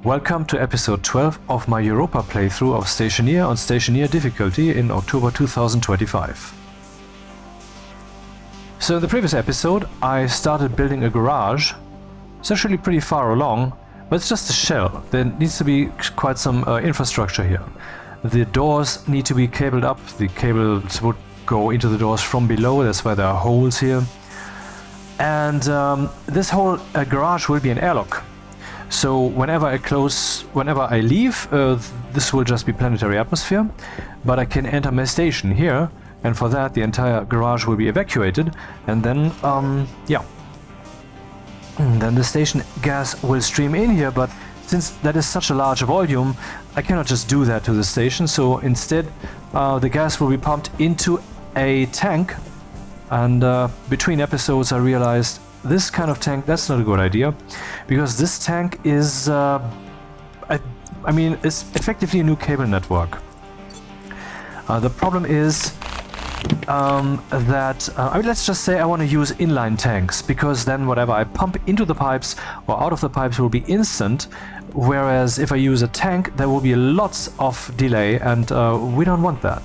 Welcome to episode 12 of my Europa playthrough of Stationeer on Stationeer difficulty in October 2025. So in the previous episode I started building a garage. It's actually pretty far along, but it's just a shell. There needs to be quite some infrastructure here. The doors need to be cabled up. The cables would go into the doors from below, that's why there are holes here. And this whole garage will be an airlock. So whenever I leave, this will just be planetary atmosphere, but I can enter my station here, and for that the entire garage will be evacuated, and then, then the station gas will stream in here, but since that is such a large volume, I cannot just do that to the station, so instead the gas will be pumped into a tank, and between episodes I realized this kind of tank, that's not a good idea, because this tank is, it's effectively a new cable network. The problem is let's just say I want to use inline tanks, because then whatever I pump into the pipes or out of the pipes will be instant, whereas if I use a tank there will be lots of delay, and we don't want that.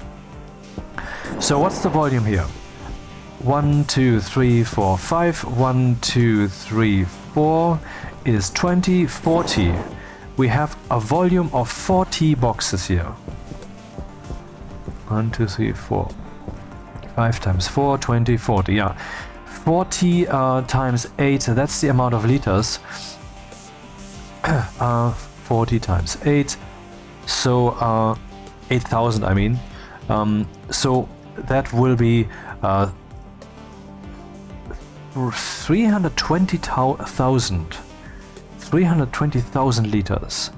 So what's the volume here? 1, 2, 3, 4, 5. 1, 2, 3, 4 is 20, 40. We have a volume of 40 boxes here. 1, 2, 3, 4. 5 times 4, 20, 40. Yeah. 40 times 8, that's the amount of liters. 40 times 8. So 8,000, I mean. So that will be 320,000 liters.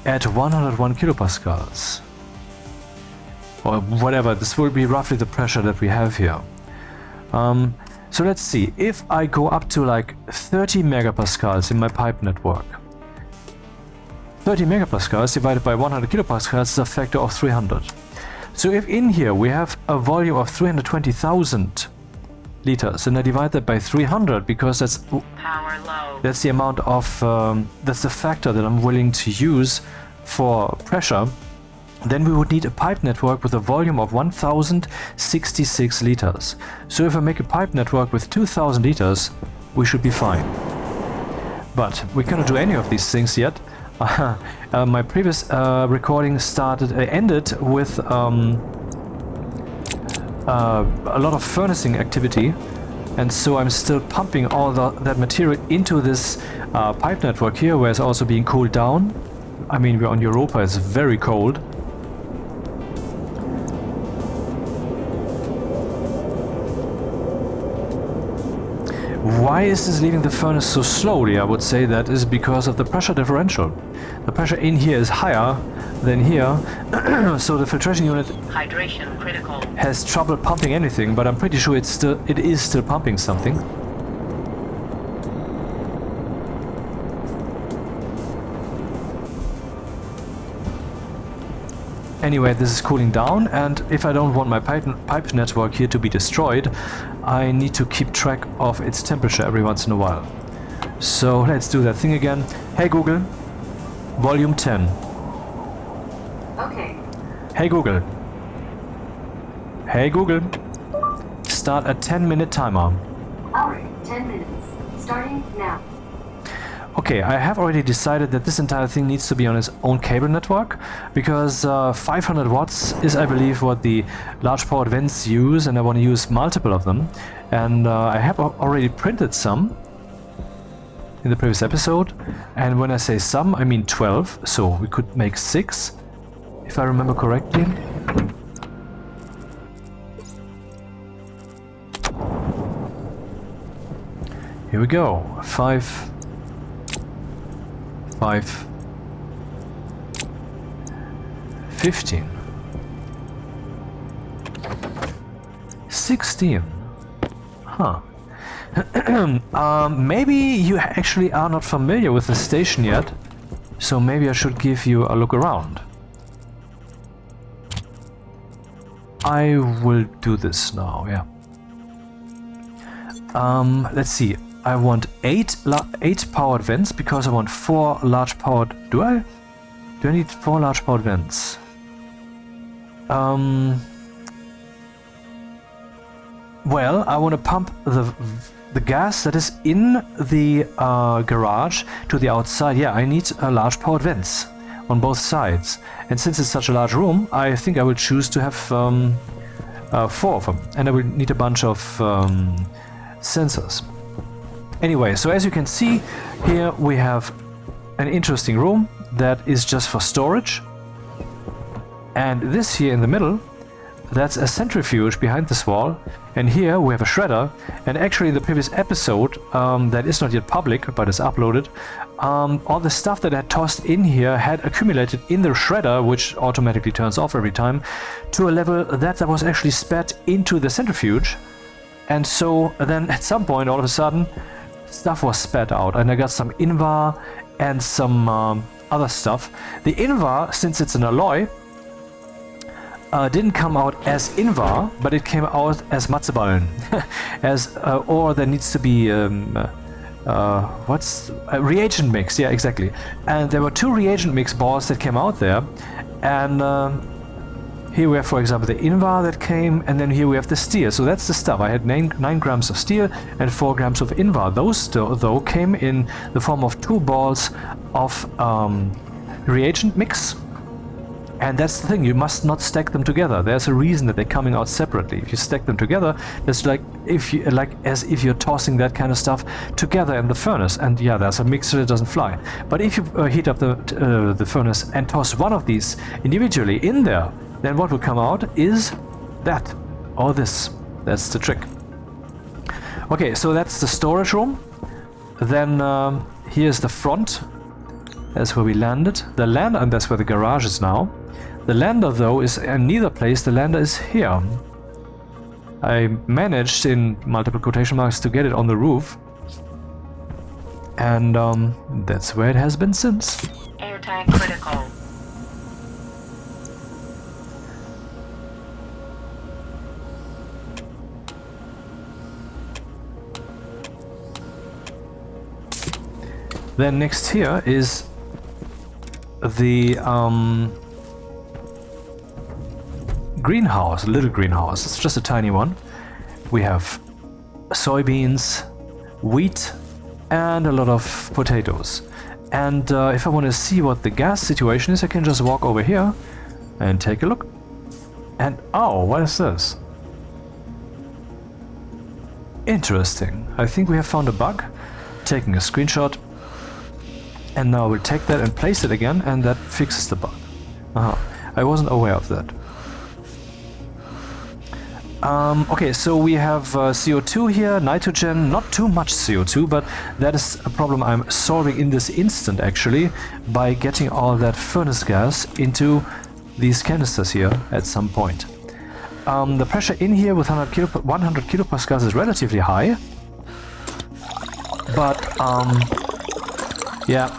At 101 kilopascals. Or whatever, this will be roughly the pressure that we have here. So let's see, if I go up to like 30 megapascals in my pipe network. 30 megapascals divided by 100 kilopascals is a factor of 300. So if in here we have a volume of 320,000 liters, and I divide that by 300 because that's power low. That's the amount of that's the factor that I'm willing to use for pressure, then we would need a pipe network with a volume of 1066 liters. So if I make a pipe network with 2000 liters, we should be fine. But we cannot do any of these things yet. My previous recording ended with a lot of furnacing activity, and so I'm still pumping all that material into this pipe network here, where it's also being cooled down. I mean, we're on Europa, it's very cold. Why is this leaving the furnace so slowly? I would say that is because of the pressure differential. The pressure in here is higher than here, so the filtration unit hydration critical has trouble pumping anything, but I'm pretty sure it is still pumping something. Anyway, this is cooling down, and if I don't want my pipe network here to be destroyed, I need to keep track of its temperature every once in a while. So let's do that thing again. Hey Google, volume 10. Okay. Hey Google. Hey Google, start a 10-minute timer. Alright, 10 minutes. Starting now. Okay, I have already decided that this entire thing needs to be on its own cable network, because 500 watts is, I believe, what the large powered vents use, and I want to use multiple of them. And I have already printed some in the previous episode, and when I say some, I mean 12, so we could make 6, if I remember correctly. Here we go, 5, 15, 16. Huh. Maybe you actually are not familiar with the station yet, so maybe I should give you a look around. I will do this now, yeah. Let's see. I want 8 powered vents because I want 4 large powered... Do I need 4 large powered vents? Well, I want to pump the gas that is in the garage to the outside. Yeah, I need large powered vents on both sides. And since it's such a large room, I think I will choose to have 4 of them. And I will need a bunch of sensors. Anyway, so as you can see, here we have an interesting room that is just for storage. And this here in the middle, that's a centrifuge behind this wall. And here we have a shredder. And actually in the previous episode, that is not yet public, but is uploaded, all the stuff that I had tossed in here had accumulated in the shredder, which automatically turns off every time, to a level that was actually spat into the centrifuge. And so then at some point, all of a sudden, stuff was spat out. And I got some Invar and some other stuff. The Invar, since it's an alloy, didn't come out as Invar, but it came out as Matzeballen. Or there needs to be what's a reagent mix? Yeah, exactly. And there were 2 reagent mix balls that came out there, and here we have, for example, the Invar that came, and then here we have the steel. So that's the stuff. I had 9 grams of steel and 4 grams of Invar. Those though came in the form of 2 balls of reagent mix. And that's the thing, you must not stack them together. There's a reason that they're coming out separately. If you stack them together, it's as if you're tossing that kind of stuff together in the furnace. And yeah, there's a mixer that doesn't fly. But if you heat up the furnace and toss one of these individually in there, then what will come out is that, or this. That's the trick. Okay, so that's the storage room. Then here's the front. That's where we landed. The lander, and that's where the garage is now. The lander, though, is in neither place. The lander is here. I managed, in multiple quotation marks, to get it on the roof. And that's where it has been since. Air tank critical. Then next here is the greenhouse, a little greenhouse. It's just a tiny one. We have soybeans, wheat, and a lot of potatoes. And if I want to see what the gas situation is, I can just walk over here and take a look. And oh, what is this? Interesting. I think we have found a bug. Taking a screenshot. And now we'll take that and place it again, and that fixes the bug. I wasn't aware of that. Okay, so we have CO2 here, nitrogen, not too much CO2, but that is a problem I'm solving in this instant, actually, by getting all that furnace gas into these canisters here at some point. The pressure in here with 100 kilopascals is relatively high, but yeah,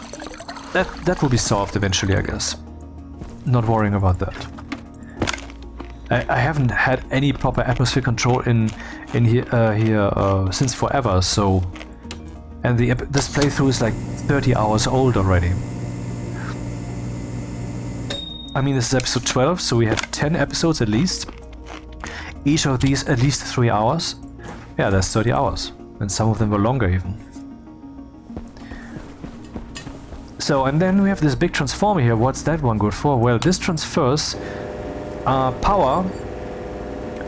that will be solved eventually, I guess. Not worrying about that. I haven't had any proper atmosphere control in here since forever, so... And this playthrough is like 30 hours old already. I mean, this is episode 12, so we have 10 episodes at least. Each of these at least 3 hours. Yeah, that's 30 hours. And some of them were longer even. So, and then we have this big transformer here. What's that one good for? Well, this transfers power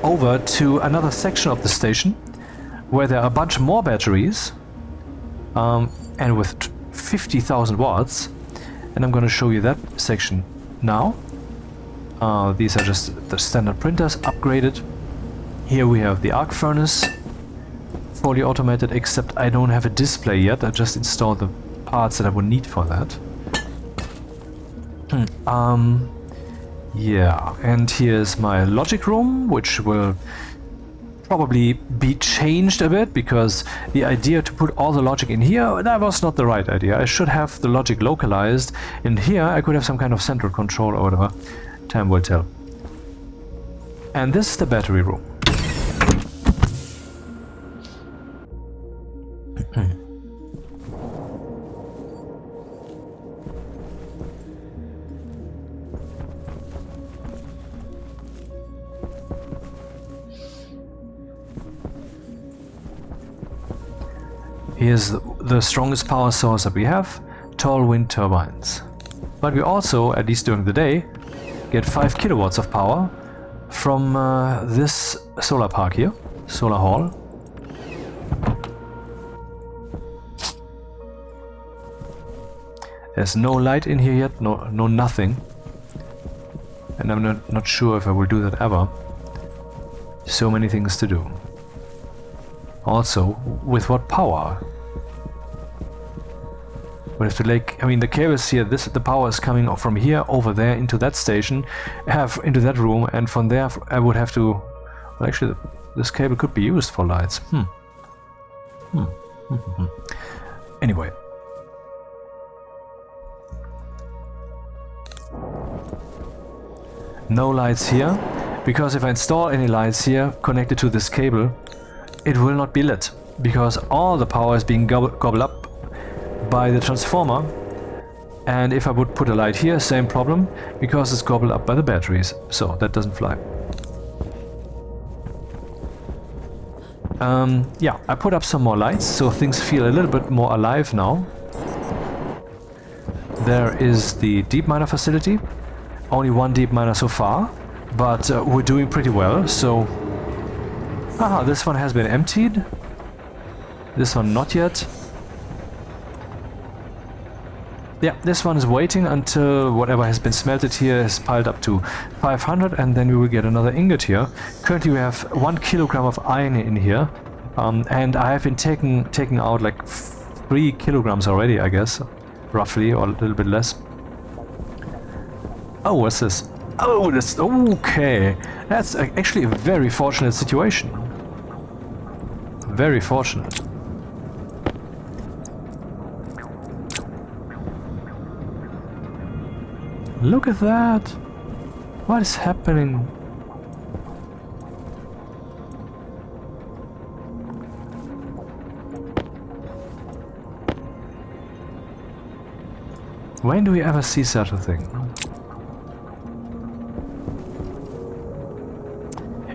over to another section of the station where there are a bunch more batteries and with 50,000 watts. And I'm going to show you that section now. These are just the standard printers upgraded. Here we have the arc furnace, fully automated, except I don't have a display yet. I just installed the parts that I would need for that. Yeah, and here's my logic room, which will probably be changed a bit, because the idea to put all the logic in here, that was not the right idea. I should have the logic localized, and here I could have some kind of central control or whatever. Time will tell. And this is the battery room. Here's the strongest power source that we have, tall wind turbines. But we also, at least during the day, get 5 kilowatts of power from this solar park here, solar hall. There's no light in here yet, no nothing. And I'm not sure if I will do that ever. So many things to do. Also, with what power? We have to like, I mean, the cables here, the power is coming from here over there into that station, into that room, and from there I would have to, well, actually this cable could be used for lights. Anyway. No lights here, because if I install any lights here connected to this cable, it will not be lit, because all the power is being gobbled up by the transformer. And if I would put a light here, same problem, because it's gobbled up by the batteries, so that doesn't fly. Yeah, I put up some more lights, so things feel a little bit more alive now. There is the deep miner facility. Only one deep miner so far, but we're doing pretty well, so... Aha, this one has been emptied. This one not yet. Yeah, this one is waiting until whatever has been smelted here is piled up to 500, and then we will get another ingot here. Currently we have 1 kilogram of iron in here, and I have been taking out like 3 kilograms already, I guess, roughly, or a little bit less. Oh, what's this? Oh, this... Okay. That's actually a very fortunate situation. Very fortunate. Look at that! What is happening? When do we ever see such a thing?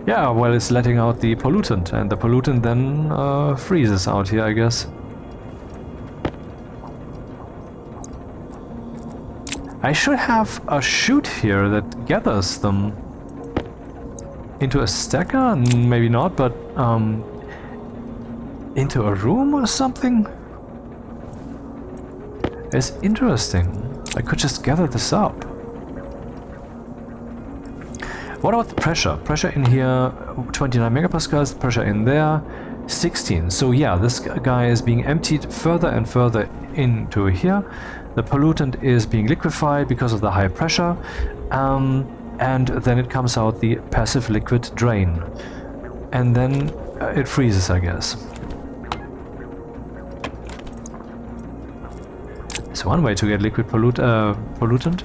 Yeah, well, it's letting out the pollutant, and the pollutant then freezes out here, I guess. I should have a chute here that gathers them into a stacker, maybe not, but into a room or something? It's interesting. I could just gather this up. What about the pressure? Pressure in here, 29 megapascals, pressure in there, 16. So yeah, this guy is being emptied further and further into here. The pollutant is being liquefied because of the high pressure, and then it comes out the passive liquid drain. And then it freezes, I guess. So one way to get liquid pollutant.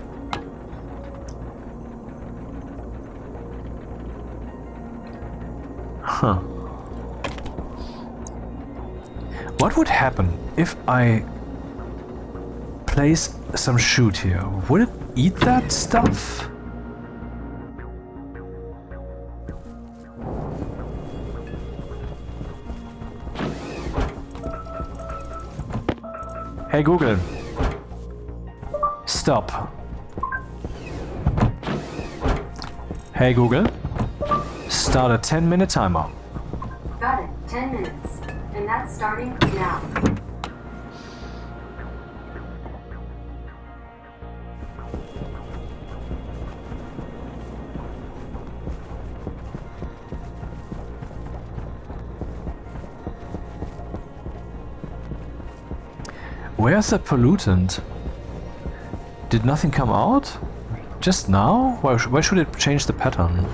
Huh. What would happen if I place some chute here? Would it eat that stuff? Hey Google, stop. Hey Google, start a 10-minute timer. Got it. 10 minutes. And that's starting now. Where's the pollutant? Did nothing come out? Just now? Why should it change the pattern?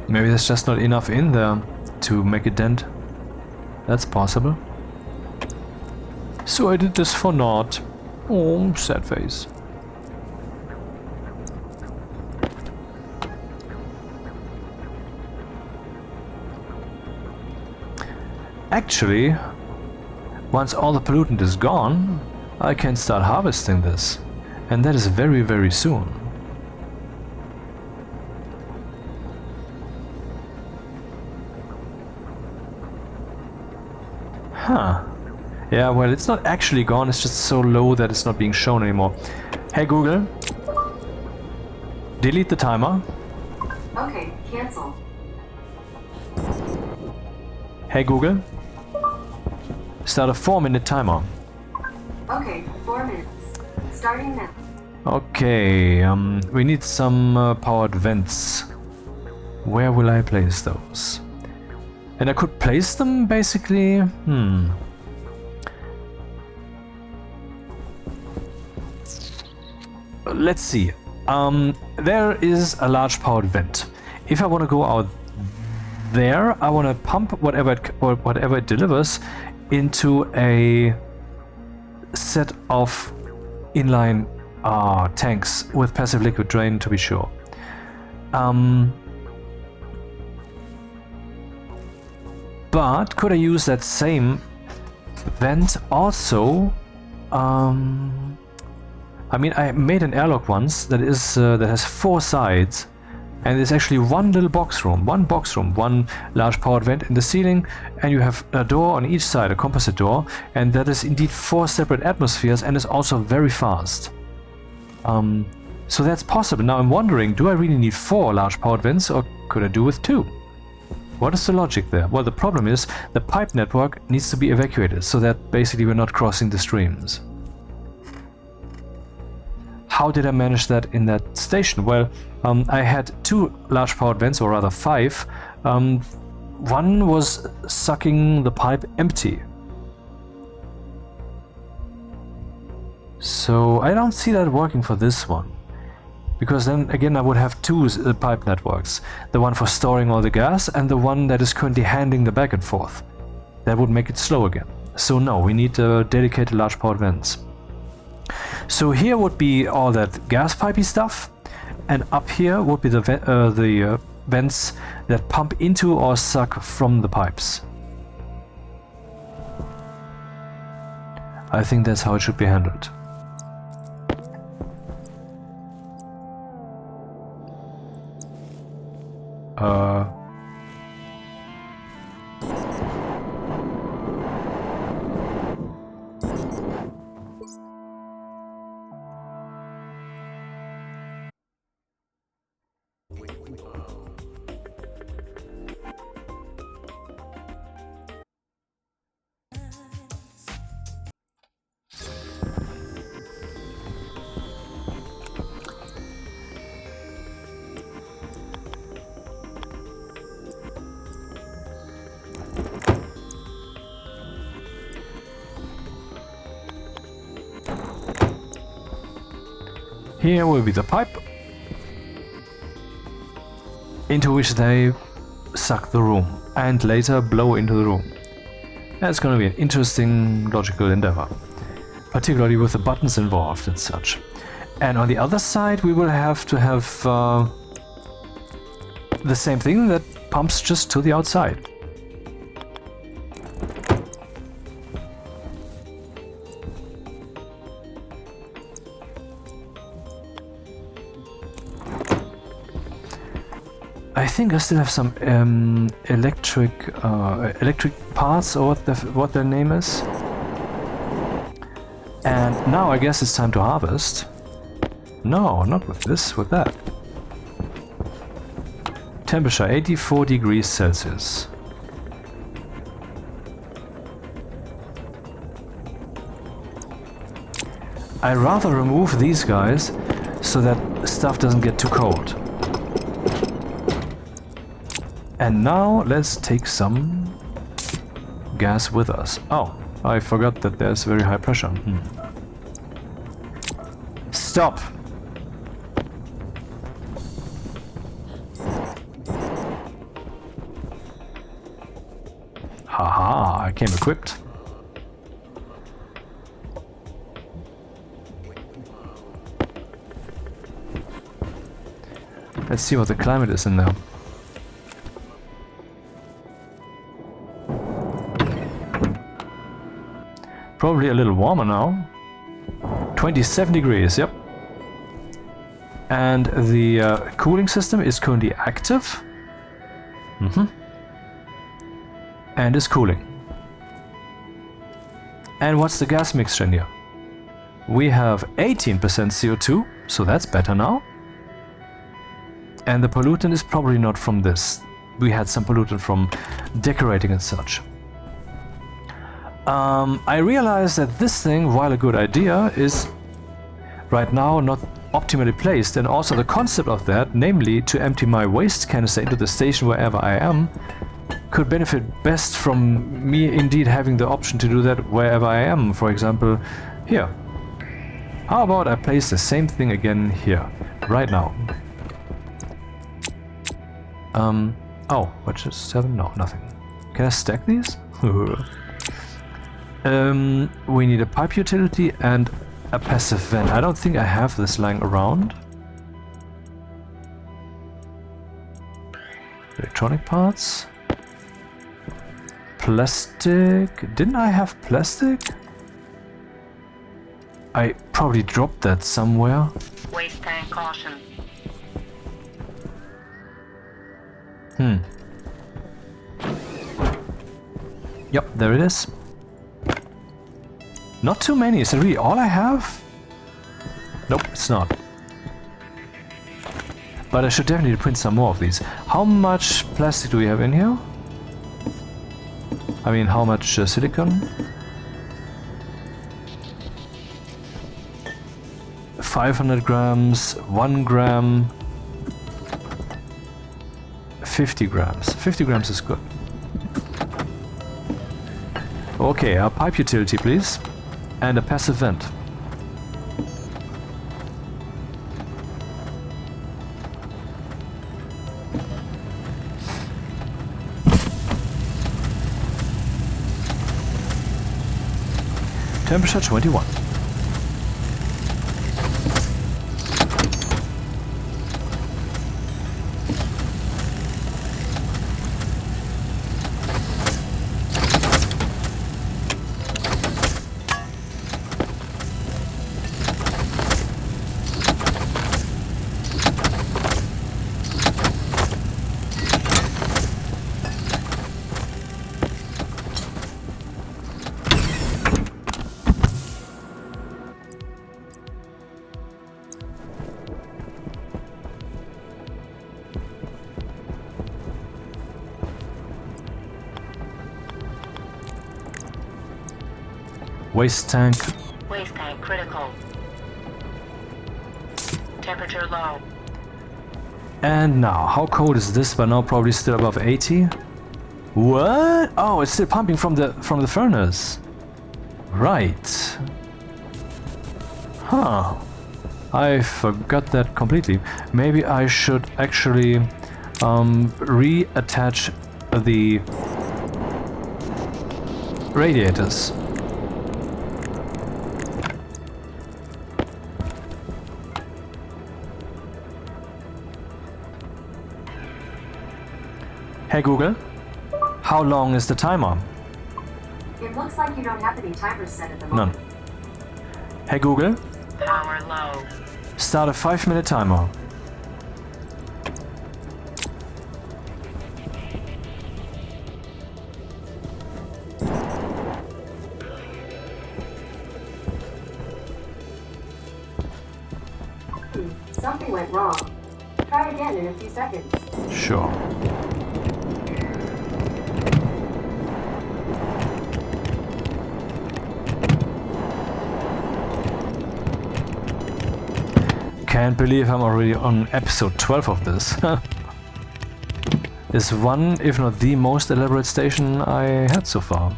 Maybe there's just not enough in there to make a dent. That's possible. So I did this for naught. Oh, sad face. Actually, once all the pollutant is gone, I can start harvesting this. And that is very, very soon. Huh. Yeah, well, it's not actually gone, it's just so low that it's not being shown anymore. Hey Google, delete the timer. Okay, cancel. Hey Google, start a 4-minute timer. Okay, 4 minutes. Starting now. Okay, we need some powered vents. Where will I place those? And I could place them basically. Let's see. There is a large powered vent. If I want to go out there, I want to pump whatever it delivers into a set of inline tanks with passive liquid drain, to be sure. But could I use that same vent also? I mean, I made an airlock once that has 4 sides, and there's actually one little box room, one large powered vent in the ceiling, and you have a door on each side, a composite door, and that is indeed 4 separate atmospheres, and is also very fast. So that's possible. Now I'm wondering, do I really need 4 large powered vents, or could I do with 2? What is the logic there? Well, the problem is the pipe network needs to be evacuated, so that basically we're not crossing the streams. How did I manage that in that station? Well, I had 2 large powered vents, or rather 5. One was sucking the pipe empty. So I don't see that working for this one. Because then again I would have 2 pipe networks. The one for storing all the gas and the one that is currently handing the back and forth. That would make it slow again. So no, we need dedicated large powered vents. So here would be all that gas pipey stuff, and up here would be the vents that pump into or suck from the pipes. I think that's how it should be handled. Here will be the pipe into which they suck the room and later blow into the room. That's going to be an interesting logical endeavor, particularly with the buttons involved and such. And on the other side we will have to have the same thing that pumps just to the outside. I think I still have some electric parts, or what their name is. And now I guess it's time to harvest. No, not with this, with that. Temperature 84 degrees Celsius. I'd rather remove these guys so that stuff doesn't get too cold. And now let's take some gas with us. Oh, I forgot that there's very high pressure. Stop! Haha, I came equipped. Let's see what the climate is in there. Probably a little warmer now. 27 degrees, yep. And the cooling system is currently active. And is cooling. And what's the gas mixture in here? We have 18% CO2, so that's better now. And the pollutant is probably not from this. We had some pollutant from decorating and such. I realized that this thing, while a good idea, is right now not optimally placed, and also the concept of that, namely to empty my waste canister into the station wherever I am, could benefit best from me indeed having the option to do that wherever I am, for example here. How about I place the same thing again here, right now. Oh, what's this? 7? No, nothing. Can I stack these? We need a pipe utility and a passive vent. I don't think I have this lying around. Electronic parts. Plastic. Didn't I have plastic? I probably dropped that somewhere. Waste tank caution. Yep, there it is. Not too many. Is that really all I have? Nope, it's not. But I should definitely print some more of these. How much plastic do we have in here? I mean, how much silicone? 500 grams, 1 gram, 50 grams. 50 grams is good. Okay, a pipe utility, please. And a passive vent. Temperature 21. Waste tank. Waste tank critical. Temperature low. And now, how cold is this by now? Probably still above 80. What? Oh, it's still pumping from the furnace. Right. Huh. I forgot that completely. Maybe I should actually reattach the radiators. Hey Google, how long is the timer? It looks like you don't have any timers set at the moment. None. Hey Google, Power low. start a 5-minute timer. Something went wrong. Try again in a few seconds. Sure. Can't believe I'm already on episode 12 of this. It's one, if not the most elaborate station I had so far.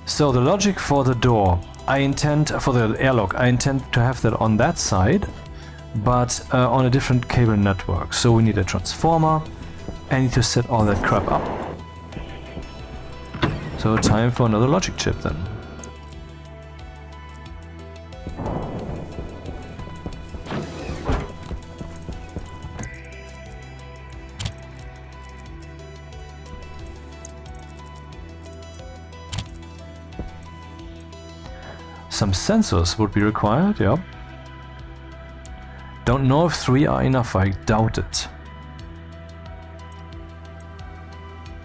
So the logic for the door, for the airlock, I intend to have that on that side, but on a different cable network. So we need a transformer I need to set all that crap up. So time for another logic chip then. Some sensors would be required, yep. Don't know if 3 are enough, I doubt it.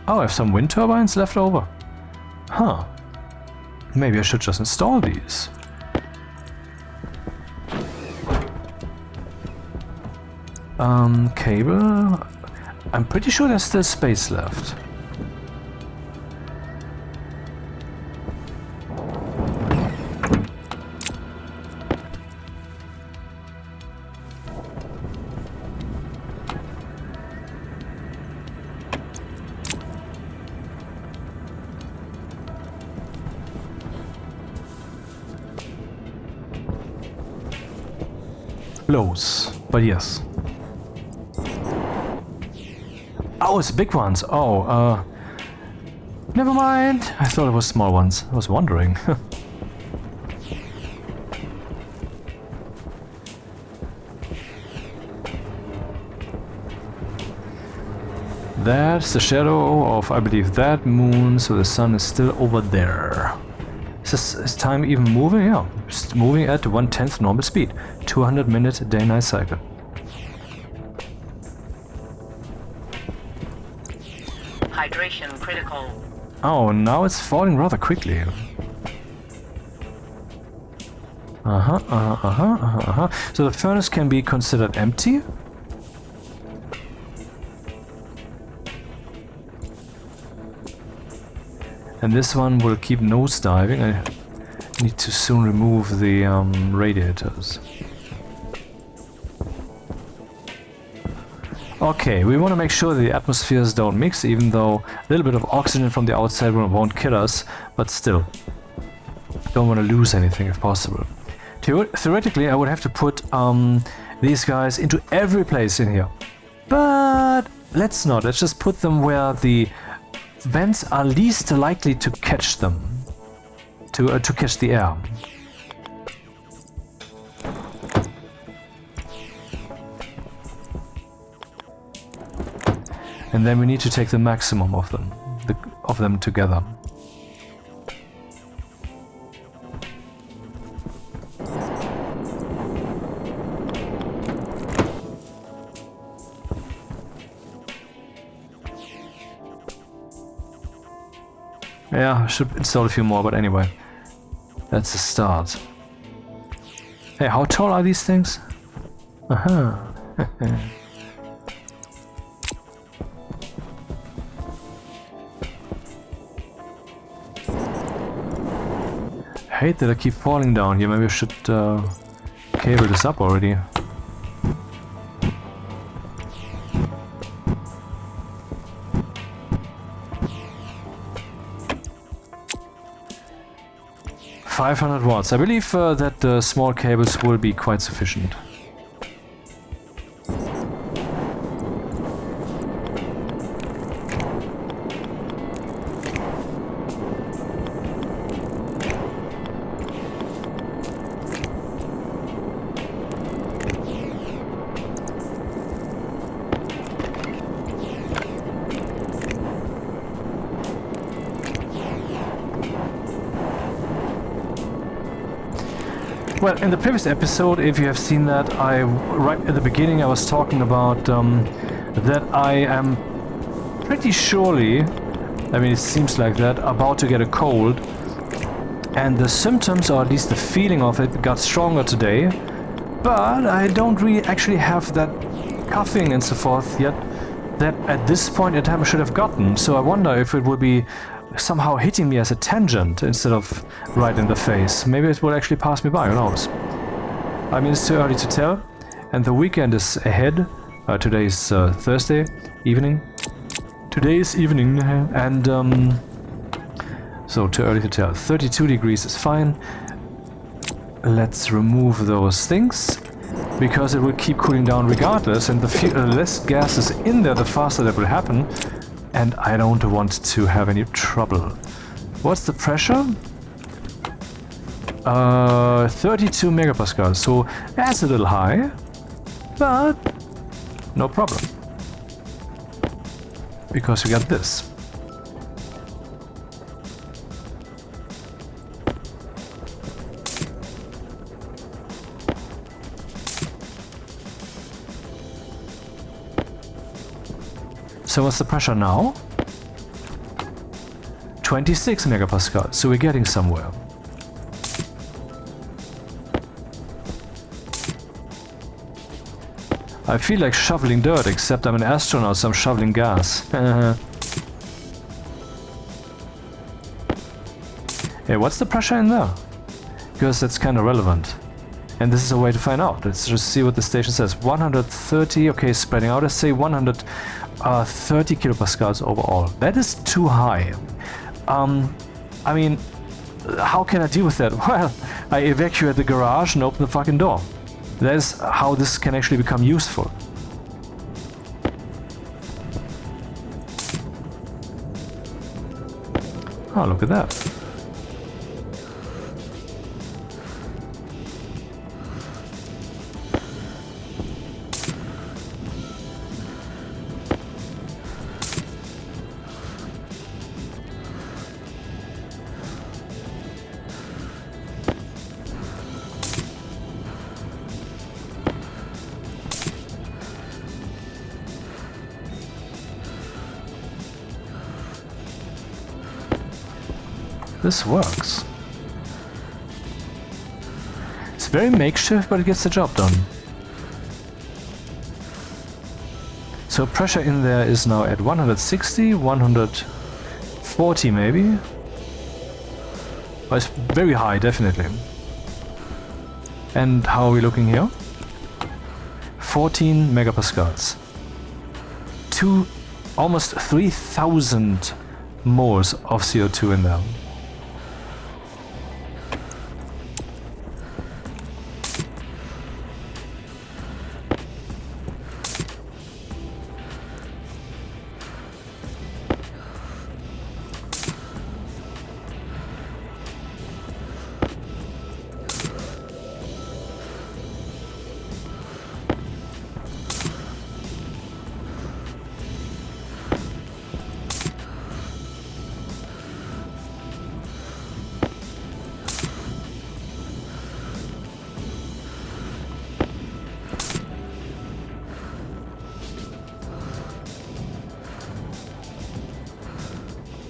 Oh, I have some wind turbines left over. Huh. Maybe I should just install these. Cable. I'm pretty sure there's still space left. Close, but yes. Oh, it's big ones. Oh, never mind. I thought it was small ones. I was wondering. That's the shadow of, I believe, that moon, so the sun is still over there. Is time even moving? Yeah, it's moving at 1/10 normal speed. 200-minute day-night cycle. Hydration critical. Oh, now it's falling rather quickly. So the furnace can be considered empty? And this one will keep nosediving. I need to soon remove the radiators. Okay, we want to make sure the atmospheres don't mix, even though a little bit of oxygen from the outside won't kill us, but still. Don't want to lose anything if possible. Theoretically, I would have to put these guys into every place in here. But let's not. Let's just put them where the vents are least likely to catch them. To catch the air. And then we need to take the maximum of them together. Yeah, I should install a few more, but anyway. That's the start. Hey, how tall are these things? Aha. I hate that I keep falling down here. Maybe I should cable this up already. $500 watts. I believe that small cables will be quite sufficient. Well, in the previous episode, if you have seen that, right at the beginning I was talking about that I am pretty surely, I mean it seems like that, about to get a cold. And the symptoms, or at least the feeling of it, got stronger today. But I don't really actually have that coughing and so forth yet that at this point in time I should have gotten. So I wonder if it will be somehow hitting me as a tangent instead of right in the face. Maybe it will actually pass me by, who knows. I mean, it's too early to tell, and the weekend is ahead. Today is Thursday evening. Today is evening, and so too early to tell. 32 degrees is fine. Let's remove those things. because it will keep cooling down regardless, and the less gas is in there, the faster that will happen, and I don't want to have any trouble. What's the pressure? 32 megapascals, so that's a little high, but no problem, because we got this. So what's the pressure now? 26 megapascals, so we're getting somewhere. I feel like shoveling dirt, except I'm an astronaut, so I'm shoveling gas. Hey, what's the pressure in there? Because that's kind of relevant. And this is a way to find out. Let's just see what the station says. 130, okay, spreading out. Let's say 130 kilopascals overall. That is too high. I mean, how can I deal with that? Well, I evacuate the garage and open the fucking door. That is how this can actually become useful. Oh, look at that. This works. It's very makeshift, but it gets the job done. So pressure in there is now at 160, 140 maybe. But it's very high, definitely. And how are we looking here? 14 megapascals. Almost 3,000 moles of CO2 in there.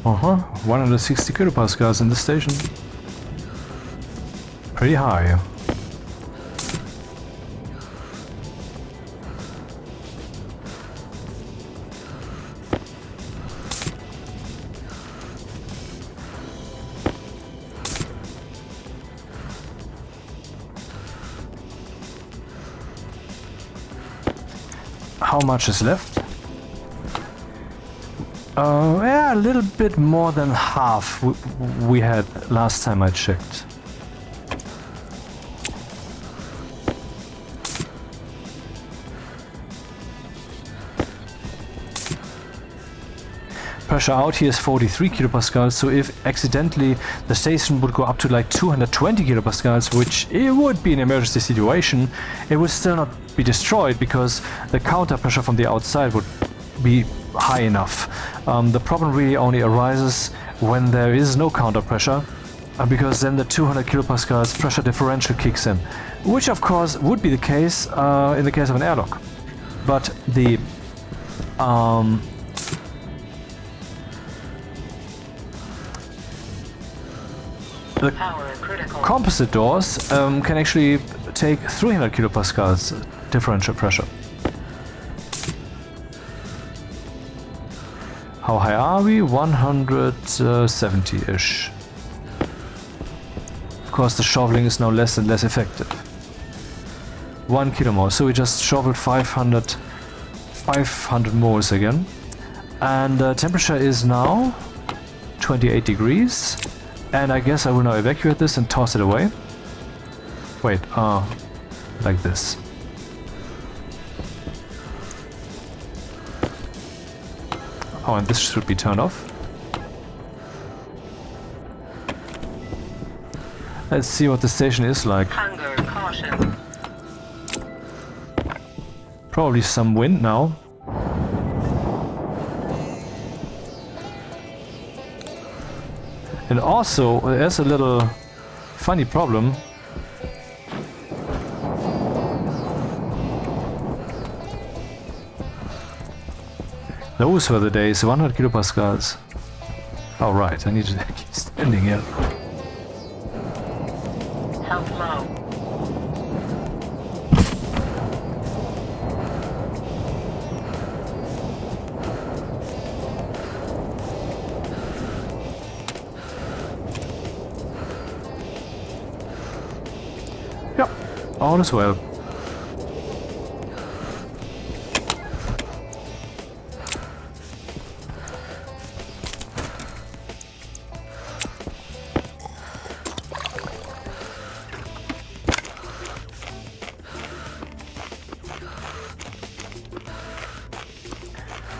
Uh-huh, 160 kilopascals in the station. Pretty high. How much is left? Yeah, a little bit more than half we had last time I checked. Pressure out here is 43 kilopascals, so if accidentally the station would go up to like 220 kilopascals, which it would be an emergency situation, it would still not be destroyed because the counter pressure from the outside would be high enough. The problem really only arises when there is no counter pressure, because then the 200 kilopascals pressure differential kicks in, which of course would be the case in the case of an airlock. But the composite doors can actually take 300 kilopascals differential pressure. How high are we? 170-ish. Of course, the shoveling is now less and less effective. 1 kilo more, so we just shoveled 500 moles again. And temperature is now 28 degrees. And I guess I will now evacuate this and toss it away. Wait, like this. Oh, and this should be turned off. Let's see what the station is like. Hunger caution. Probably some wind now. And also, there's a little funny problem. Those were the days, 100 kilopascals. Oh right, I need to keep standing here. Health low. Yep, all is well.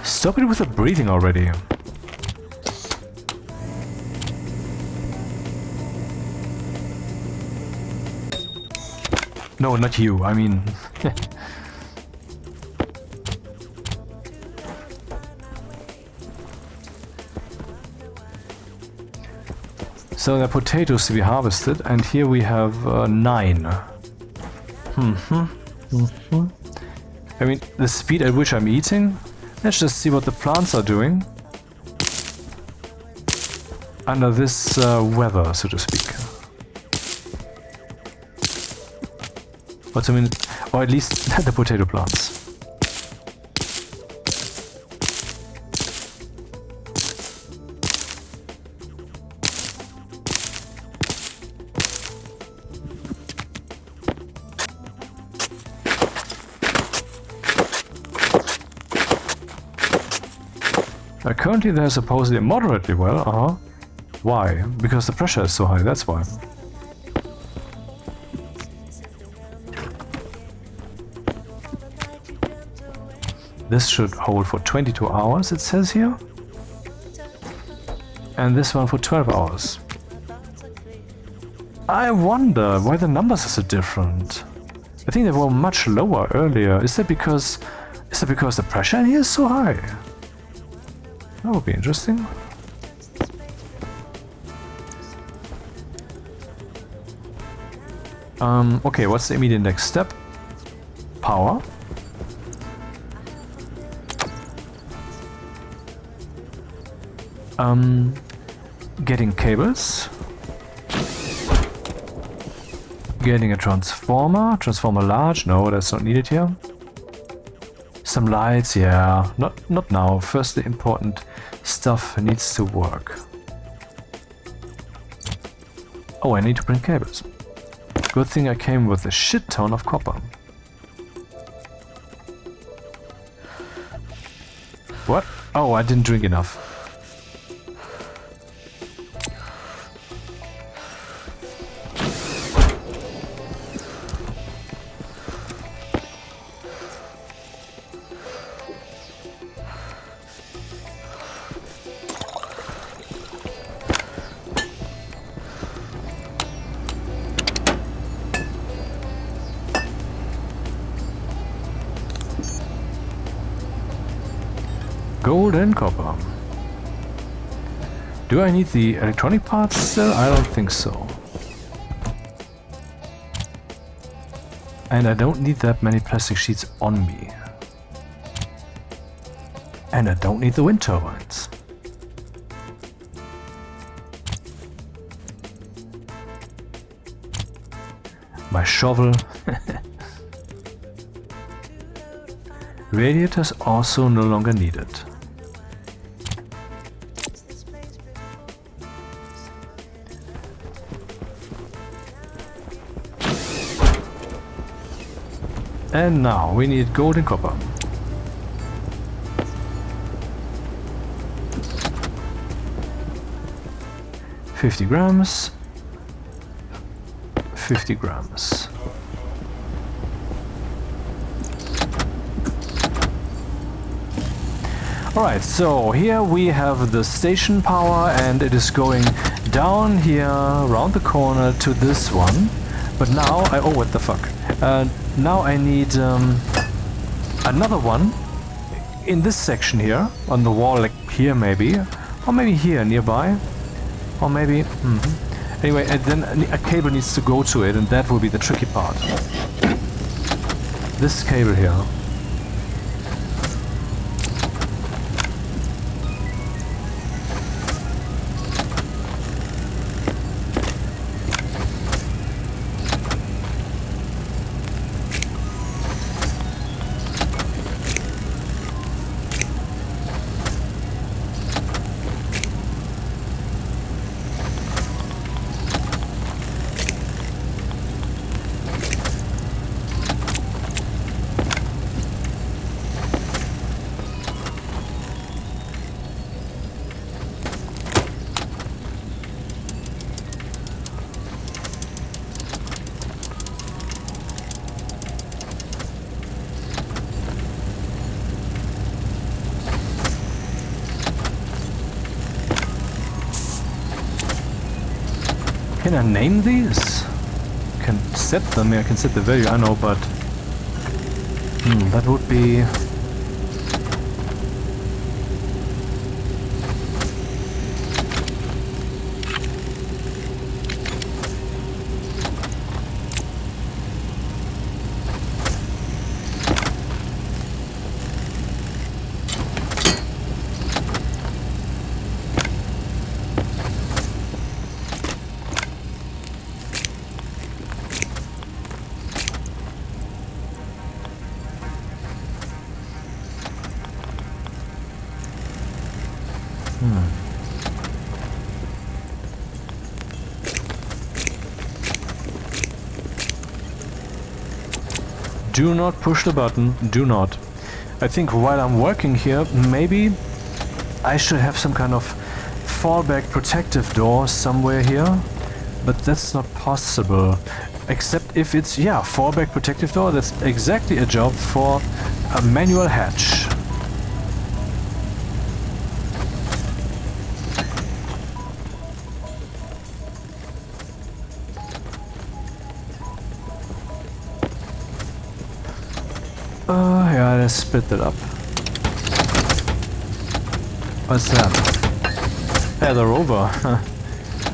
Stop it with the breathing already. No, not you, I mean... So there are potatoes to be harvested, and here we have 9. I mean, the speed at which I'm eating... Let's just see what the plants are doing under this weather, so to speak. What's I mean, or at least the potato plants. Currently they're supposedly moderately well, Why? Because the pressure is so high, that's why. This should hold for 22 hours, it says here. And this one for 12 hours. I wonder why the numbers are so different. I think they were much lower earlier. Is that because the pressure in here is so high? That would be interesting. Okay, what's the immediate next step? Power. Getting cables. Getting a transformer. Transformer large. No, that's not needed here. Some lights, yeah. Not now. First, the important stuff needs to work. Oh, I need to bring cables. Good thing I came with a shit ton of copper. What? Oh, I didn't drink enough. Gold and copper. Do I need the electronic parts still? I don't think so. And I don't need that many plastic sheets on me. And I don't need the wind turbines. My shovel. Radiators also no longer needed. And now we need gold and copper. $50 grams. 50 grams. Alright, so here we have the station power and it is going down here around the corner to this one. But now oh, what the fuck. Now I need another one in this section here, on the wall, like here maybe. Or maybe here nearby. Or maybe... Anyway, and then a cable needs to go to it, and that will be the tricky part. This cable here. Can I name these? Can set them, yeah, I can set the value, I know, but... that would be... Do not push the button, do not. I think while I'm working here, maybe I should have some kind of fallback protective door somewhere here, but that's not possible. Except if it's, yeah, fallback protective door, that's exactly a job for a manual hatch. Yeah, let's split that up. What's that? Yeah, the rover.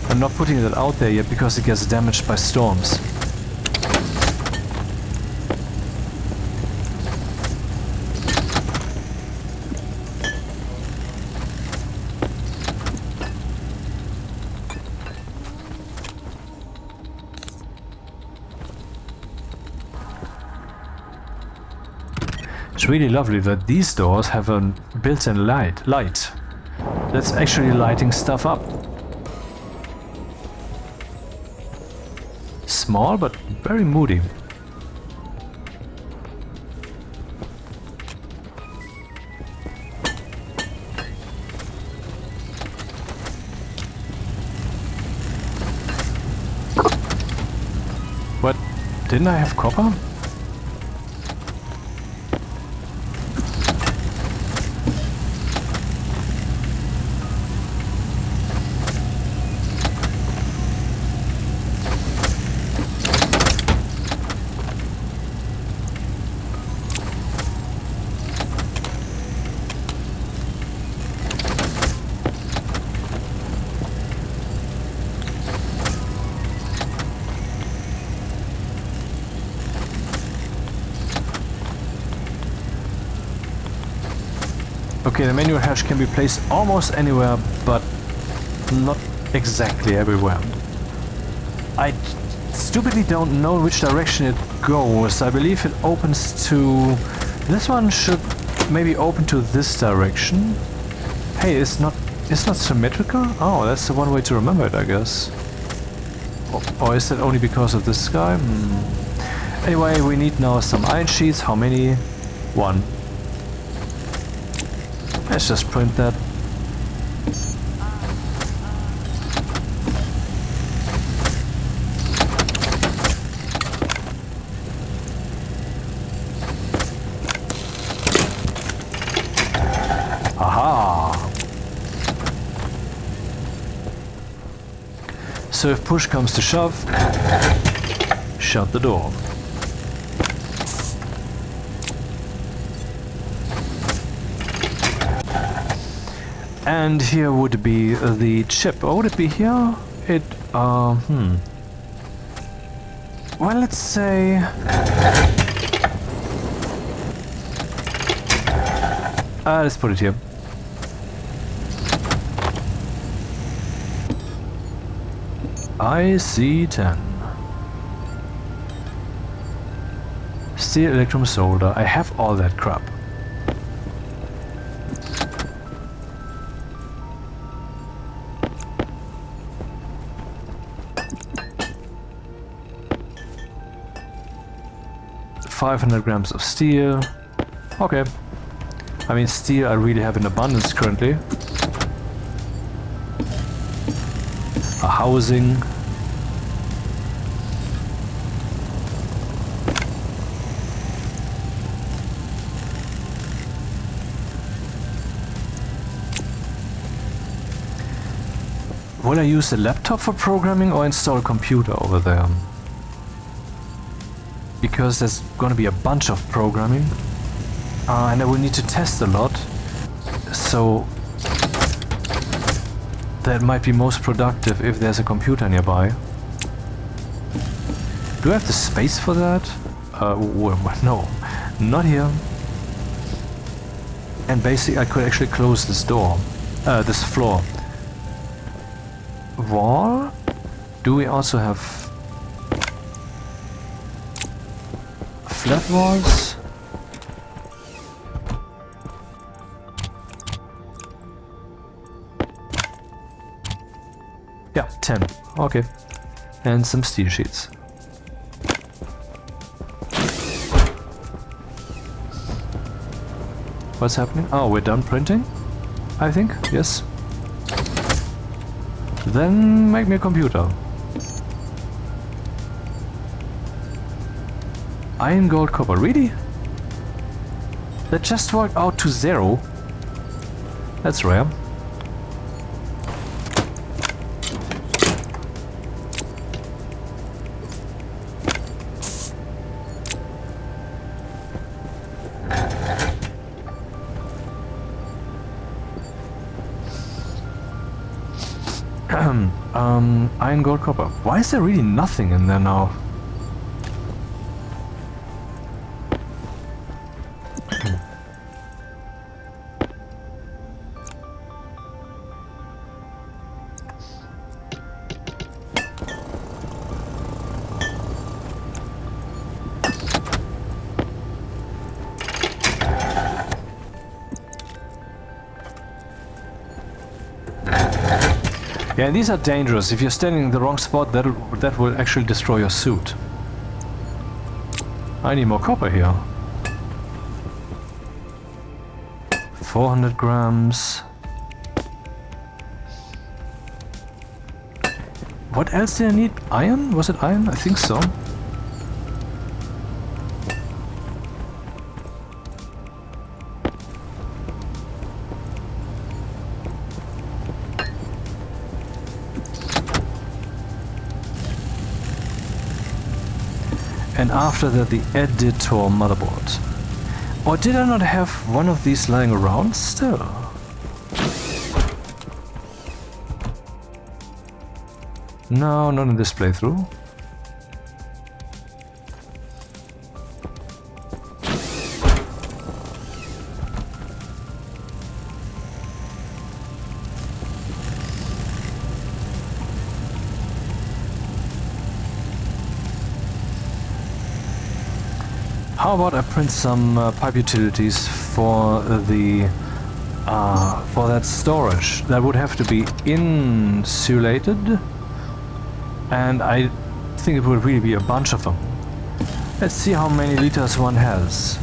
I'm not putting that out there yet because it gets damaged by storms. It's really lovely that these doors have a built-in light. That's actually lighting stuff up. Small, but very moody. What? Didn't I have copper? Okay, the manual hatch can be placed almost anywhere, but not exactly everywhere. I stupidly don't know which direction it goes. I believe it opens to... This one should maybe open to this direction. Hey, it's not symmetrical? Oh, that's the one way to remember it, I guess. Or is that only because of this guy? Anyway, we need now some iron sheets. How many? 1. Let's just print that. Aha! So if push comes to shove, shut the door. And here would be the chip. Or would it be here? Well, let's say... let's put it here. IC10. Steel, electrum, solder. I have all that crap. $500 of steel. Okay. I mean, steel I really have in abundance currently. A housing. Will I use the laptop for programming or install a computer over there? Because there's gonna be a bunch of programming. And I will need to test a lot. So that might be most productive if there's a computer nearby. Do I have the space for that? No, not here. And basically I could actually close this door, this floor. Wall? Do we also have flat walls? Yeah, 10. Okay. And some steel sheets. What's happening? Oh, we're done printing? I think, yes. Then make me a computer. Iron, gold, copper. Really? That just worked out to 0. That's rare. Iron, gold, copper. Why is there really nothing in there now? Yeah, these are dangerous. If you're standing in the wrong spot, that will actually destroy your suit. I need more copper here. 400 grams. What else did I need? Iron? Was it iron? I think so. And after that, the editor motherboard. Or did I not have one of these lying around still? No, not in this playthrough. How about I print some pipe utilities for the for that storage? That would have to be insulated, and I think it would really be a bunch of them. Let's see how many liters one has.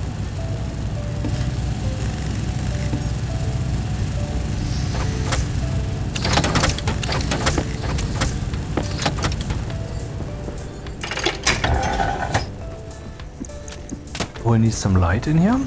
We need some light in here.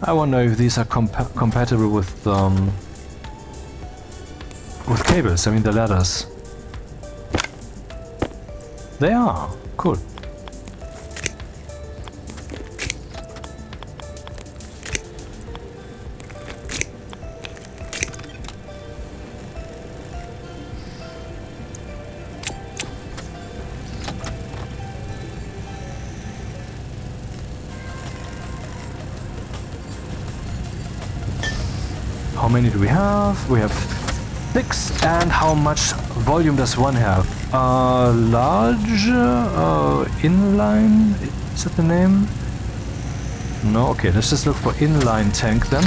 I wonder if these are compatible with cables, I mean the ladders. They are. Cool. How many do we have? We have 6. And how much volume does one have? Large inline? Is that the name? No, okay, let's just look for inline tank then.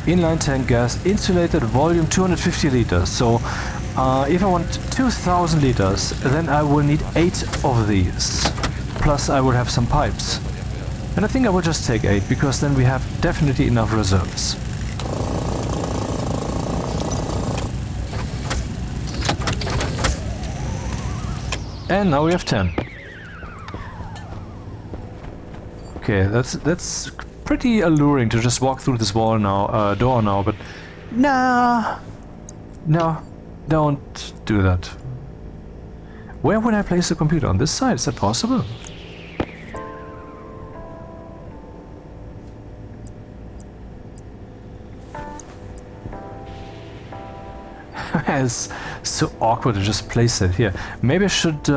Inline tank gas, insulated volume 250 liters. So if I want 2000 liters, then I will need 8 of these. Plus I will have some pipes. And I think I will just take 8, because then we have definitely enough reserves. And now we have 10. Okay, that's pretty alluring to just walk through this wall now, door now, but nah, no, don't do that. Where would I place the computer? On this side? Is that possible? It's so awkward to just place it here. Maybe I should...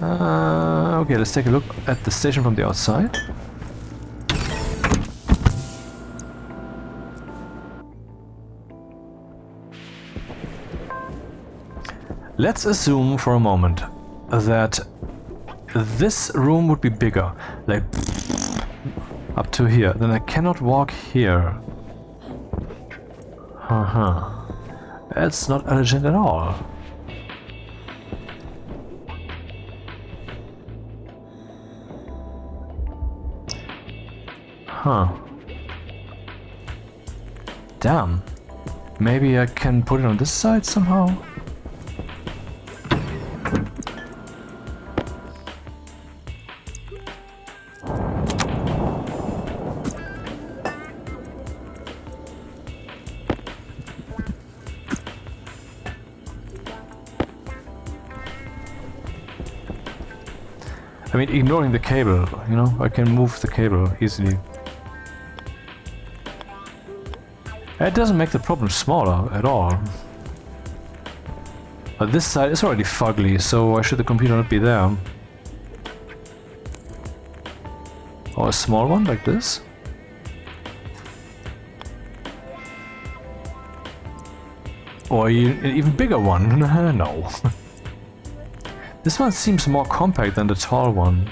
okay, let's take a look at the station from the outside. Let's assume for a moment that this room would be bigger, like up to here. Then I cannot walk here. That's not elegant at all. Huh. Damn. Maybe I can put it on this side somehow? I mean, ignoring the cable, you know, I can move the cable easily. It doesn't make the problem smaller at all. But this side is already fugly, so why should the computer not be there? Or a small one like this? Or an even bigger one? No. This one seems more compact than the tall one.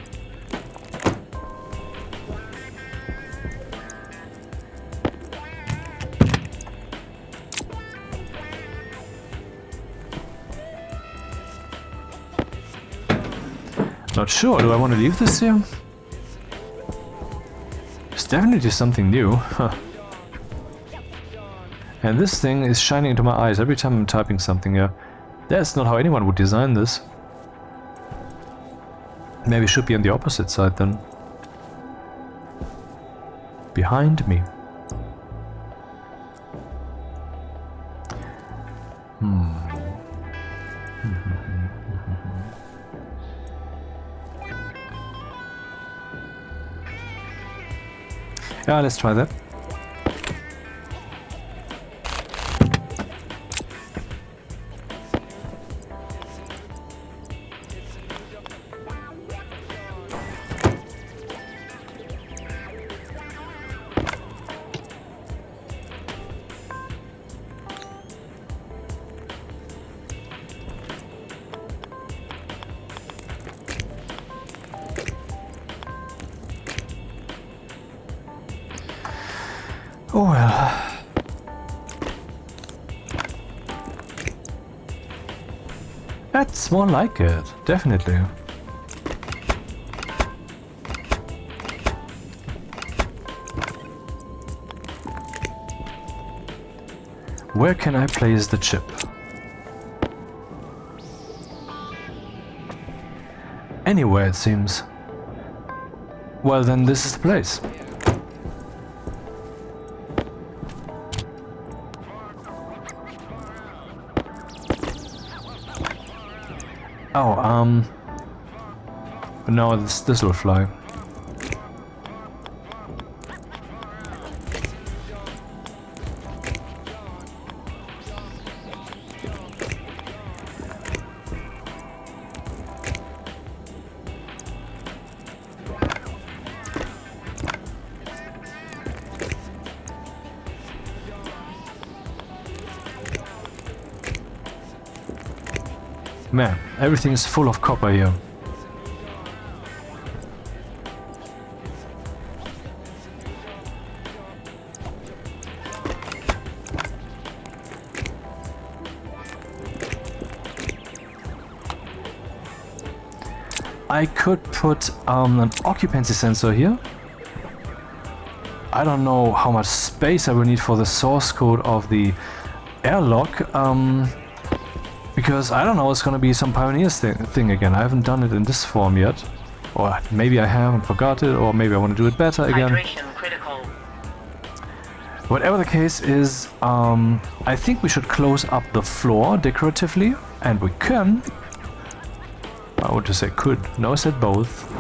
Not sure, do I want to leave this here? It's definitely something new. Huh. And this thing is shining into my eyes every time I'm typing something here. That's not how anyone would design this. Maybe it should be on the opposite side then. Behind me. Yeah, let's try that. Oh well. That's more like it, definitely. Where can I place the chip? Anywhere, it seems. well, then this is the place. Oh, no, this will fly. Man, everything is full of copper here. I could put an occupancy sensor here. I don't know how much space I will need for the source code of the airlock. Because I don't know, it's gonna be some Pioneers thing again. I haven't done it in this form yet. Or maybe I have and forgot it, or maybe I want to do it better again. Hydration critical. Whatever the case is, I think we should close up the floor decoratively, and we can. I would just say could. No, I said both.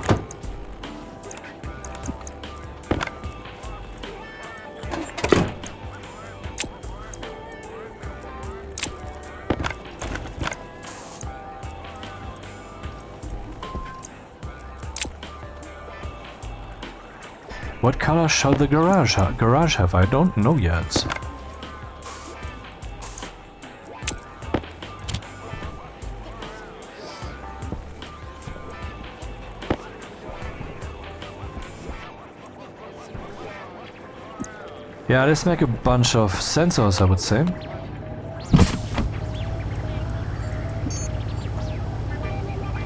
What color shall the garage have? I don't know yet. Yeah, let's make a bunch of sensors, I would say.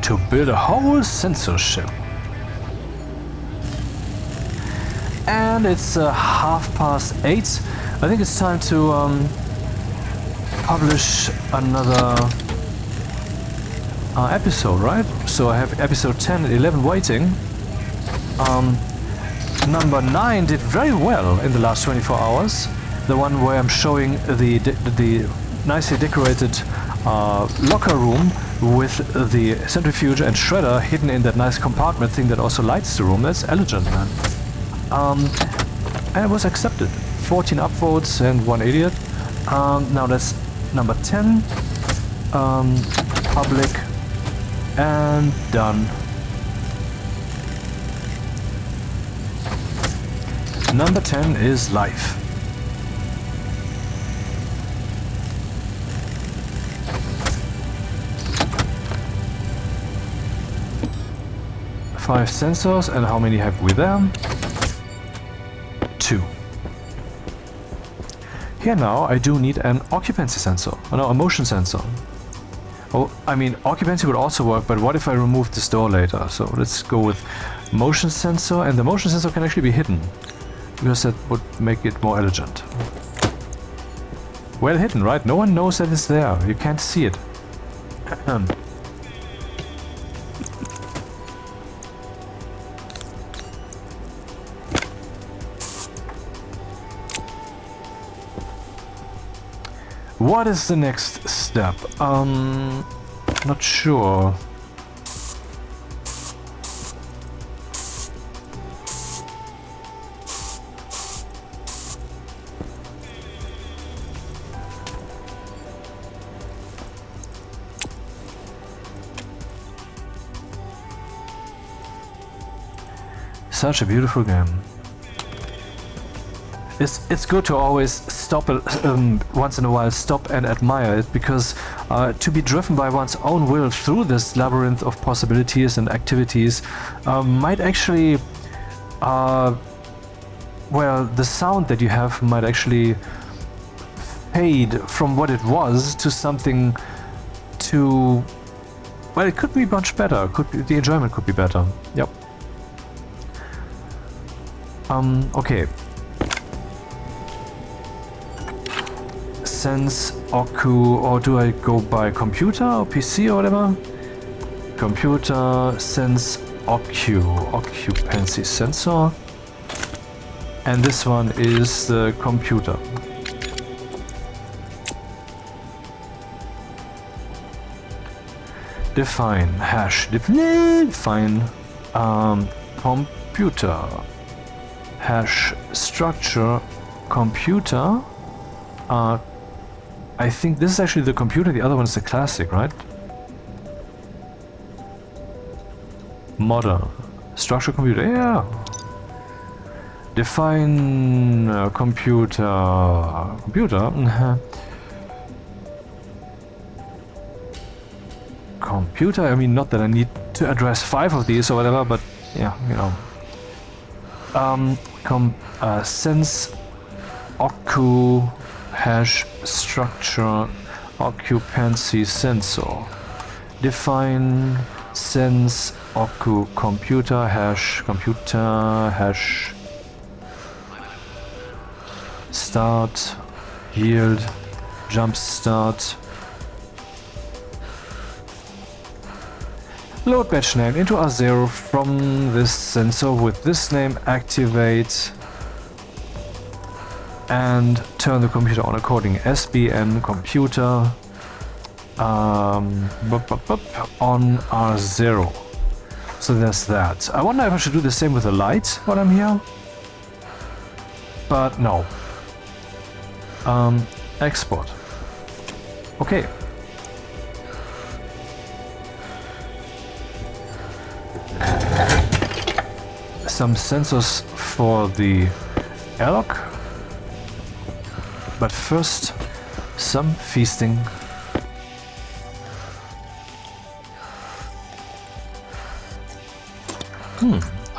To build a whole sensor ship. And it's 8:30. I think it's time to publish another episode, right? So I have episode 10 and 11 waiting. Number 9 did very well in the last 24 hours. The one where I'm showing the nicely decorated locker room with the centrifuge and shredder hidden in that nice compartment thing that also lights the room. That's elegant, man. And it was accepted. 14 upvotes and 1 idiot. Now that's number 10. Public. And done. Number 10 is live. Five sensors, and how many have we there? 2. Here now I do need an occupancy sensor, no, a motion sensor. Oh, I mean occupancy would also work, but what if I remove this door later? So let's go with motion sensor, and the motion sensor can actually be hidden, because that would make it more elegant. Well hidden, right? No one knows that it's there, you can't see it. What is the next step? Not sure. Such a beautiful game. It's good to always stop once in a while, stop and admire it, because to be driven by one's own will through this labyrinth of possibilities and activities might actually, well, the sound that you have might actually fade from what it was to something to, well, it could be much better. Could be, the enjoyment could be better. Yep. Okay. Sense Ocu, or do I go by computer or PC or whatever? Computer, sense occupancy sensor. And this one is the computer. Define hash. Define computer. Hash structure computer. I think this is actually the computer, the other one is the classic, right? Modern. Structure computer, yeah. Define computer. Computer. Computer, I mean, not that I need to address 5 of these or whatever, but yeah, you know. Sense occu hash structure occupancy sensor. Define sense occu computer hash start yield jump start. Load batch name into R0 from this sensor with this name, activate and turn the computer on according SBN computer on R0. So there's that. I wonder if I should do the same with the light while I'm here. But no. Export. Okay. Some sensors for the airlock, but first some feasting.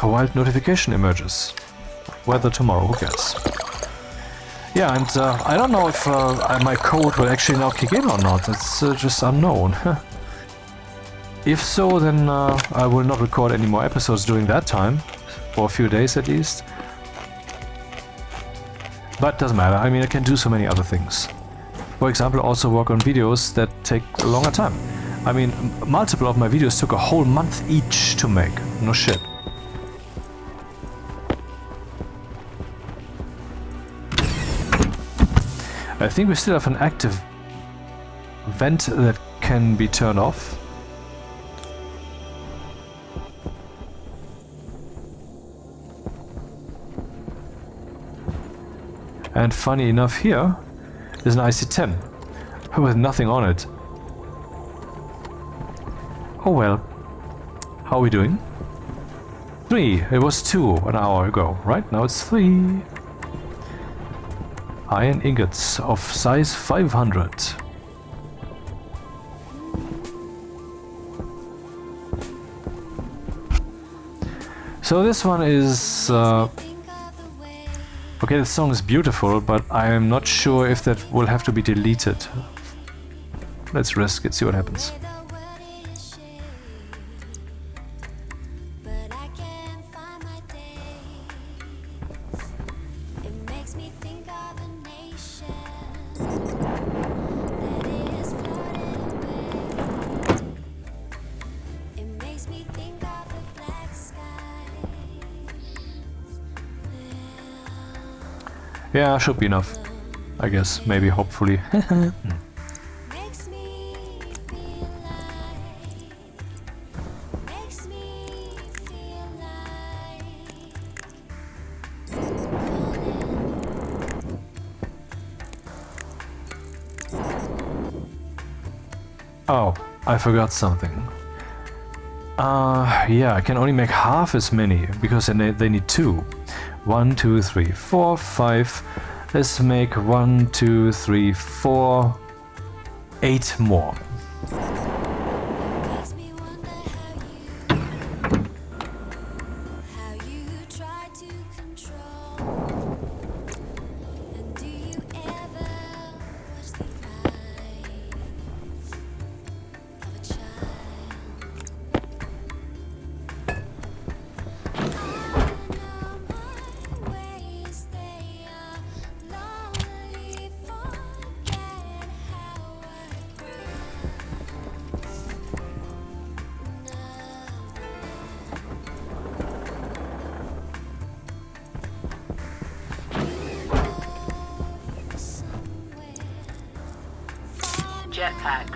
A wild notification emerges. Weather tomorrow, who cares? Yeah, and I don't know if my code will actually now kick in or not. It's just unknown. If so, then I will not record any more episodes during that time. For a few days at least. But doesn't matter, I mean I can do so many other things. For example, also work on videos that take a longer time. I mean, multiple of my videos took a whole month each to make. No shit. I think we still have an active vent that can be turned off. And funny enough here, there's an IC-10 with nothing on it. Oh well. How are we doing? 3. It was 2 an hour ago, right? Now it's 3. Iron ingots of size 500. So this one is... Okay, the song is beautiful, but I am not sure if that will have to be deleted. Let's risk it, see what happens. Yeah, should be enough. I guess, maybe, hopefully. Oh, I forgot something. Yeah, I can only make half as many, because they need 2. 1, 2, 3, 4, 5. Let's make 1, 2, 3, 4, 8 more.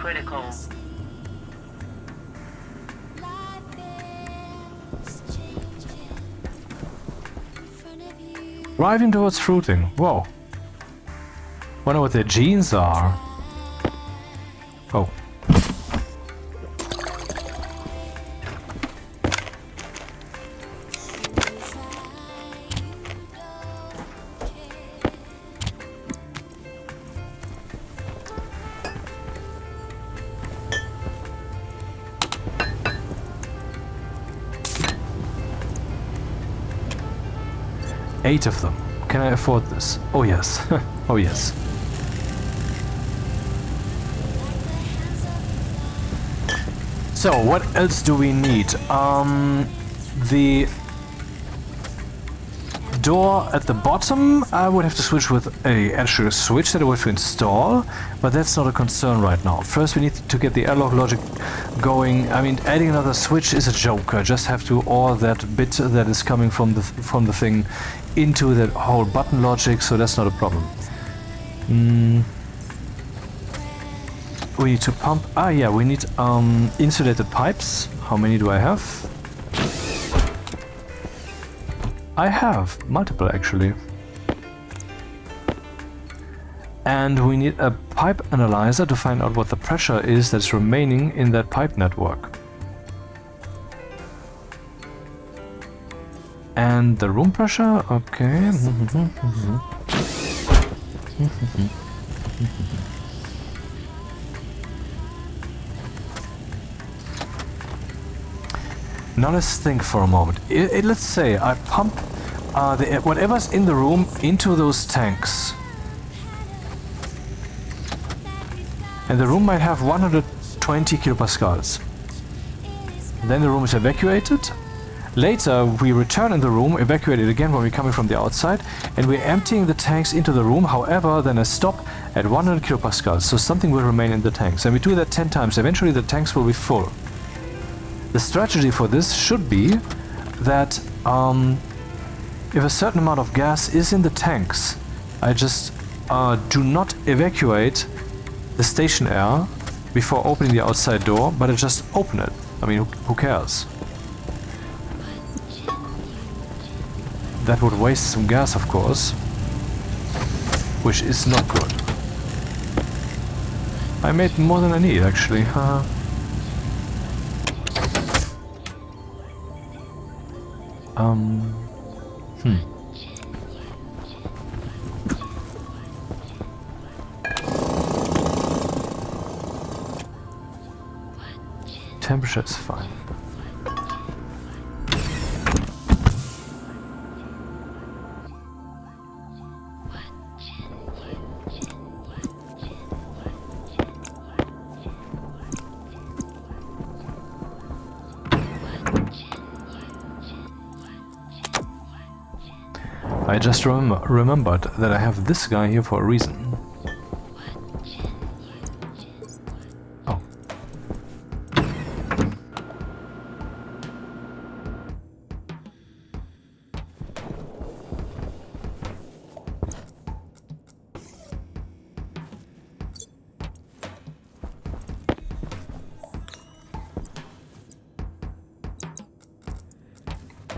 critical. Driving towards fruiting. Whoa. Wonder what their genes are. Oh. Eight of them. Can I afford this? Oh yes. Oh yes. So, what else do we need? The door at the bottom, I would have to switch with actually a switch that I would have to install, but that's not a concern right now. First we need to get the airlock logic going. I mean, adding another switch is a joke. I just have to OR that bit that is coming from the thing into that whole button logic, so that's not a problem. We need to pump. Ah, yeah, we need insulated pipes. How many do I have? I have multiple actually. And we need a pipe analyzer to find out what the pressure is that's remaining in that pipe network. And the room pressure, okay. Now let's think for a moment. Let's say I pump whatever's in the room into those tanks. And the room might have 120 kilopascals. Then the room is evacuated. Later we return in the room, evacuate it again when we're coming from the outside, and we're emptying the tanks into the room. However, then I stop at 100 kilopascals, so something will remain in the tanks. And we do that 10 times. Eventually the tanks will be full. The strategy for this should be that if a certain amount of gas is in the tanks, I just do not evacuate the station air before opening the outside door, but I just open it. I mean, who cares? That would waste some gas, of course, which is not good. I made more than I need, actually. Temperature is fine. I just remembered that I have this guy here for a reason. Oh.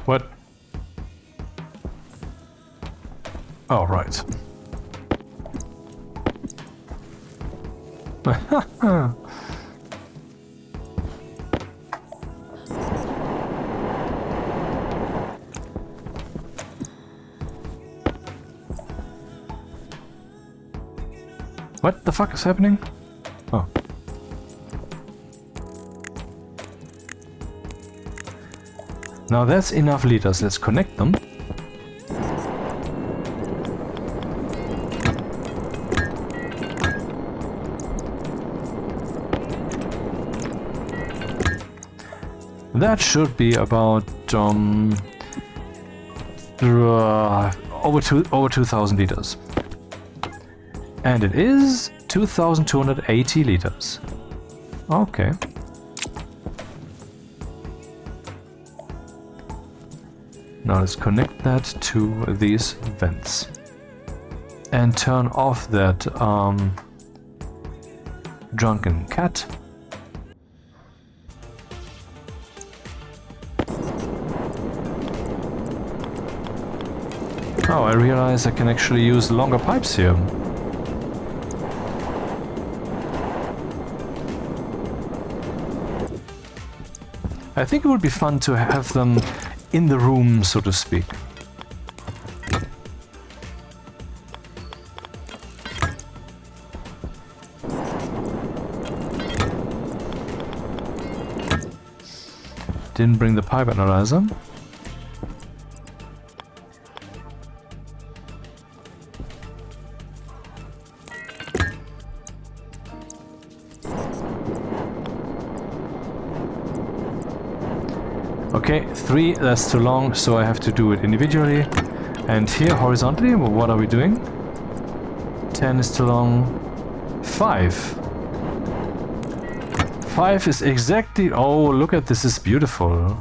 What? Oh, right. What the fuck is happening? Oh. Now that's enough liters. Let's connect them. That should be about over 2,000 liters. And it is 2,280 liters. Okay. Now let's connect that to these vents. And turn off that drunken cat. Oh, I realize I can actually use longer pipes here. I think it would be fun to have them in the room, so to speak. Didn't bring the pipe analyzer. Okay, 3, that's too long, so I have to do it individually. And here, horizontally, what are we doing? 10 is too long. 5. 5 is exactly... Oh, look at this, is beautiful.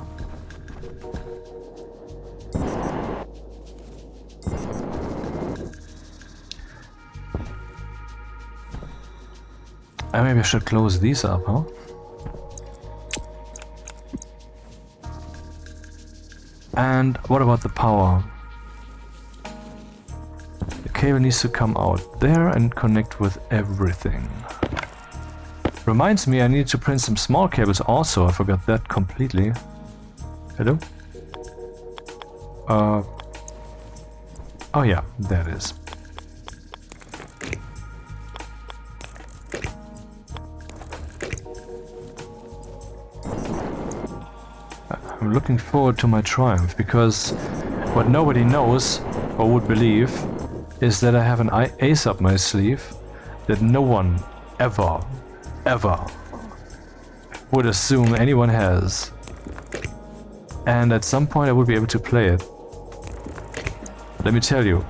Maybe I should close these up, huh? And what about the power? The cable needs to come out there and connect with everything. Reminds me, I need to print some small cables also. I forgot that completely. Hello? Oh yeah, there it is. I'm looking forward to my triumph, because what nobody knows or would believe is that I have an ace up my sleeve that no one ever would assume anyone has. And at some point I would be able to play it. Let me tell you,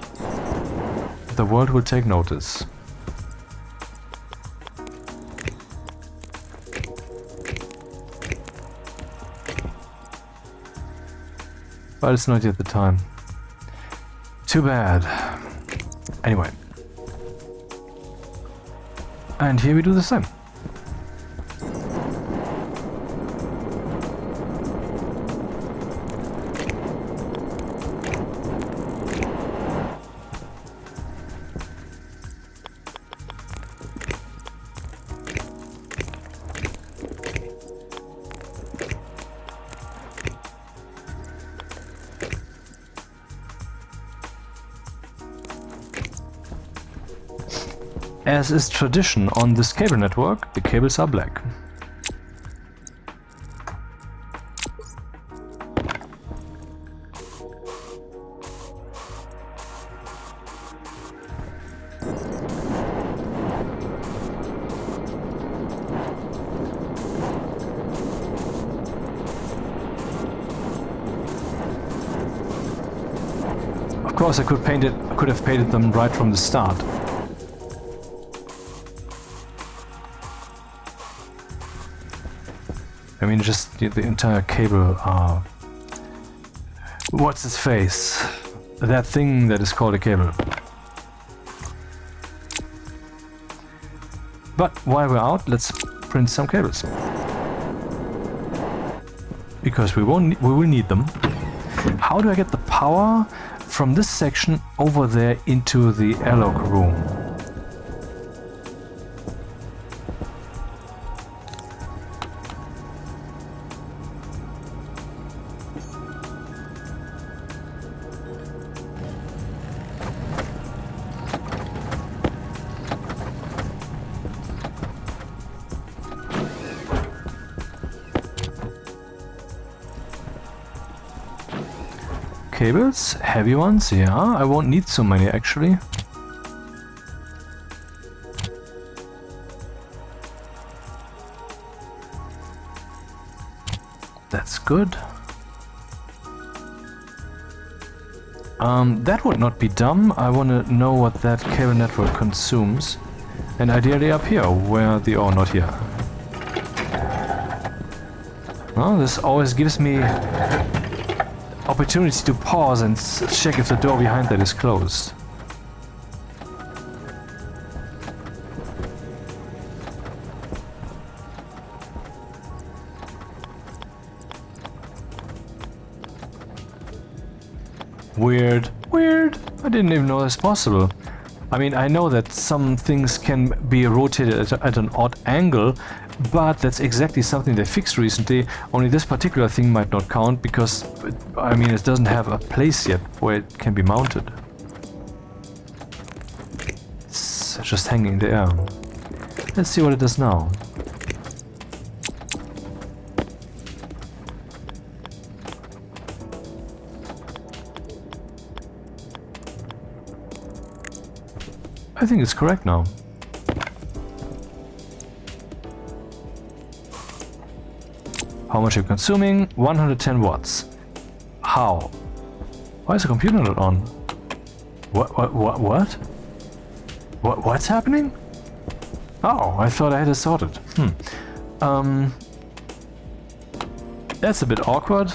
the world will take notice. But it's not yet the time. Too bad. Anyway. And here we do the same. As is tradition on this cable network, the cables are black. Of course, I could have painted them right from the start. I mean, just the entire cable, what's its face? That thing that is called a cable. But while we're out, let's print some cables. Because we will need them. How do I get the power from this section over there into the airlock room? Cables, heavy ones, yeah, I won't need so many actually. That's good. That would not be dumb. I want to know what that cable network consumes. And ideally up here, where the... oh, not here. Well, this always gives me opportunity to pause and check if the door behind that is closed. Weird. Weird. I didn't even know that's possible. I mean, I know that some things can be rotated at an odd angle, but that's exactly something they fixed recently. Only this particular thing might not count because, I mean, it doesn't have a place yet where it can be mounted. It's just hanging in the air. Let's see what it does now. I think it's correct now. How much are you consuming? 110 watts. How? Why is the computer not on? What? What's happening? Oh, I thought I had it sorted. That's a bit awkward.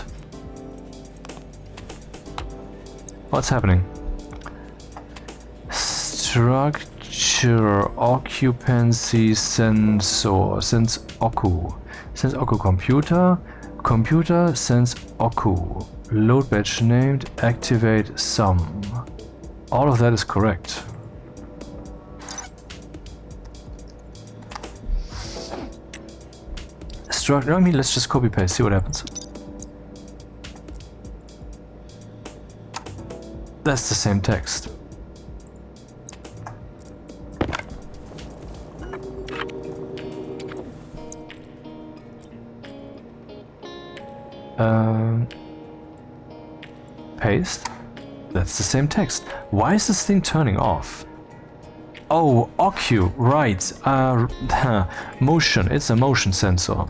What's happening? Structure occupancy sensor. Sense Ocu. Sense Ocu computer. Computer sense Ocu. Load batch named. Activate sum. All of that is correct. Structure. I mean, let's just copy paste. See what happens. That's the same text. Paste. That's the same text. Why is this thing turning off? Oh, Ocu, right. Motion. It's a motion sensor.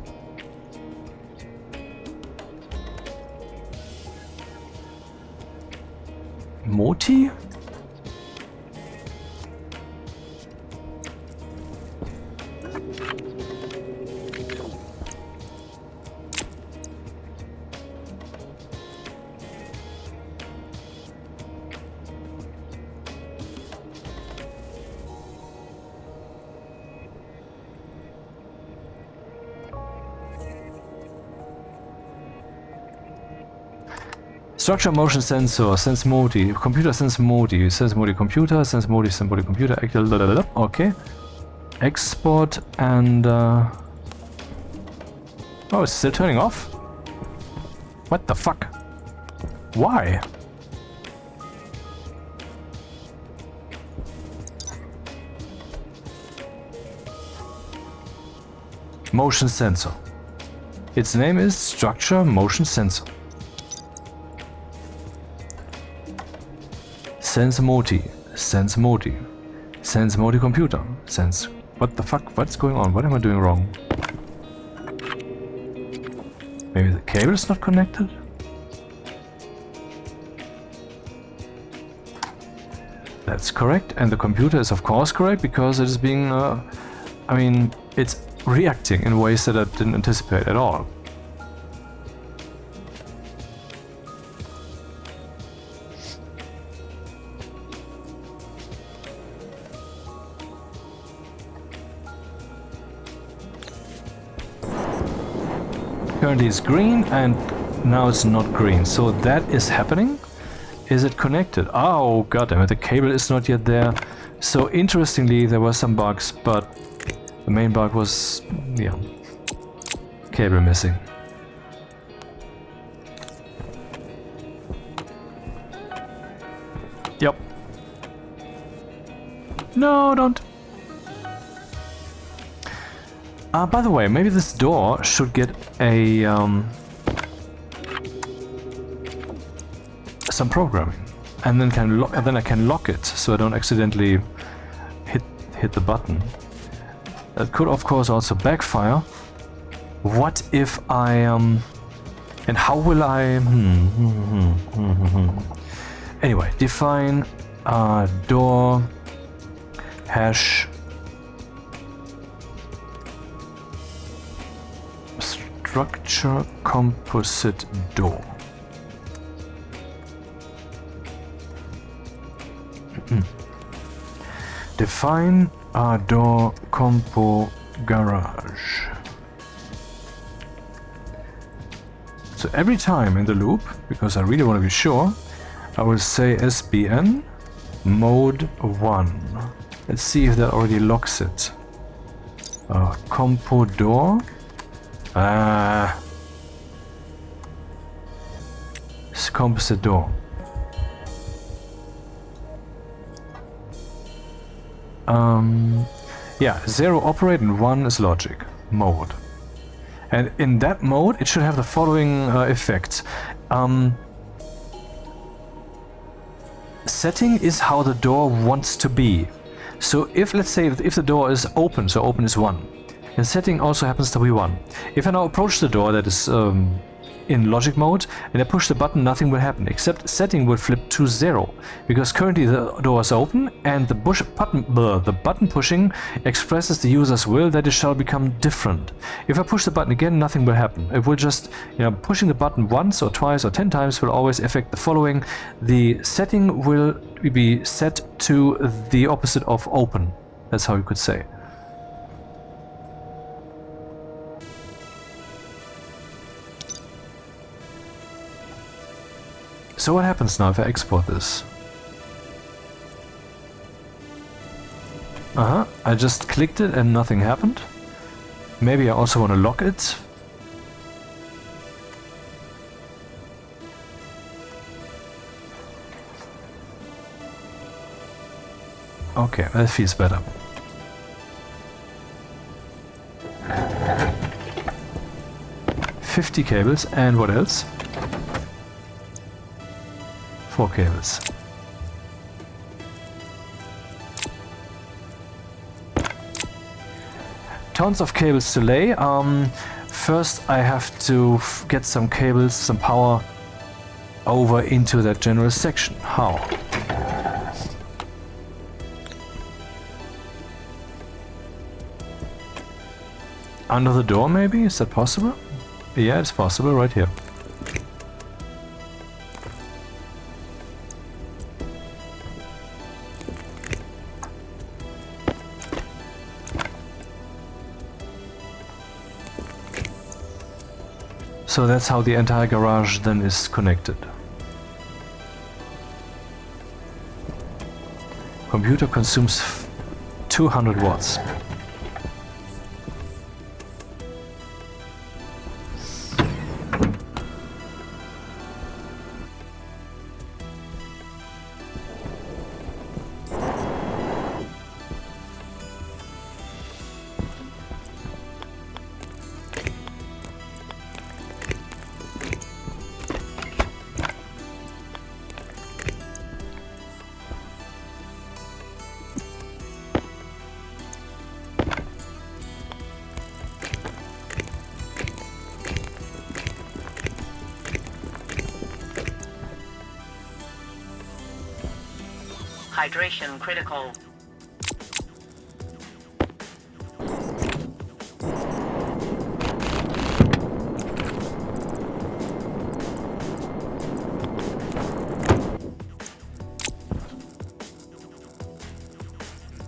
Moti? Structure motion sensor, sense modi, computer sense modi, sense modi computer, sense modi computer, okay. Export and oh, it's still turning off? What the fuck? Why? Motion sensor. Its name is structure motion sensor. Sense modi, sense modi, sense modi computer, sense. What the fuck? What's going on? What am I doing wrong? Maybe the cable is not connected? That's correct, and the computer is of course correct because it is being, I mean, it's reacting in ways that I didn't anticipate at all. Currently it's green and now it's not green, so that is happening. Is it connected? Oh goddammit, the cable is not yet there. So interestingly, there were some bugs, but the main bug was, yeah, cable missing. Yep. No, don't. By the way, maybe this door should get a some programming, and then I can lock it so I don't accidentally hit the button. That could of course also backfire. What if I and how will I anyway, define door hash structure composite door. Define door compo garage. So every time in the loop, because I really want to be sure, I will say SBN mode 1. Let's see if that already locks it. Compo door. It's composite door. Yeah, 0 operate and 1 is logic mode. And in that mode, it should have the following effects. Setting is how the door wants to be. So if, let's say, if the door is open, so open is 1, and setting also happens to be 1. If I now approach the door that is in logic mode, and I push the button, nothing will happen, except setting will flip to 0, because currently the door is open, and the button pushing expresses the user's will that it shall become different. If I push the button again, nothing will happen. It will just, pushing the button once or twice or 10 times will always affect the following. The setting will be set to the opposite of open. That's how you could say. So what happens now if I export this? I just clicked it and nothing happened. Maybe I also want to lock it. Okay, that feels better. $50 cables, and what else? 4 cables. Tons of cables to lay. First I have to get some cables, some power over into that general section. How? Under the door maybe? Is that possible? Yeah, it's possible right here. So that's how the entire garage then is connected. Computer consumes 200 watts. Hydration critical.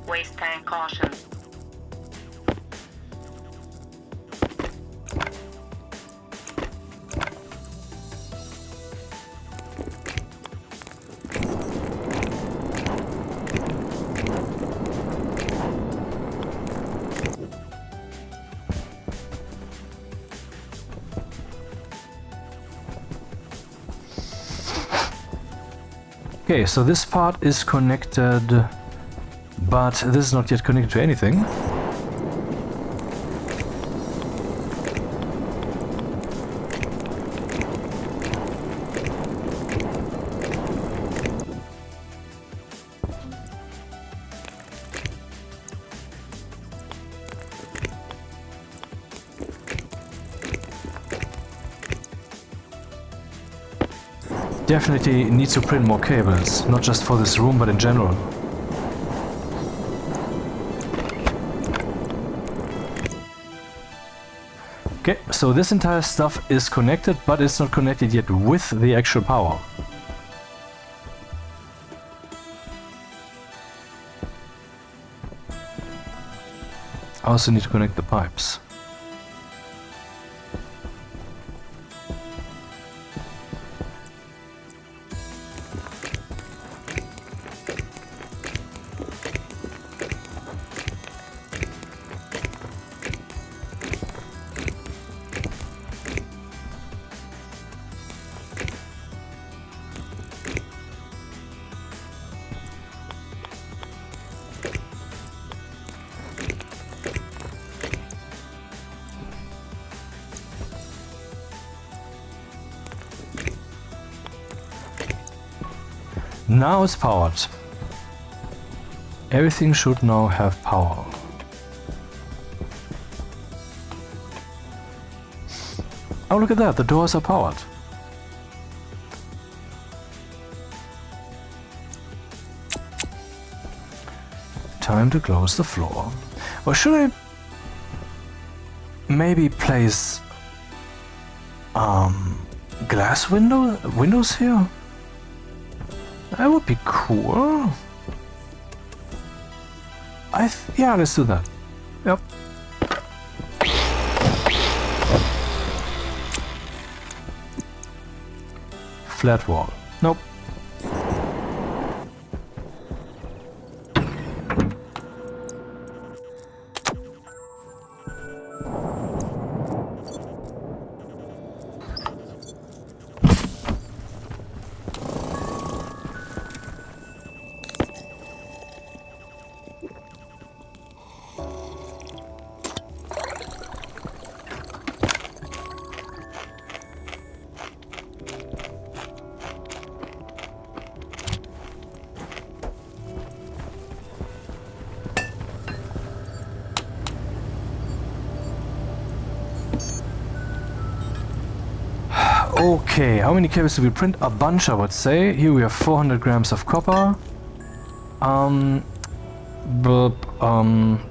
Waste tank caution. Okay, so this part is connected, but this is not yet connected to anything. Definitely need to print more cables, not just for this room, but in general. Okay, so this entire stuff is connected, but it's not connected yet with the actual power. I also need to connect the pipes. Now it's powered. Everything should now have power. Oh, look at that, the doors are powered. Time to close the floor. Or should I maybe place glass windows here? That would be cool. Yeah, let's do that. Yep. Flat wall. Nope. Okay, how many cables do we print? A bunch, I would say. Here we have 400 grams of copper.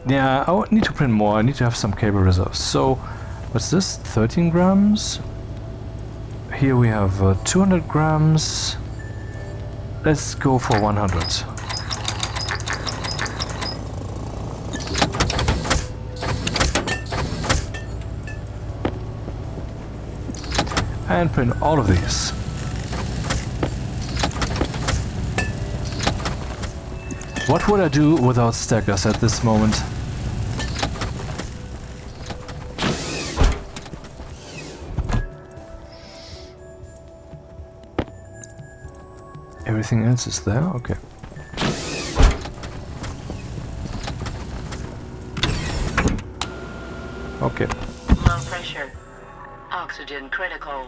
Yeah, I would need to print more. I need to have some cable reserves. So, what's this? 13 grams. Here we have 200 grams. Let's go for 100. And print all of these. What would I do without stackers at this moment? Everything else is there? Okay. Okay. Low pressure. Oxygen critical.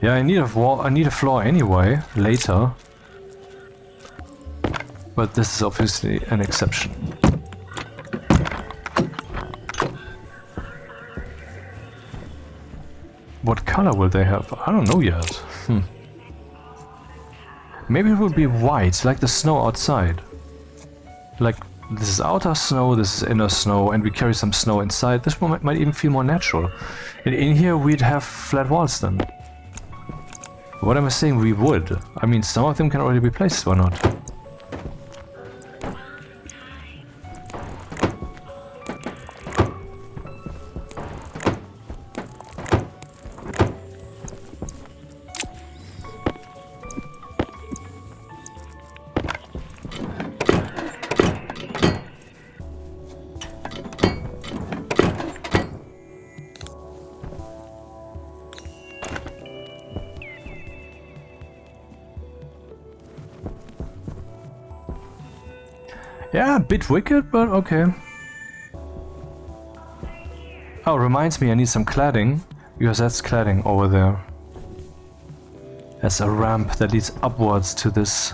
Yeah, I need a wall. I need a floor anyway later, but this is obviously an exception. What color will they have? I don't know yet. Maybe it will be white, like the snow outside. Like this is outer snow, this is inner snow, and we carry some snow inside. This one might even feel more natural. In here we'd have flat walls then. What am I saying? We would. I mean, some of them can already be placed, why not? Yeah, a bit wicked, but okay. Oh, reminds me, I need some cladding, because that's cladding over there. There's a ramp that leads upwards to this.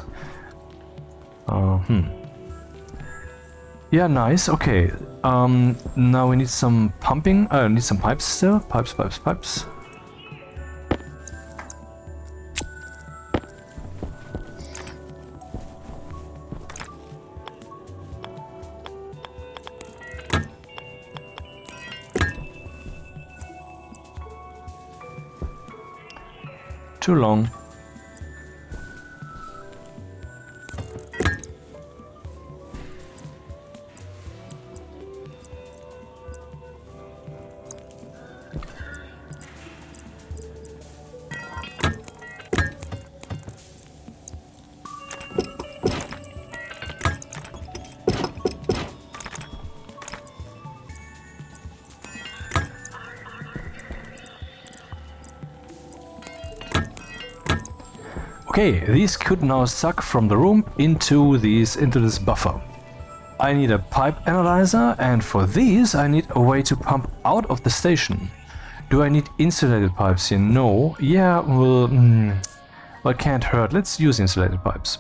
Yeah, nice, okay. Now we need some pumping, need some pipes still. Pipes. Too long. Okay, these could now suck from the room into this buffer. I need a pipe analyzer, and for these I need a way to pump out of the station. Do I need insulated pipes here? No. Yeah, well, well, can't hurt. Let's use insulated pipes.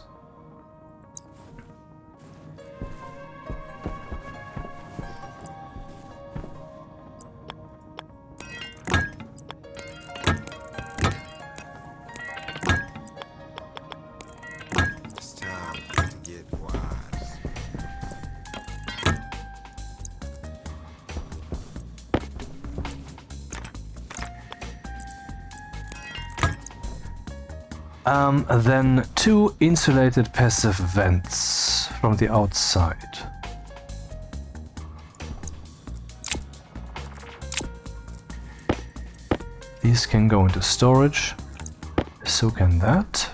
Then 2 insulated passive vents from the outside. These can go into storage, so can that.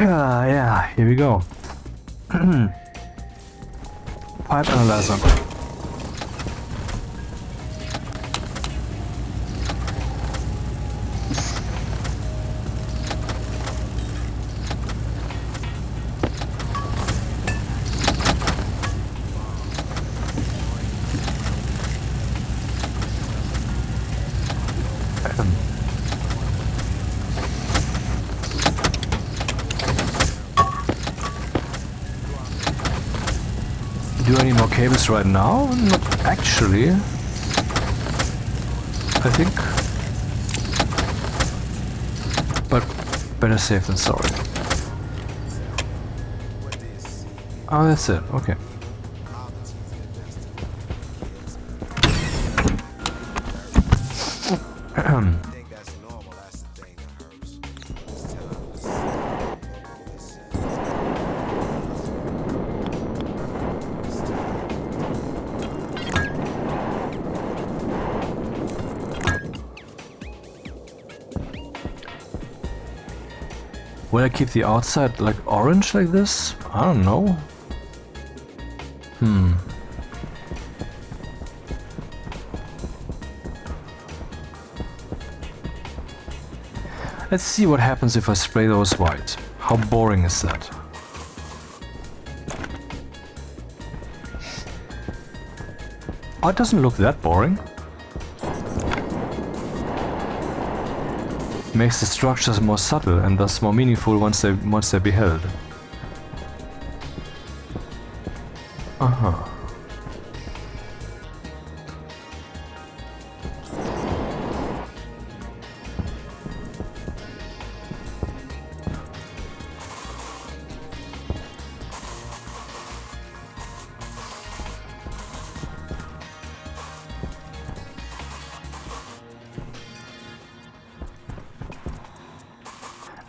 Yeah, here we go. Pipe analyzer. Do I need more cables right now? Not actually. I think. But better safe than sorry. Oh, that's it. Okay. Will I keep the outside like orange like this? I don't know. Let's see what happens if I spray those white. How boring is that? Oh, it doesn't look that boring. Makes the structures more subtle and thus more meaningful once they're beheld.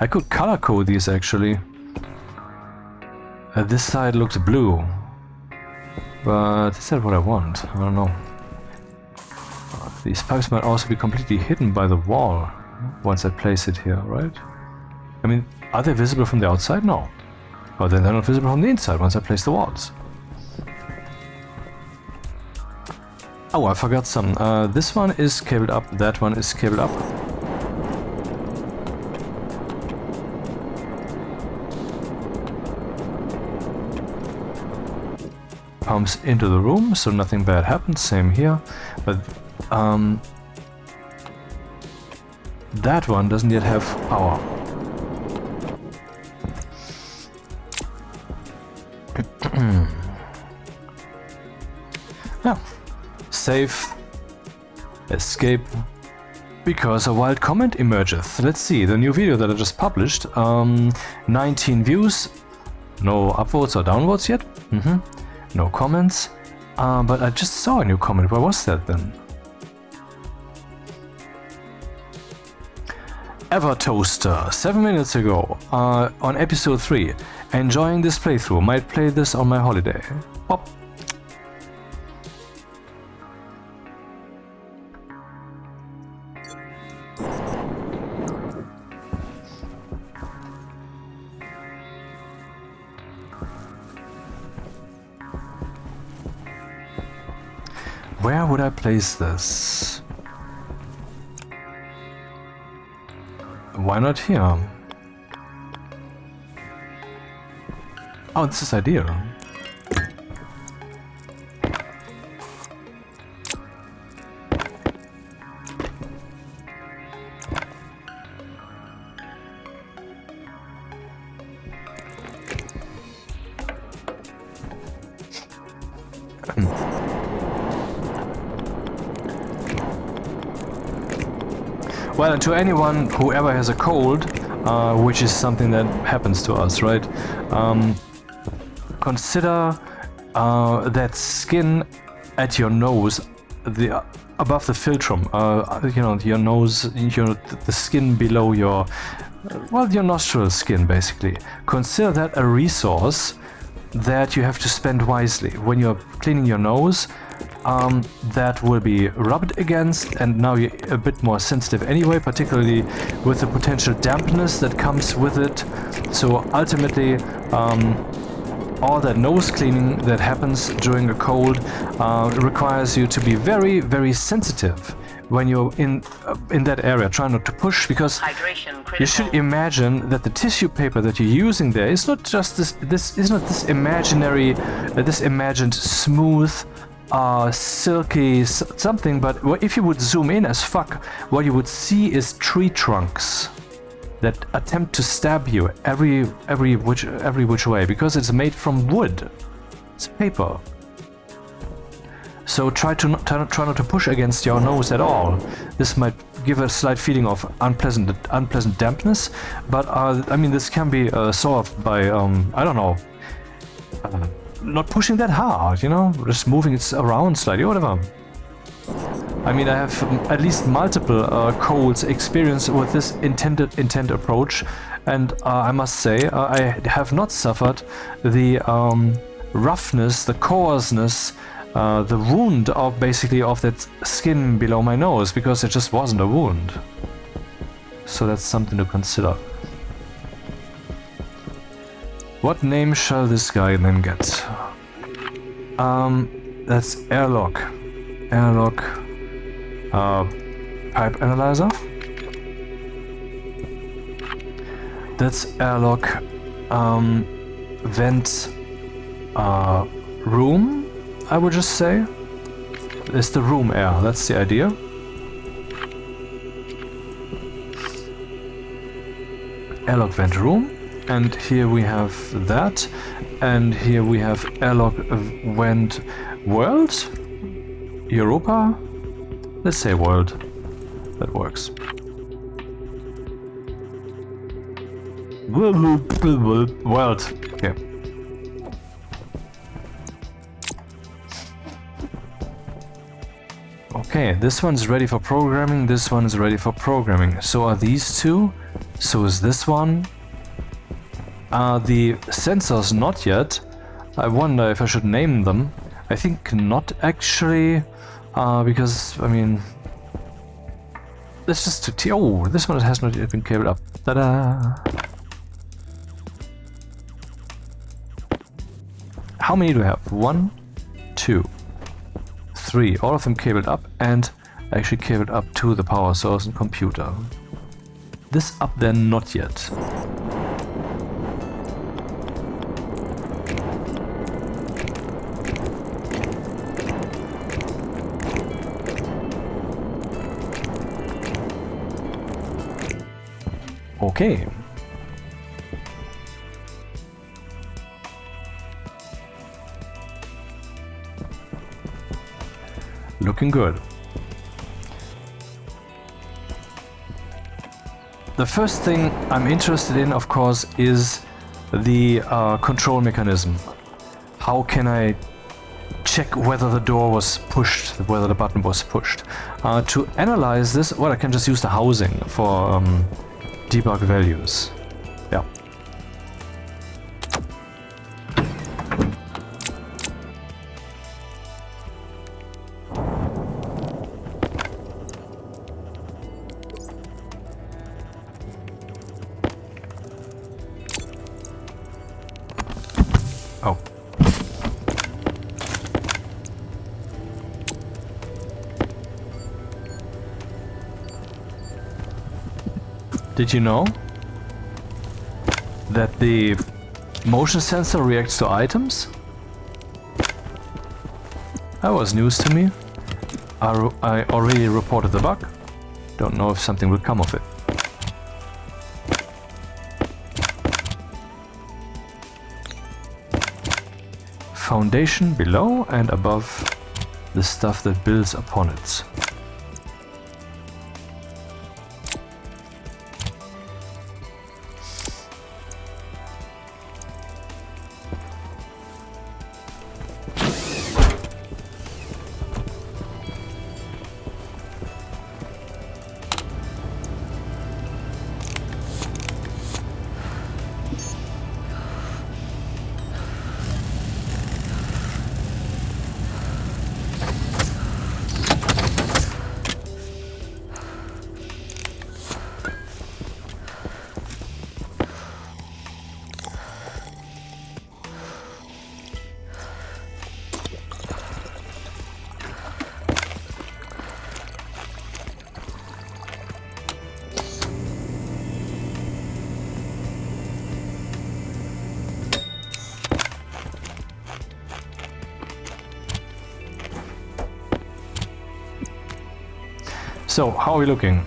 I could color code these actually. This side looks blue, but is that what I want? I don't know. These pipes might also be completely hidden by the wall once I place it here, right? I mean, are they visible from the outside? No. Oh, then they're not visible from the inside once I place the walls. Oh, I forgot some. This one is cabled up, that one is cabled up. Pumps into the room, so nothing bad happens, same here. But that one doesn't yet have power. Yeah. Save. Escape. Because a wild comment emergeth. Let's see, the new video that I just published. 19 views. No upvotes or downvotes yet. No comments. But I just saw a new comment. Where was that then? Ever Toaster 7 minutes ago on episode 3. Enjoying this playthrough. Might play this on my holiday. Pop. Where would I place this? Why not here? Oh, this is ideal. Well, and to anyone who ever has a cold, which is something that happens to us, right? Consider that skin at your nose, above the philtrum, you know, your nose, the skin below your, well, your nostril skin, basically. Consider that a resource that you have to spend wisely. When you're cleaning your nose, that will be rubbed against, and now you're a bit more sensitive anyway, particularly with the potential dampness that comes with it. So ultimately, all that nose cleaning that happens during a cold requires you to be very, very sensitive when you're in that area. Try not to push, because you should imagine that the tissue paper that you're using there is not just this is not this imaginary, this imagined smooth, silky something, but if you would zoom in as fuck, what you would see is tree trunks that attempt to stab you every which way, because it's made from wood. It's paper. So try not to push against your nose at all. This might give a slight feeling of unpleasant dampness, but I mean, this can be solved by I don't know, not pushing that hard, you know, just moving it around slightly, whatever. I mean, I have at least multiple colds experience with this intent approach, and I must say I have not suffered the roughness, the coarseness, the wound of that skin below my nose, because it just wasn't a wound. So that's something to consider. What name shall this guy then get? That's airlock. Airlock. Pipe analyzer. That's airlock. Vent. Room, I would just say. It's the room air. That's the idea. Airlock vent room. And here we have that, and here we have airlock vent world, Europa. Let's say world. That works. World. Okay. Okay, this one's ready for programming. This one is ready for programming. So are these two? So is this one? The sensors not yet. I wonder if I should name them. I think not actually, because I mean, this is oh, this one has not yet been cabled up. Ta-da! How many do I have? 1, 2, 3. All of them cabled up, and actually cabled up to the power source and computer. This up there, not yet. Okay. Looking good. The first thing I'm interested in, of course, is the control mechanism. How can I check whether the door was pushed, whether the button was pushed? To analyze this, well, I can just use the housing for debug values. Yeah. Oh. Did you know that the motion sensor reacts to items? That was news to me. I already reported the bug. Don't know if something will come of it. Foundation below and above the stuff that builds upon it. So, how are we looking?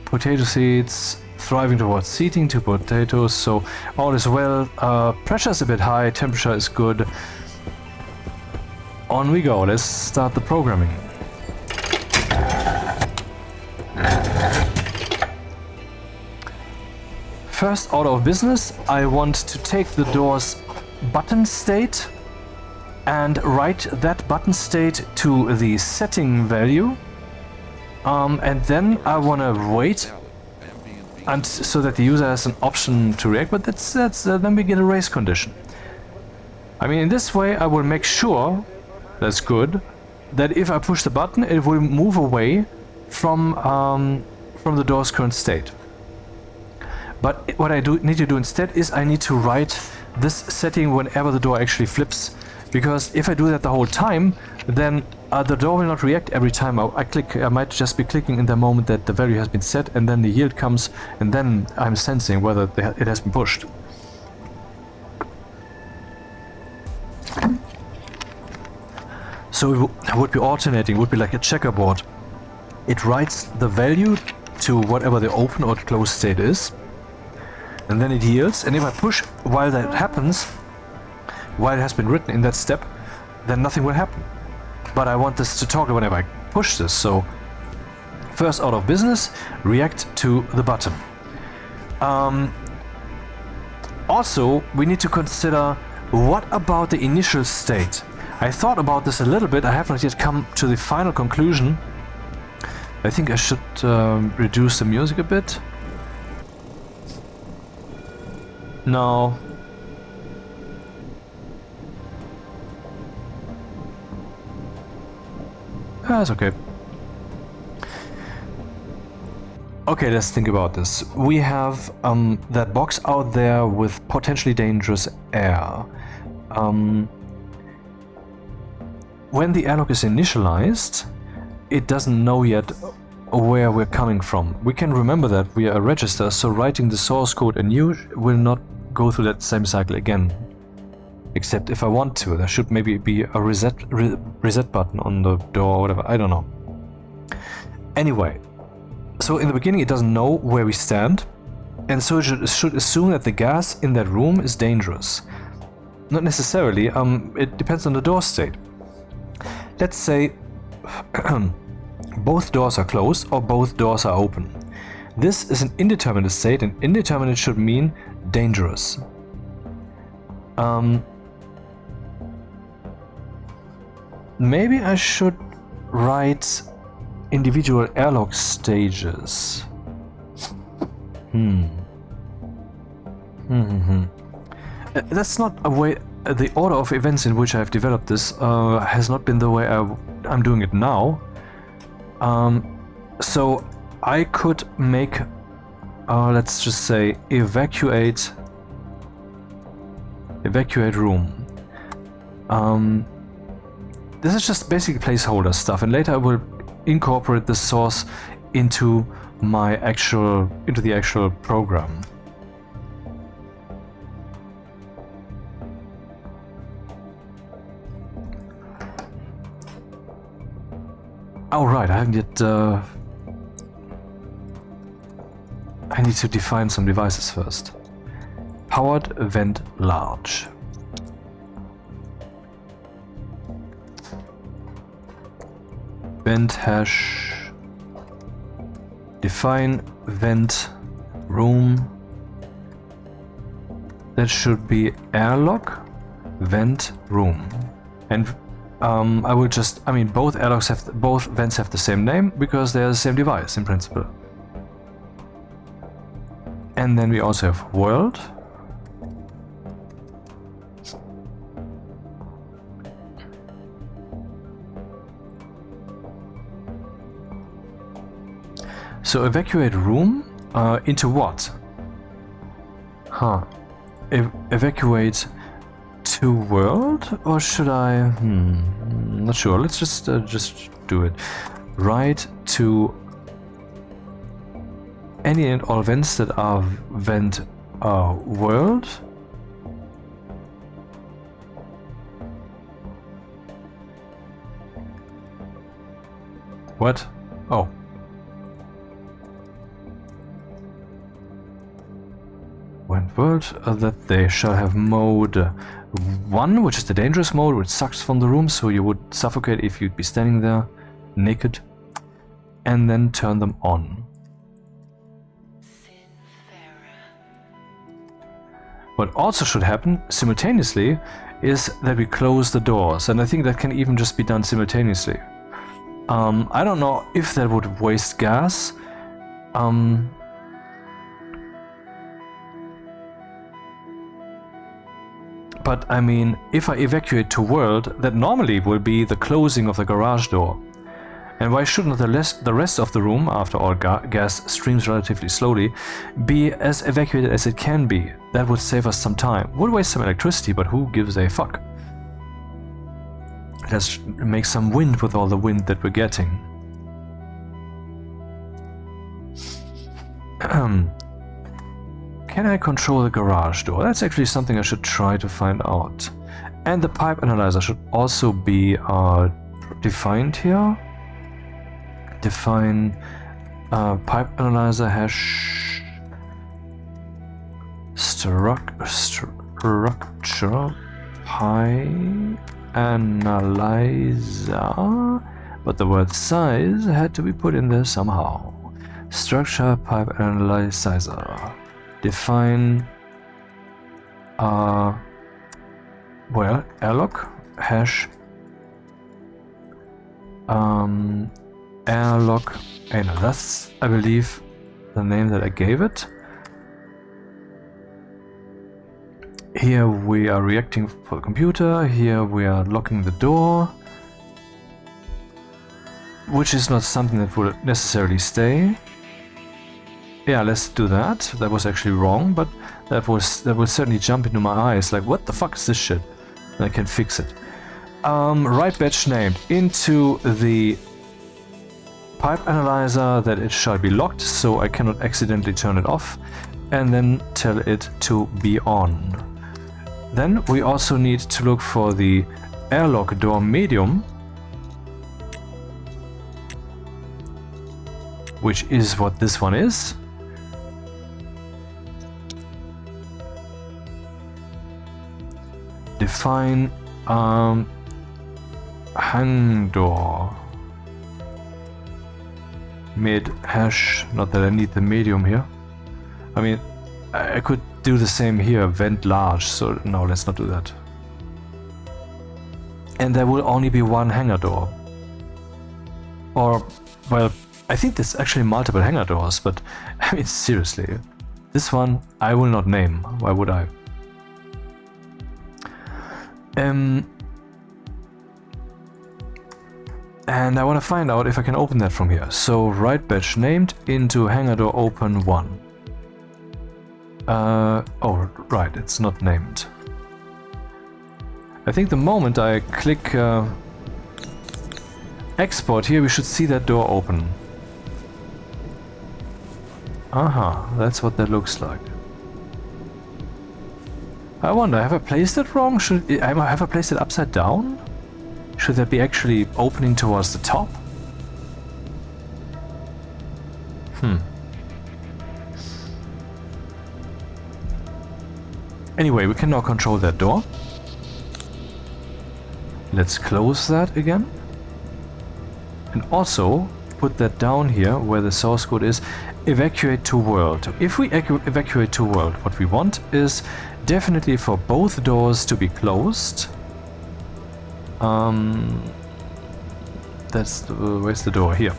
Potato seeds, thriving towards seeding, 2 potatoes, so all is well. Pressure is a bit high, temperature is good. On we go, let's start the programming. First order of business, I want to take the door's button state and write that button state to the setting value. And then I want to wait so that the user has an option to react, but then we get a race condition. I mean, in this way I will make sure, that's good, that if I push the button it will move away from the door's current state. But what I need to do instead is I need to write this setting whenever the door actually flips, because if I do that the whole time, then the door will not react every time I click. I might just be clicking in the moment that the value has been set, and then the yield comes, and then I'm sensing whether it has been pushed. So it would be alternating, would be like a checkerboard. It writes the value to whatever the open or closed state is, and then it yields, and if I push while that happens, while it has been written in that step, then nothing will happen. But I want this to toggle whenever I push this, so first order of business, react to the button. Also, we need to consider, what about the initial state? I thought about this a little bit, I have not yet come to the final conclusion. I think I should reduce the music a bit. No. That's okay. Okay, let's think about this. We have that box out there with potentially dangerous air. When the airlock is initialized, it doesn't know yet where we're coming from. We can remember that we are a register, so writing the source code anew will not go through that same cycle again. Except if I want to, there should maybe be a reset button on the door or whatever, I don't know. Anyway, so in the beginning it doesn't know where we stand, and so it should assume that the gas in that room is dangerous. Not necessarily, it depends on the door state. Let's say both doors are closed or both doors are open. This is an indeterminate state, and indeterminate should mean dangerous. Maybe I should write individual airlock stages. That's not a way. The order of events in which I've developed this has not been the way I'm doing it now. So I could make, let's just say, evacuate room. This is just basically placeholder stuff, and later I will incorporate the source into the actual program. Oh right, I haven't yet. I need to define some devices first. Powered vent large. Vent hash. Define vent room. That should be airlock vent room. And I will just, I mean, both vents have the same name because they're the same device in principle. And then we also have world. So evacuate room into what? Evacuate to world, or should I? Not sure. Let's just do it. Write to any and all vents that are vent world. What? Oh. Vent world that they shall have mode 1, which is the dangerous mode, which sucks from the room, so you would suffocate if you'd be standing there naked, and then turn them on. What also should happen simultaneously is that we close the doors, and I think that can even just be done simultaneously. I don't know if that would waste gas. But I mean, if I evacuate to world, that normally will be the closing of the garage door. And why shouldn't the rest of the room, after all gas streams relatively slowly, be as evacuated as it can be? That would save us some time. Would waste some electricity, but who gives a fuck? Let's make some wind with all the wind that we're getting. Can I control the garage door? That's actually something I should try to find out. And the pipe analyzer should also be defined here. Define pipe analyzer hash structure pipe analyzer, but the word size had to be put in there somehow. Structure pipe analyzer. Define well, airlock hash airlock anal. That's, I believe, the name that I gave it. Here we are reacting for the computer. Here we are locking the door, which is not something that would necessarily stay. Yeah, let's do that. That was actually wrong, but that will certainly jump into my eyes. Like, what the fuck is this shit? And I can fix it. Write batch named into the pipe analyzer that it shall be locked, so I cannot accidentally turn it off, and then tell it to be on. Then we also need to look for the airlock door medium, which is what this one is. Define hang door mid hash. Not that I need the medium here. I mean, I could do the same here, vent large, so no, let's not do that. And there will only be one hangar door. Or, well, I think there's actually multiple hangar doors, but I mean, seriously. This one I will not name. Why would I? And I want to find out if I can open that from here. So write batch named into hangar door open 1. Oh, right, it's not named. I think the moment I click export here, we should see that door open. Aha, that's what that looks like. I wonder, have I placed it wrong? Have I placed it upside down? Should that be actually opening towards the top? Anyway, we can now control that door. Let's close that again. And also put that down here where the source code is. Evacuate to world. If we evacuate to world, what we want is definitely for both doors to be closed. Where's the door? Here.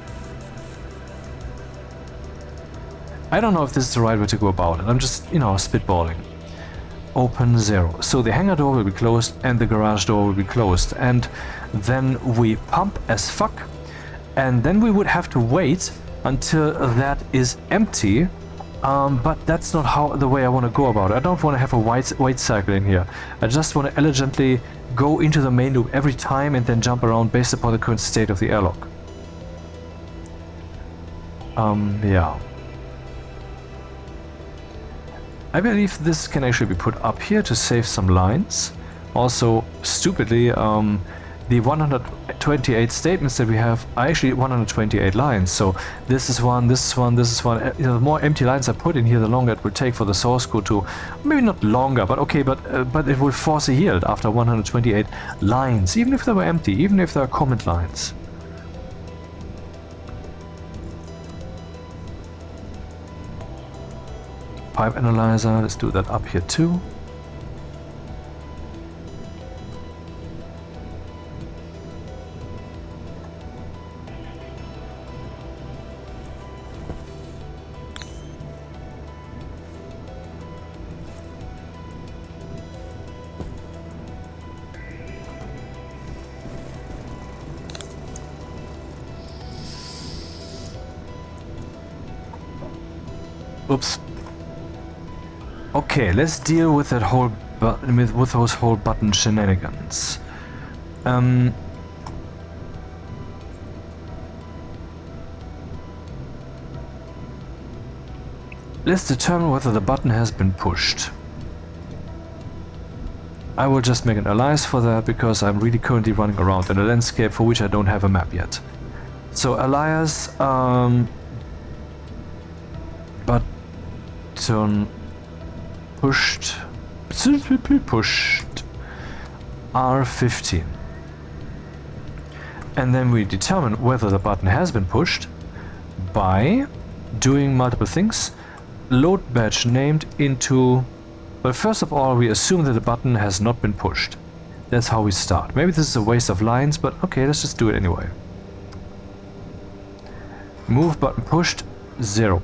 I don't know if this is the right way to go about it. I'm just, you know, spitballing. Open 0. So the hangar door will be closed and the garage door will be closed. And then we pump as fuck. And then we would have to wait until that is empty. But that's not the way I want to go about it. I don't want to have a wait cycle in here. I just want to elegantly go into the main loop every time and then jump around based upon the current state of the airlock. Yeah. I believe this can actually be put up here to save some lines. Also, stupidly, the 128 statements that we have are actually 128 lines. So this is one, this is one, this is one. You know, the more empty lines I put in here, the longer it will take for the source code to, maybe not longer, but okay, but it will force a yield after 128 lines, even if they were empty, even if they are comment lines. Pipe analyzer, let's do that up here too. Oops. Okay, let's deal with that whole with those whole button shenanigans. Let's determine whether the button has been pushed. I will just make an alias for that because I'm really currently running around in a landscape for which I don't have a map yet. So alias button pushed R15, and then we determine whether the button has been pushed by doing multiple things. Load batch named into, well, first of all we assume that the button has not been pushed. That's how we start. Maybe this is a waste of lines, but okay, let's just do it anyway. Move button pushed 0.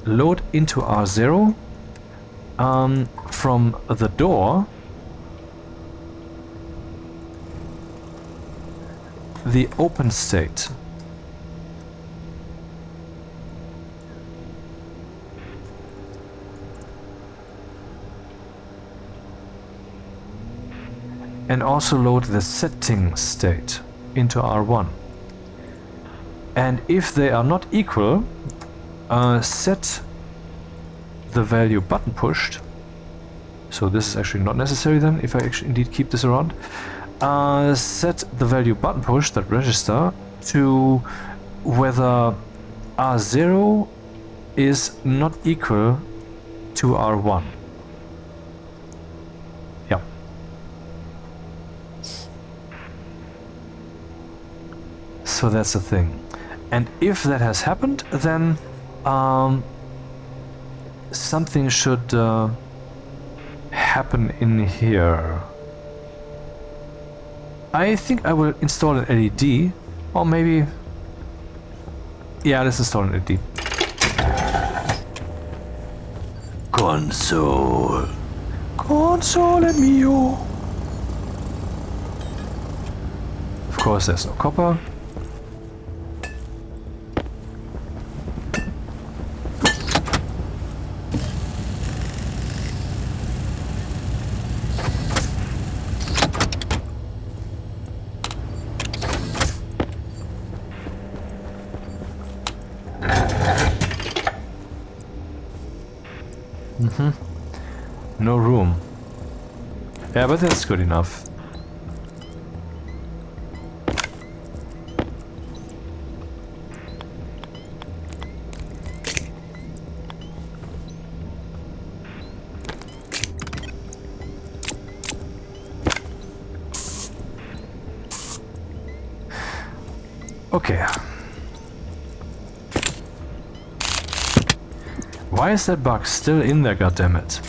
Load into R0 from the door. The open state. And also load the setting state into R1. And if they are not equal, set the value button pushed. So this is actually not necessary then, if I actually indeed keep this around. Set the value button pushed, that register, to whether R0 is not equal to R1. Yeah. So that's the thing. And if that has happened, then something should happen in here. I think I will install an LED, or maybe... Yeah, let's install an LED. Console. Console mio. Of course, there's no copper. No room. Yeah, but that's good enough. Okay. Why is that bug still in there, goddammit?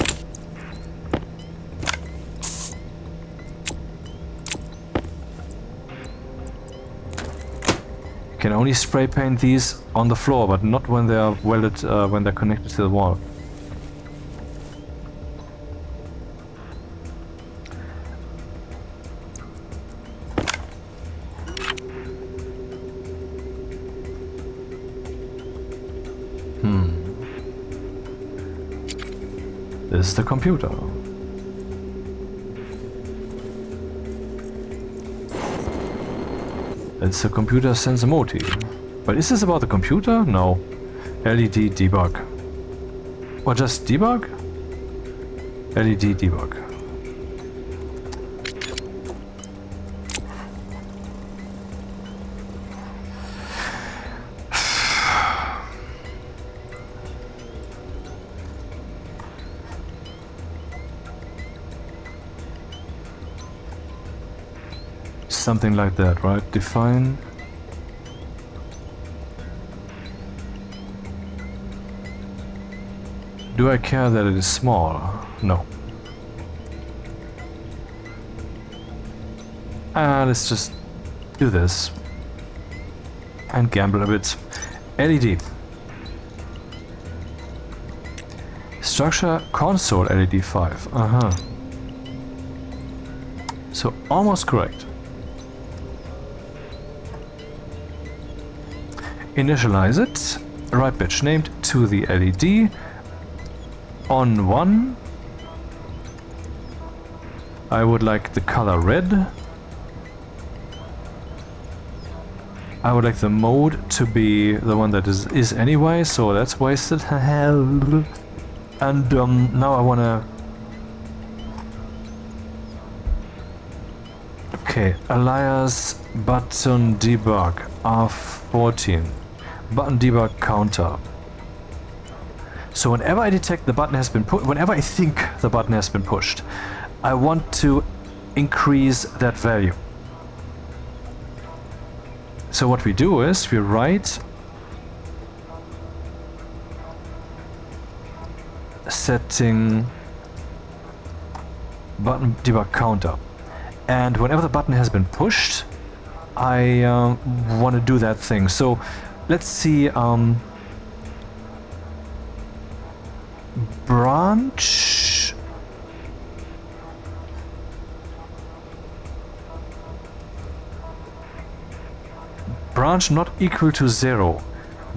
You can only spray paint these on the floor, but not when they are welded, when they're connected to the wall. This is the computer. It's a computer sensor moti. But is this about the computer? No. LED debug. Or just debug? LED debug. Something like that, right? Define. Do I care that it is small? No. Let's just do this. And gamble a bit. LED. Structure console LED 5. So almost correct. Initialize it, write batch named to the LED, on 1, I would like the color red, I would like the mode to be the one that is anyway, so that's wasted, and now I wanna... Okay, alias button debug R14. Button debug counter. So whenever I detect the button has been put, whenever I think the button has been pushed, I want to increase that value. So what we do is we write setting button debug counter, and whenever the button has been pushed, I want to do that thing. So let's see, branch not equal to 0.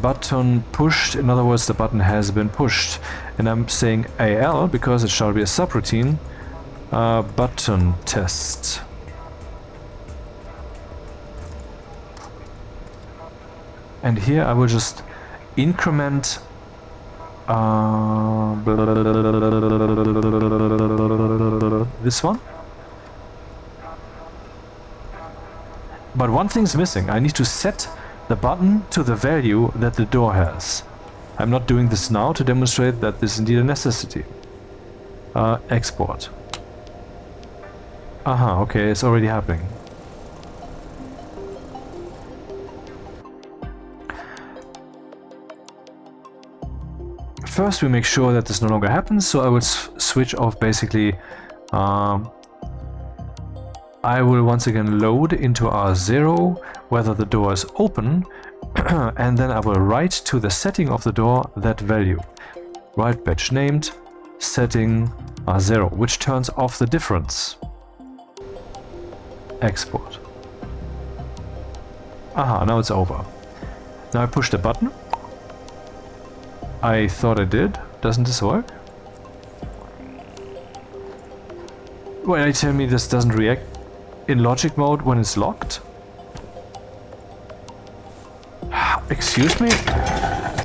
Button pushed, in other words, the button has been pushed. And I'm saying AL because it shall be a subroutine. Button test. And here I will just increment this one. But one thing's missing. I need to set the button to the value that the door has. I'm not doing this now to demonstrate that this is indeed a necessity. Export. Okay, it's already happening. First we make sure that this no longer happens, so I will switch off basically. I will once again load into R0 whether the door is open, and then I will write to the setting of the door that value. Write batch named setting 0, which turns off the difference. Export. Aha, now it's over. Now I push the button. I thought I did. Doesn't this work? Well, they tell me this doesn't react in logic mode when it's locked. Excuse me?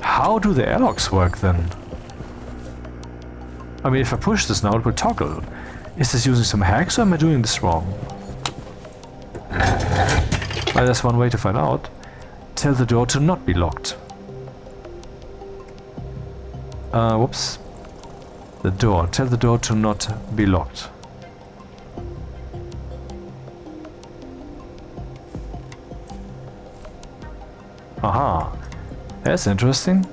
How do the airlocks work then? I mean, if I push this now, it will toggle. Is this using some hacks or am I doing this wrong? Well, there's one way to find out. Tell the door to not be locked. Whoops. The door. Tell the door to not be locked. Aha. That's interesting.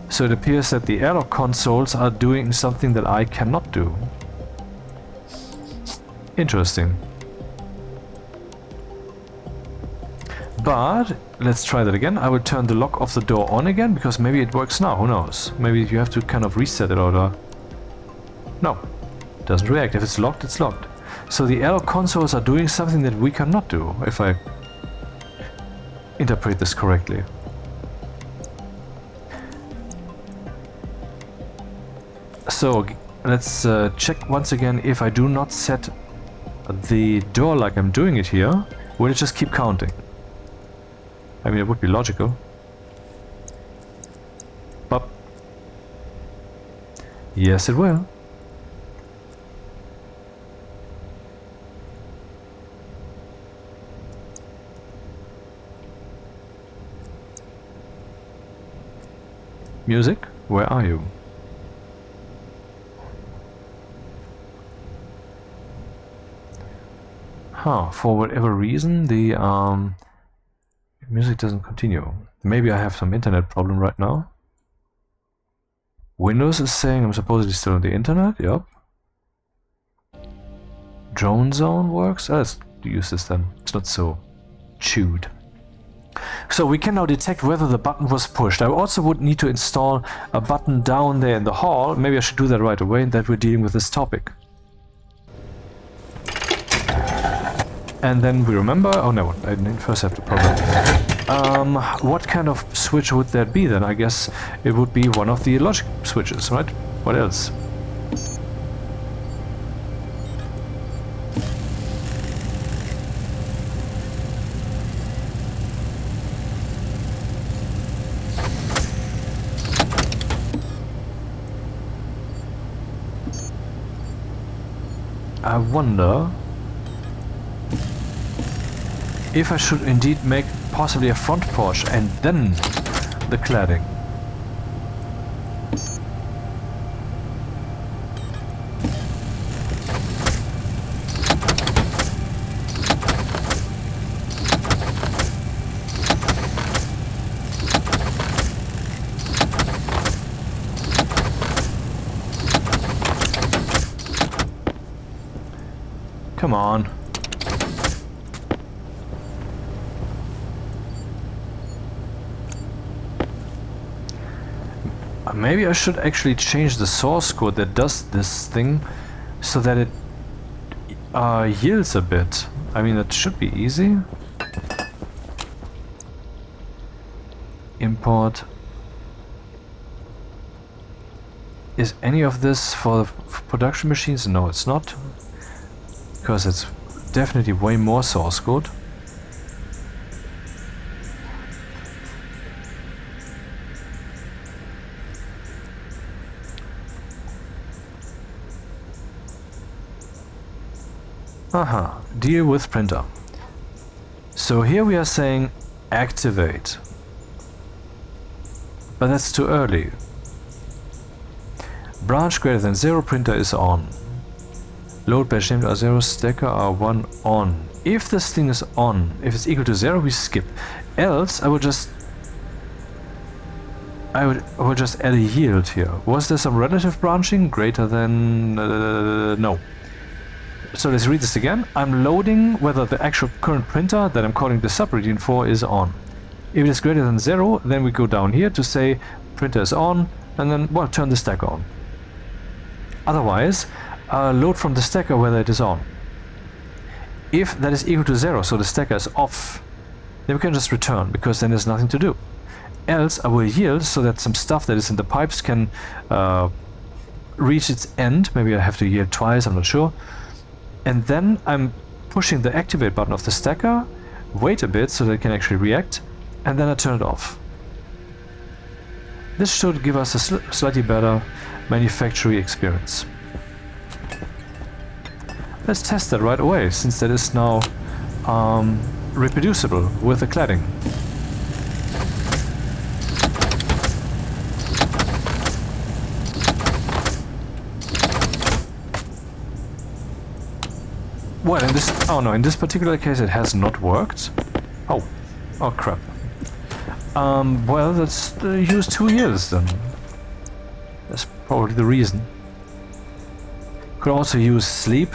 So it appears that the airlock consoles are doing something that I cannot do. Interesting. But let's try that again. I will turn the lock of the door on again, because maybe it works now. Who knows? Maybe you have to kind of reset it or... No. It doesn't react. If it's locked, it's locked. So the airlock consoles are doing something that we cannot do, if I interpret this correctly. So let's check once again if I do not set the door like I'm doing it here, will it just keep counting? I mean, it would be logical. But yes, it will. Music, where are you? Huh, for whatever reason the music doesn't continue. Maybe I have some internet problem right now. Windows is saying I'm supposedly still on the internet, yep. Drone zone works? Let's use this then. It's not so chewed. So we can now detect whether the button was pushed. I also would need to install a button down there in the hall. Maybe I should do that right away, and that we're dealing with this topic. And then we remember, oh no, I first have to program. What kind of switch would that be then? I guess it would be one of the logic switches, right? What else? I wonder if I should indeed make possibly a front porch and then the cladding. Come on. Maybe I should actually change the source code that does this thing so that it yields a bit. I mean, that should be easy. Import. Is any of this for production machines? No, it's not. Because it's definitely way more source code. Aha, deal with printer. So here we are saying activate. But that's too early. Branch greater than 0, printer is on. Load batch named R0, stacker R1 on. If this thing is on, if it's equal to 0, we skip. Else I would just add a yield here. Was there some relative branching greater than no. So let's read this again. I'm loading whether the actual current printer that I'm calling the subroutine for is on. If it is greater than 0, then we go down here to say printer is on, and then, well, turn the stack on. Otherwise, load from the stacker whether it is on. If that is equal to 0, so the stacker is off, then we can just return, because then there's nothing to do. Else I will yield so that some stuff that is in the pipes can reach its end. Maybe I have to yield twice, I'm not sure. And then I'm pushing the activate button of the stacker, wait a bit so that it can actually react, and then I turn it off. This should give us a slightly better manufacturing experience. Let's test that right away, since that is now reproducible with the cladding. Well, in this... oh no, in this particular case it has not worked. Oh. Oh crap. Well, let's use 2 years then. That's probably the reason. Could also use sleep.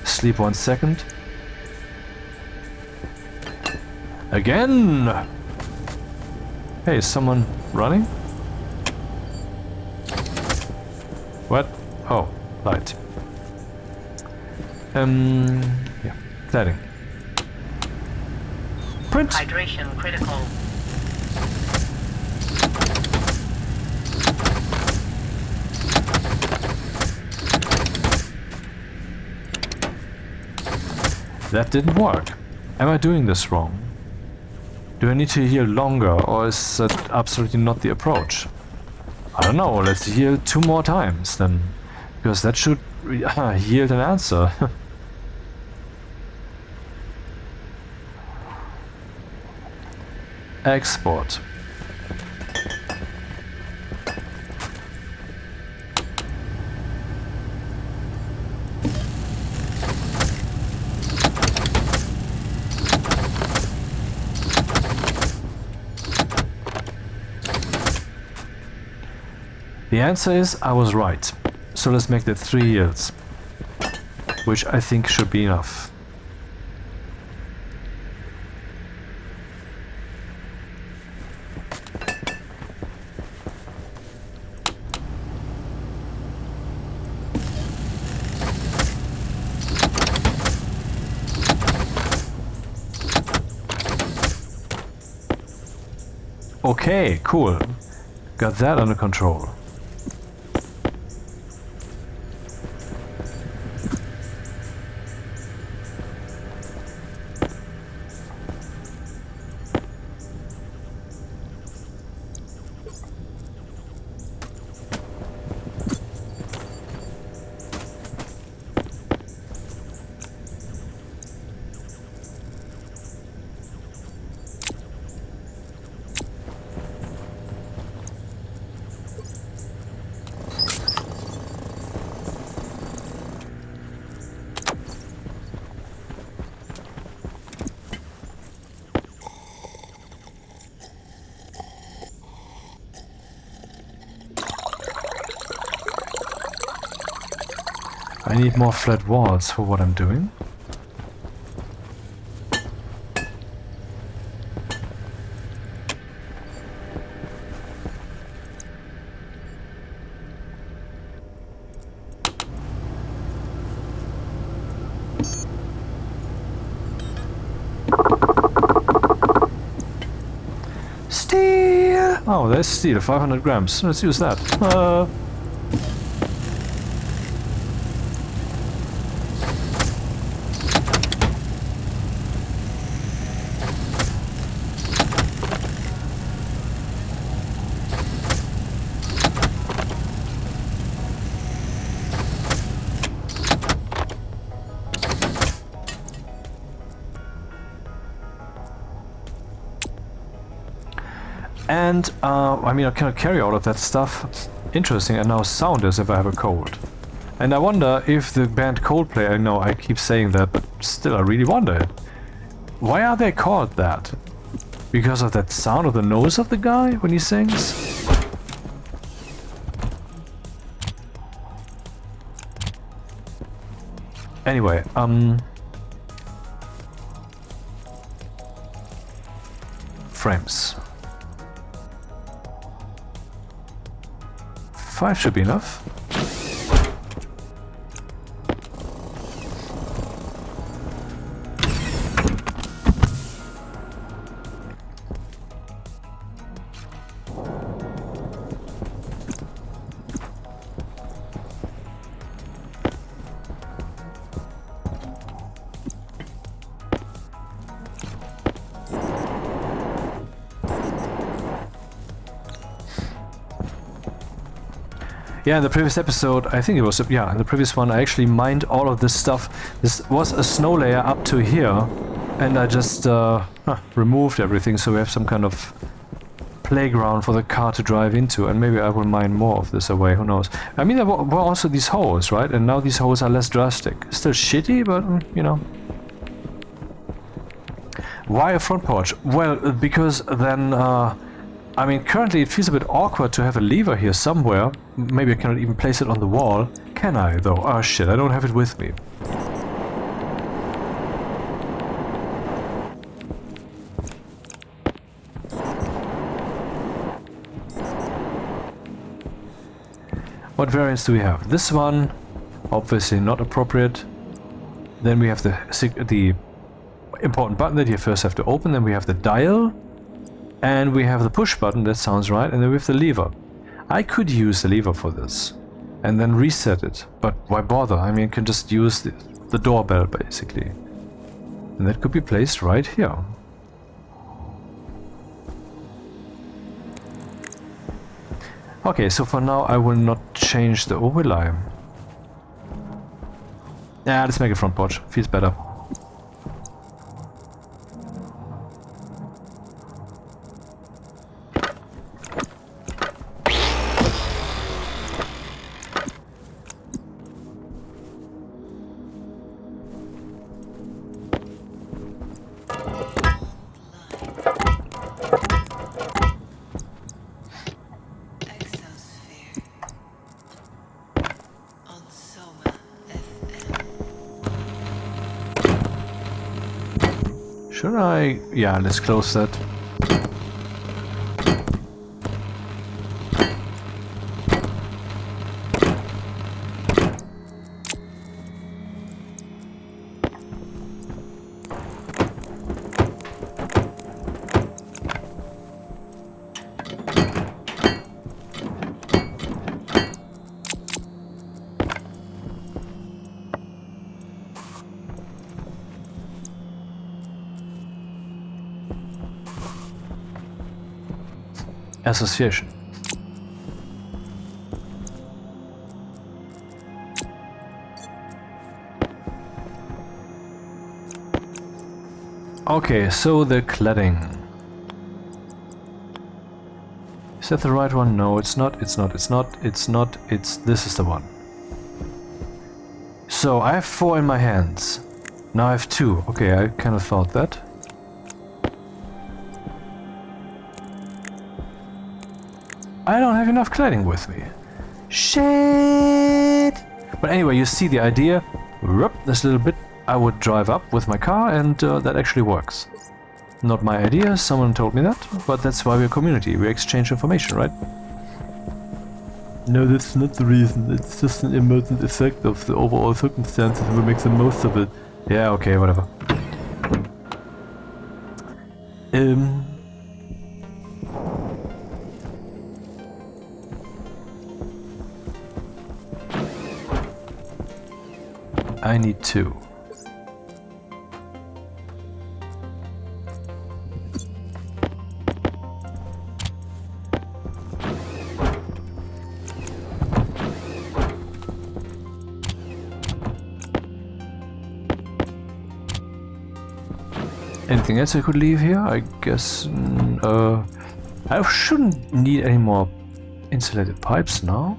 Sleep 1 second. Again! Hey, is someone running? What? Oh, light. Yeah, cladding. Print! Hydration critical. That didn't work. Am I doing this wrong? Do I need to yield longer, or is that absolutely not the approach? I don't know, let's yield 2 more times then. Because that should yield an answer. Export. The answer is I was right. So let's make that 3 yields, which I think should be enough. Okay, cool. Got that under control. I need more flat walls for what I'm doing. Steel! Oh, there's steel, 500 grams. Let's use that. And, I mean, I cannot carry all of that stuff. Interesting, and now sound is if I have a cold. And I wonder if the band Coldplay, I know I keep saying that, but still I really wonder. Why are they called that? Because of that sound of the nose of the guy when he sings? Anyway, frames. 5 should be enough. Yeah, in the previous episode, I think it was, yeah, in the previous one, I actually mined all of this stuff. This was a snow layer up to here, and I just removed everything, so we have some kind of playground for the car to drive into, and maybe I will mine more of this away, who knows. I mean, there were also these holes, right? And now these holes are less drastic. Still shitty, but, you know. Why a front porch? Well, because then, I mean, currently it feels a bit awkward to have a lever here somewhere. Maybe I cannot even place it on the wall. Can I, though? Oh shit, I don't have it with me. What variants do we have? This one, obviously not appropriate. Then we have the important button that you first have to open. Then we have the dial. And we have the push button, that sounds right. And then we have the lever. I could use the lever for this. And then reset it. But why bother? I mean, you can just use the doorbell, basically. And that could be placed right here. Okay, so for now I will not change the overlay. Yeah, let's make a front porch. Feels better. Should I? Yeah, let's close that. Association. Okay, so the cladding. Is that the right one? No, it's not, it's not, it's not, it's not, this is the one. So I have 4 in my hands. Now I have 2. Okay, I kind of thought that. I don't have enough cladding with me. Shit! But anyway, you see the idea. This little bit I would drive up with my car, and that actually works. Not my idea, someone told me that, but that's why we're a community. We exchange information, right? No, that's not the reason. It's just an emergent effect of the overall circumstances, and we make the most of it. Yeah, okay, whatever. I need 2. Anything else I could leave here? I guess I shouldn't need any more insulated pipes now,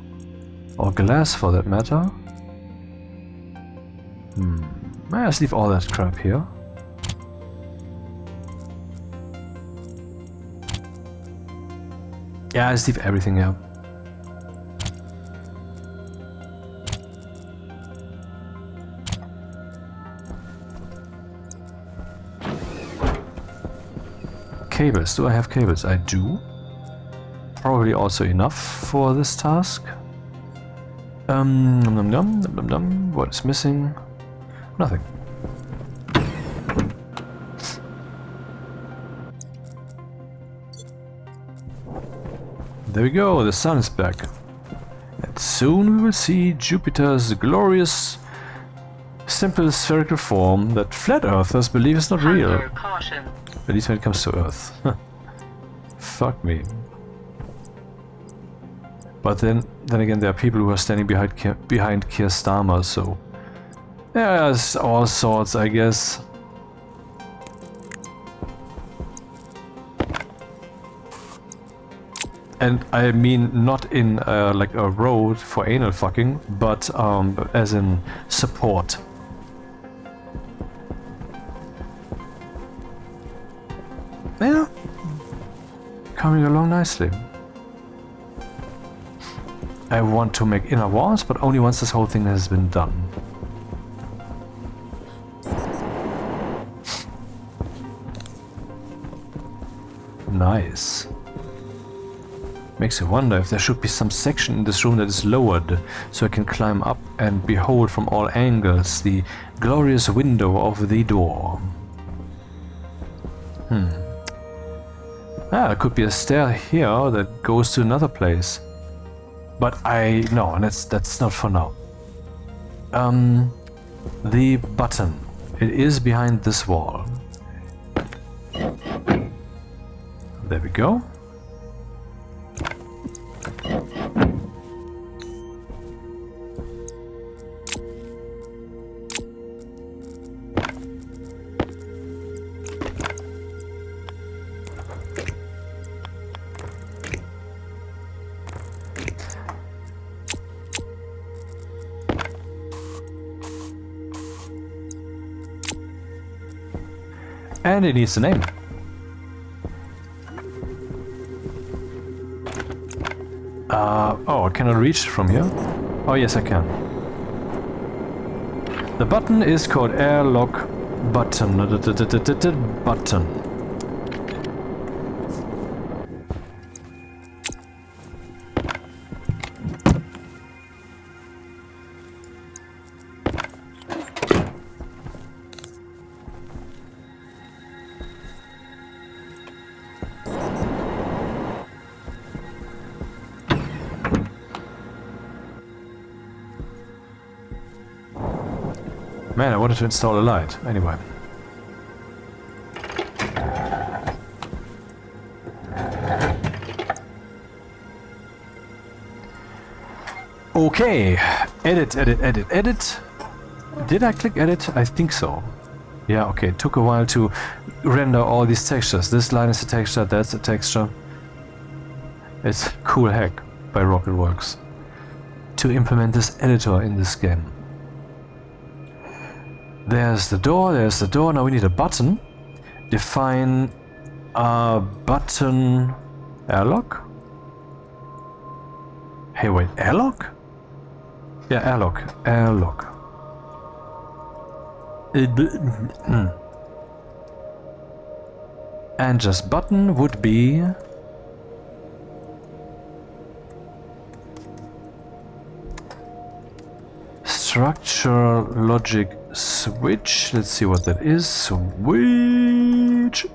or glass for that matter. Let's leave all that crap here. Yeah, let's leave everything here. Cables. Do I have cables? I do. Probably also enough for this task. What is missing? Nothing. There we go, the sun is back. And soon we will see Jupiter's glorious, simple spherical form that flat earthers believe is not real. Caution. At least when it comes to Earth. Fuck me. But then again, there are people who are standing behind Keir Starmer, so yeah, it's all sorts, I guess. And I mean not in like a road for anal fucking, but as in support. Yeah, coming along nicely. I want to make inner walls, but only once this whole thing has been done. Nice. Makes you wonder if there should be some section in this room that is lowered, so I can climb up and behold from all angles the glorious window of the door. Ah, there could be a stair here that goes to another place. But no, that's not for now. The button. It is behind this wall. There we go. And it needs a name. Oh, I cannot reach from here? Oh, yes, I can. The button is called airlock button. Button. Man, I wanted to install a light. Anyway. Okay. Edit, edit, edit, edit. Did I click edit? I think so. Yeah, okay. It took a while to render all these textures. This line is a texture, that's a texture. It's cool hack by Rocketworks to implement this editor in this game. There's the door, now we need a button. Define a button airlock? Hey wait, airlock? Yeah, airlock, airlock. And just button would be... Structure logic switch. Let's see what that is. Switch.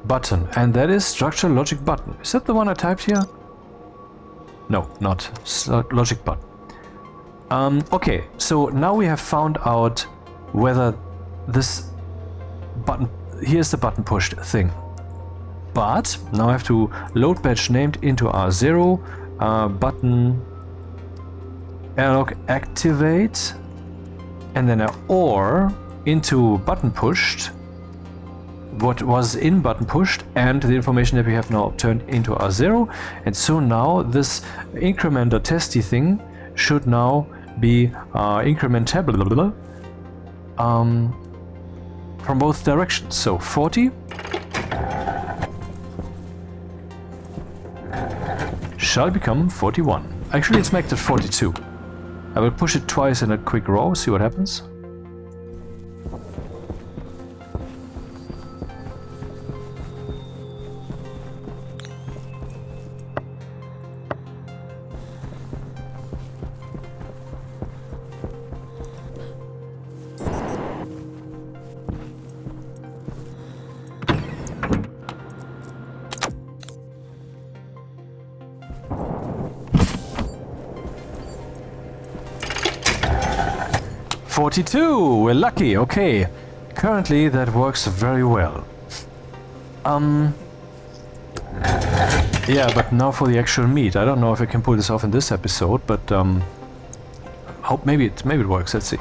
Button. And that is structure logic button. Is that the one I typed here? No, not logic button. Okay, so now we have found out whether this button... Here's the button pushed thing. But now I have to load batch named into R0. Button airlock activate, and then an OR into button pushed, what was in button pushed, and the information that we have now turned into R0. And so now this incrementer testy thing should now be incrementable from both directions. So 40 shall become 41. Actually, let's make that 42. I will push it twice in a quick row, see what happens. $42, we're lucky, okay. Currently that works very well. Yeah, but now for the actual meat. I don't know if I can pull this off in this episode, but hope maybe it works. Let's see.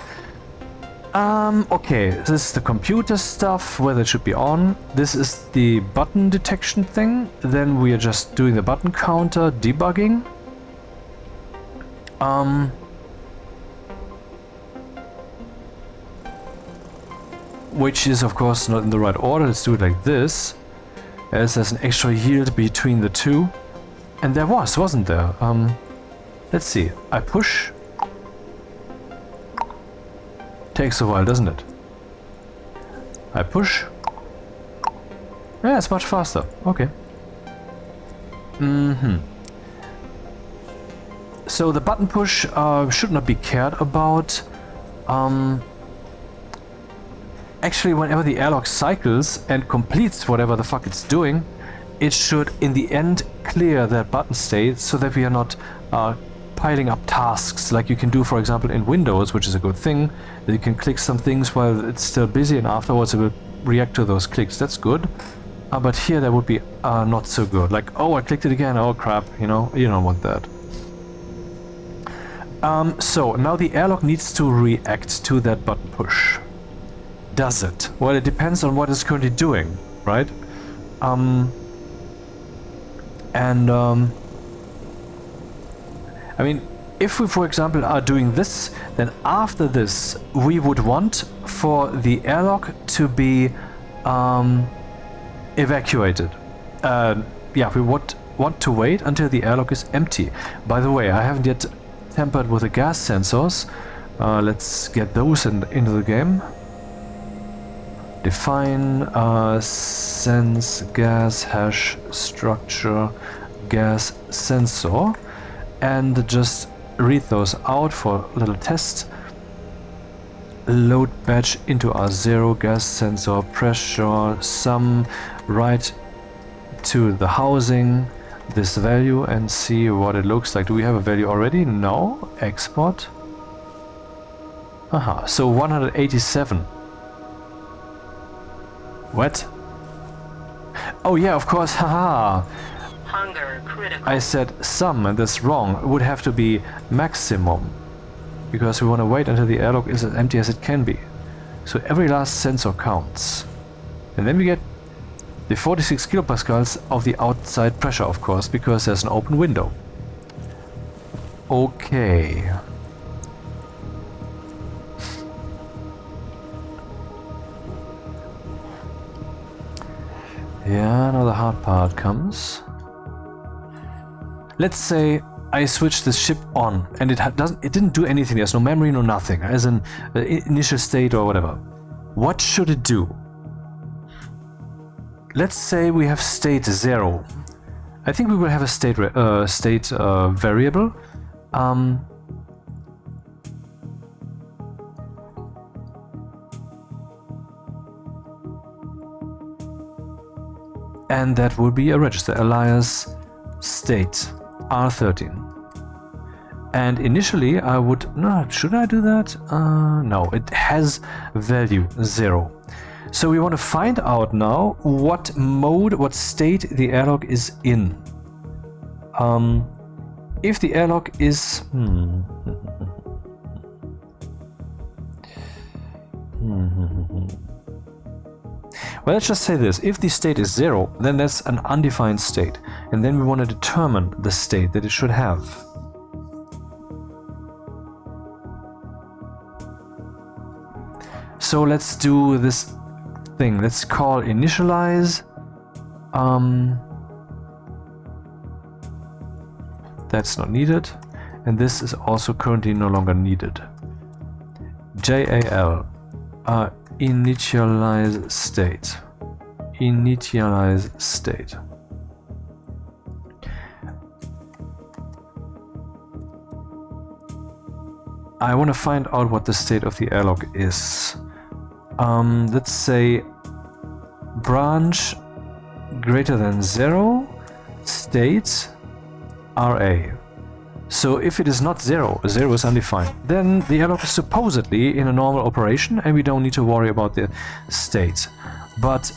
Okay, this is the computer stuff, whether it should be on. This is the button detection thing. Then we are just doing the button counter debugging. Which is of course not in the right order. Let's do it like this, as there's an extra yield between the two. And there wasn't there? Let's see. I push. Takes a while, doesn't it? I push. Yeah, it's much faster. Okay. So the button push should not be cared about. Actually, whenever the airlock cycles and completes whatever the fuck it's doing, it should in the end clear that button state so that we are not piling up tasks like you can do, for example, in Windows, which is a good thing, that you can click some things while it's still busy and afterwards it will react to those clicks. That's good. But here that would be not so good. Like, oh, I clicked it again, oh crap, you know, you don't want that. So now the airlock needs to react to that button push. Does it? Well, it depends on what it's currently doing, right? I mean, if we, for example, are doing this, then after this, we would want for the airlock to be evacuated. Yeah, we would want to wait until the airlock is empty. By the way, I haven't yet tampered with the gas sensors. Let's get those into the game. Define sense gas hash structure gas sensor, and just read those out for a little test. Load batch into R0 gas sensor pressure sum right to the housing this value and see what it looks like. Do we have a value already? No. Export. Aha, so 187. What? Oh yeah, of course, haha. Hunger critical. I said some, and that's wrong. It would have to be maximum, because we want to wait until the airlock is as empty as it can be. So every last sensor counts. And then we get the 46 kilopascals of the outside pressure, of course, because there's an open window. Okay. Yeah, now the hard part comes. Let's say I switch the ship on and it didn't do anything. There's no memory, no nothing, as an initial state or whatever. What should it do? Let's say we have state 0. I think we will have a state variable. And that will be a register, alias state R13. And initially I would, no, should I do that? No, it has value 0. So we want to find out now what mode, what state the airlock is in. If the airlock is... Well, let's just say this. If the state is 0, then that's an undefined state. And then we want to determine the state that it should have. So let's do this thing. Let's call initialize. That's not needed. And this is also currently no longer needed. JAL. Initialize state. Initialize state. I want to find out what the state of the airlock is. Let's say branch greater than 0, state RA. So if it is not 0, 0 is undefined, then the airlock is supposedly in a normal operation and we don't need to worry about the state. But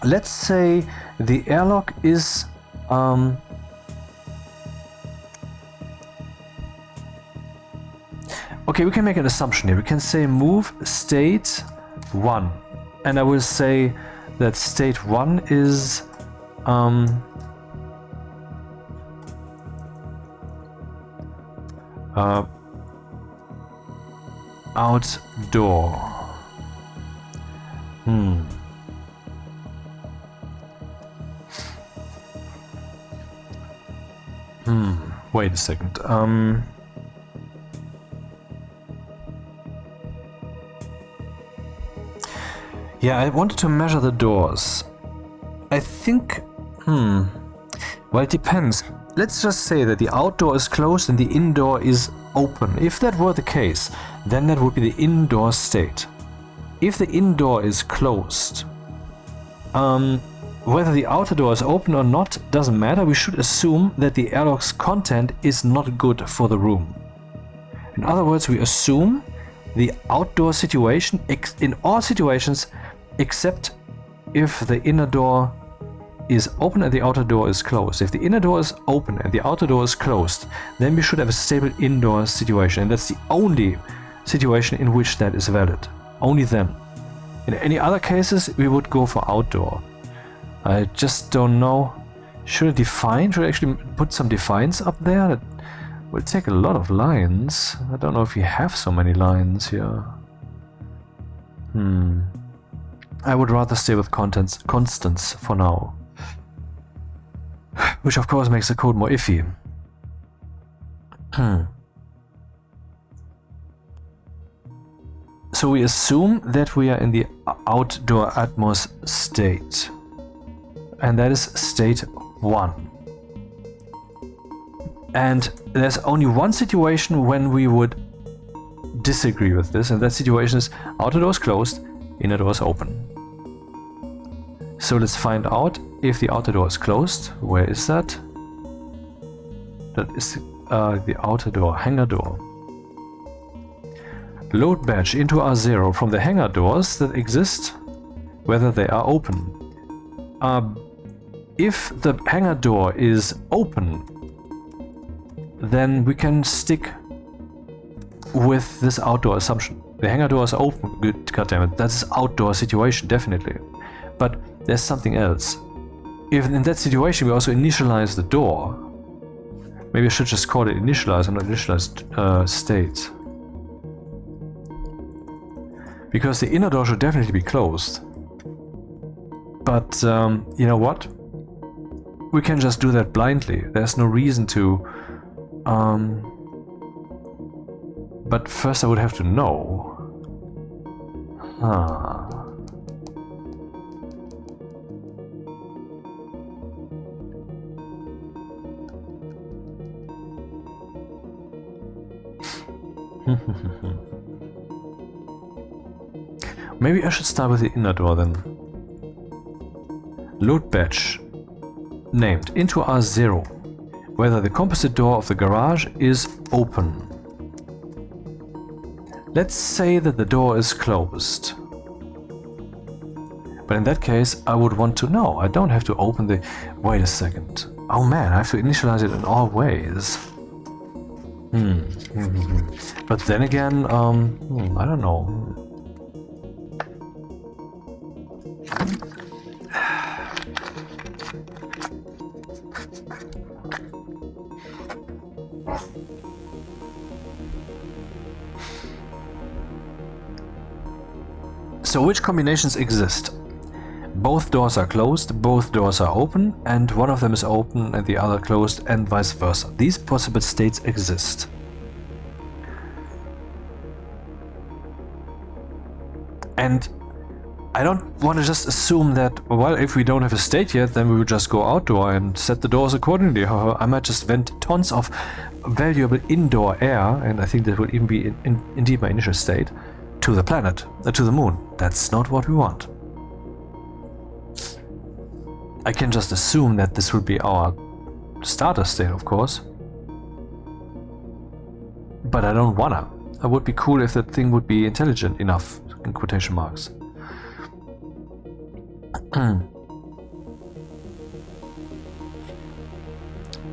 let's say The airlock is okay, we can make an assumption here. We can say move state 1. And I will say that state 1 is outdoor. Wait a second. Yeah, I wanted to measure the doors. I think... Well, it depends. Let's just say that the outdoor is closed and the indoor is open. If that were the case, then that would be the indoor state. If the indoor is closed, whether the outer door is open or not doesn't matter. We should assume that the airlock's content is not good for the room. In other words, we assume the outdoor situation in all situations except if the inner door is open and the outer door is closed. If the inner door is open and the outer door is closed, then we should have a stable indoor situation, and that's the only situation in which that is valid. Only then. In any other cases, we would go for outdoor. I just don't know. Should I define? Should I actually put some defines up there? That will take a lot of lines. I don't know if we have so many lines here. I would rather stay with constants for now. Which of course makes the code more iffy. So we assume that we are in the outdoor atmos state. And that is state 1. And there's only one situation when we would disagree with this, and that situation is outer door is closed, inner door is open. So let's find out if the outer door is closed. Where is that? That is the outer door, hangar door. Load batch into R0 from the hangar doors that exist, whether they are open. If the hangar door is open, then we can stick with this outdoor assumption. The hangar door is open, good goddammit, that's outdoor situation, definitely. But there's something else. If in that situation we also initialize the door, maybe I should just call it initialize and not initialized state. Because the inner door should definitely be closed. But you know what? We can just do that blindly. There's no reason to. But first I would have to know. Maybe I should start with the inner door then. Load batch named into R0 whether the composite door of the garage is open. Let's say that the door is closed. But in that case I would want to know. I don't have to open the... Wait a second. Oh man, I have to initialize it in all ways. But then again, I don't know. So which combinations exist? Both doors are closed, both doors are open, and one of them is open and the other closed, and vice versa. These possible states exist. And I don't want to just assume that, well, if we don't have a state yet, then we will just go outdoor and set the doors accordingly. I might just vent tons of valuable indoor air, and I think that will even be indeed my initial state, to the planet, to the moon. That's not what we want. I can just assume that this will be our starter state, of course. But I don't wanna. It would be cool if that thing would be intelligent enough, in quotation marks.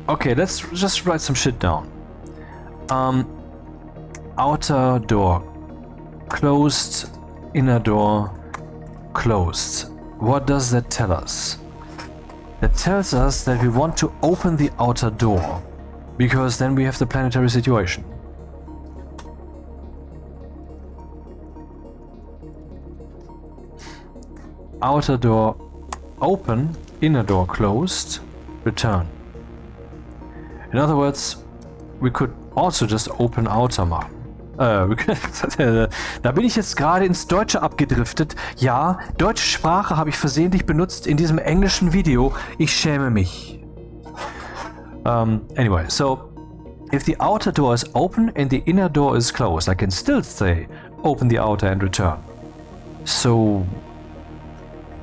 Okay, let's just write some shit down. Outer door closed, inner door closed. What does that tell us? That tells us that we want to open the outer door, because then we have the planetary situation. Outer door open, inner door closed, return. In other words, we could also just open outer machen. Da bin ich jetzt gerade ins Deutsche abgedriftet. Ja, deutsche Sprache habe ich versehentlich benutzt in diesem englischen Video. Ich schäme mich. Anyway, so if the outer door is open and the inner door is closed, I can still say open the outer and return. So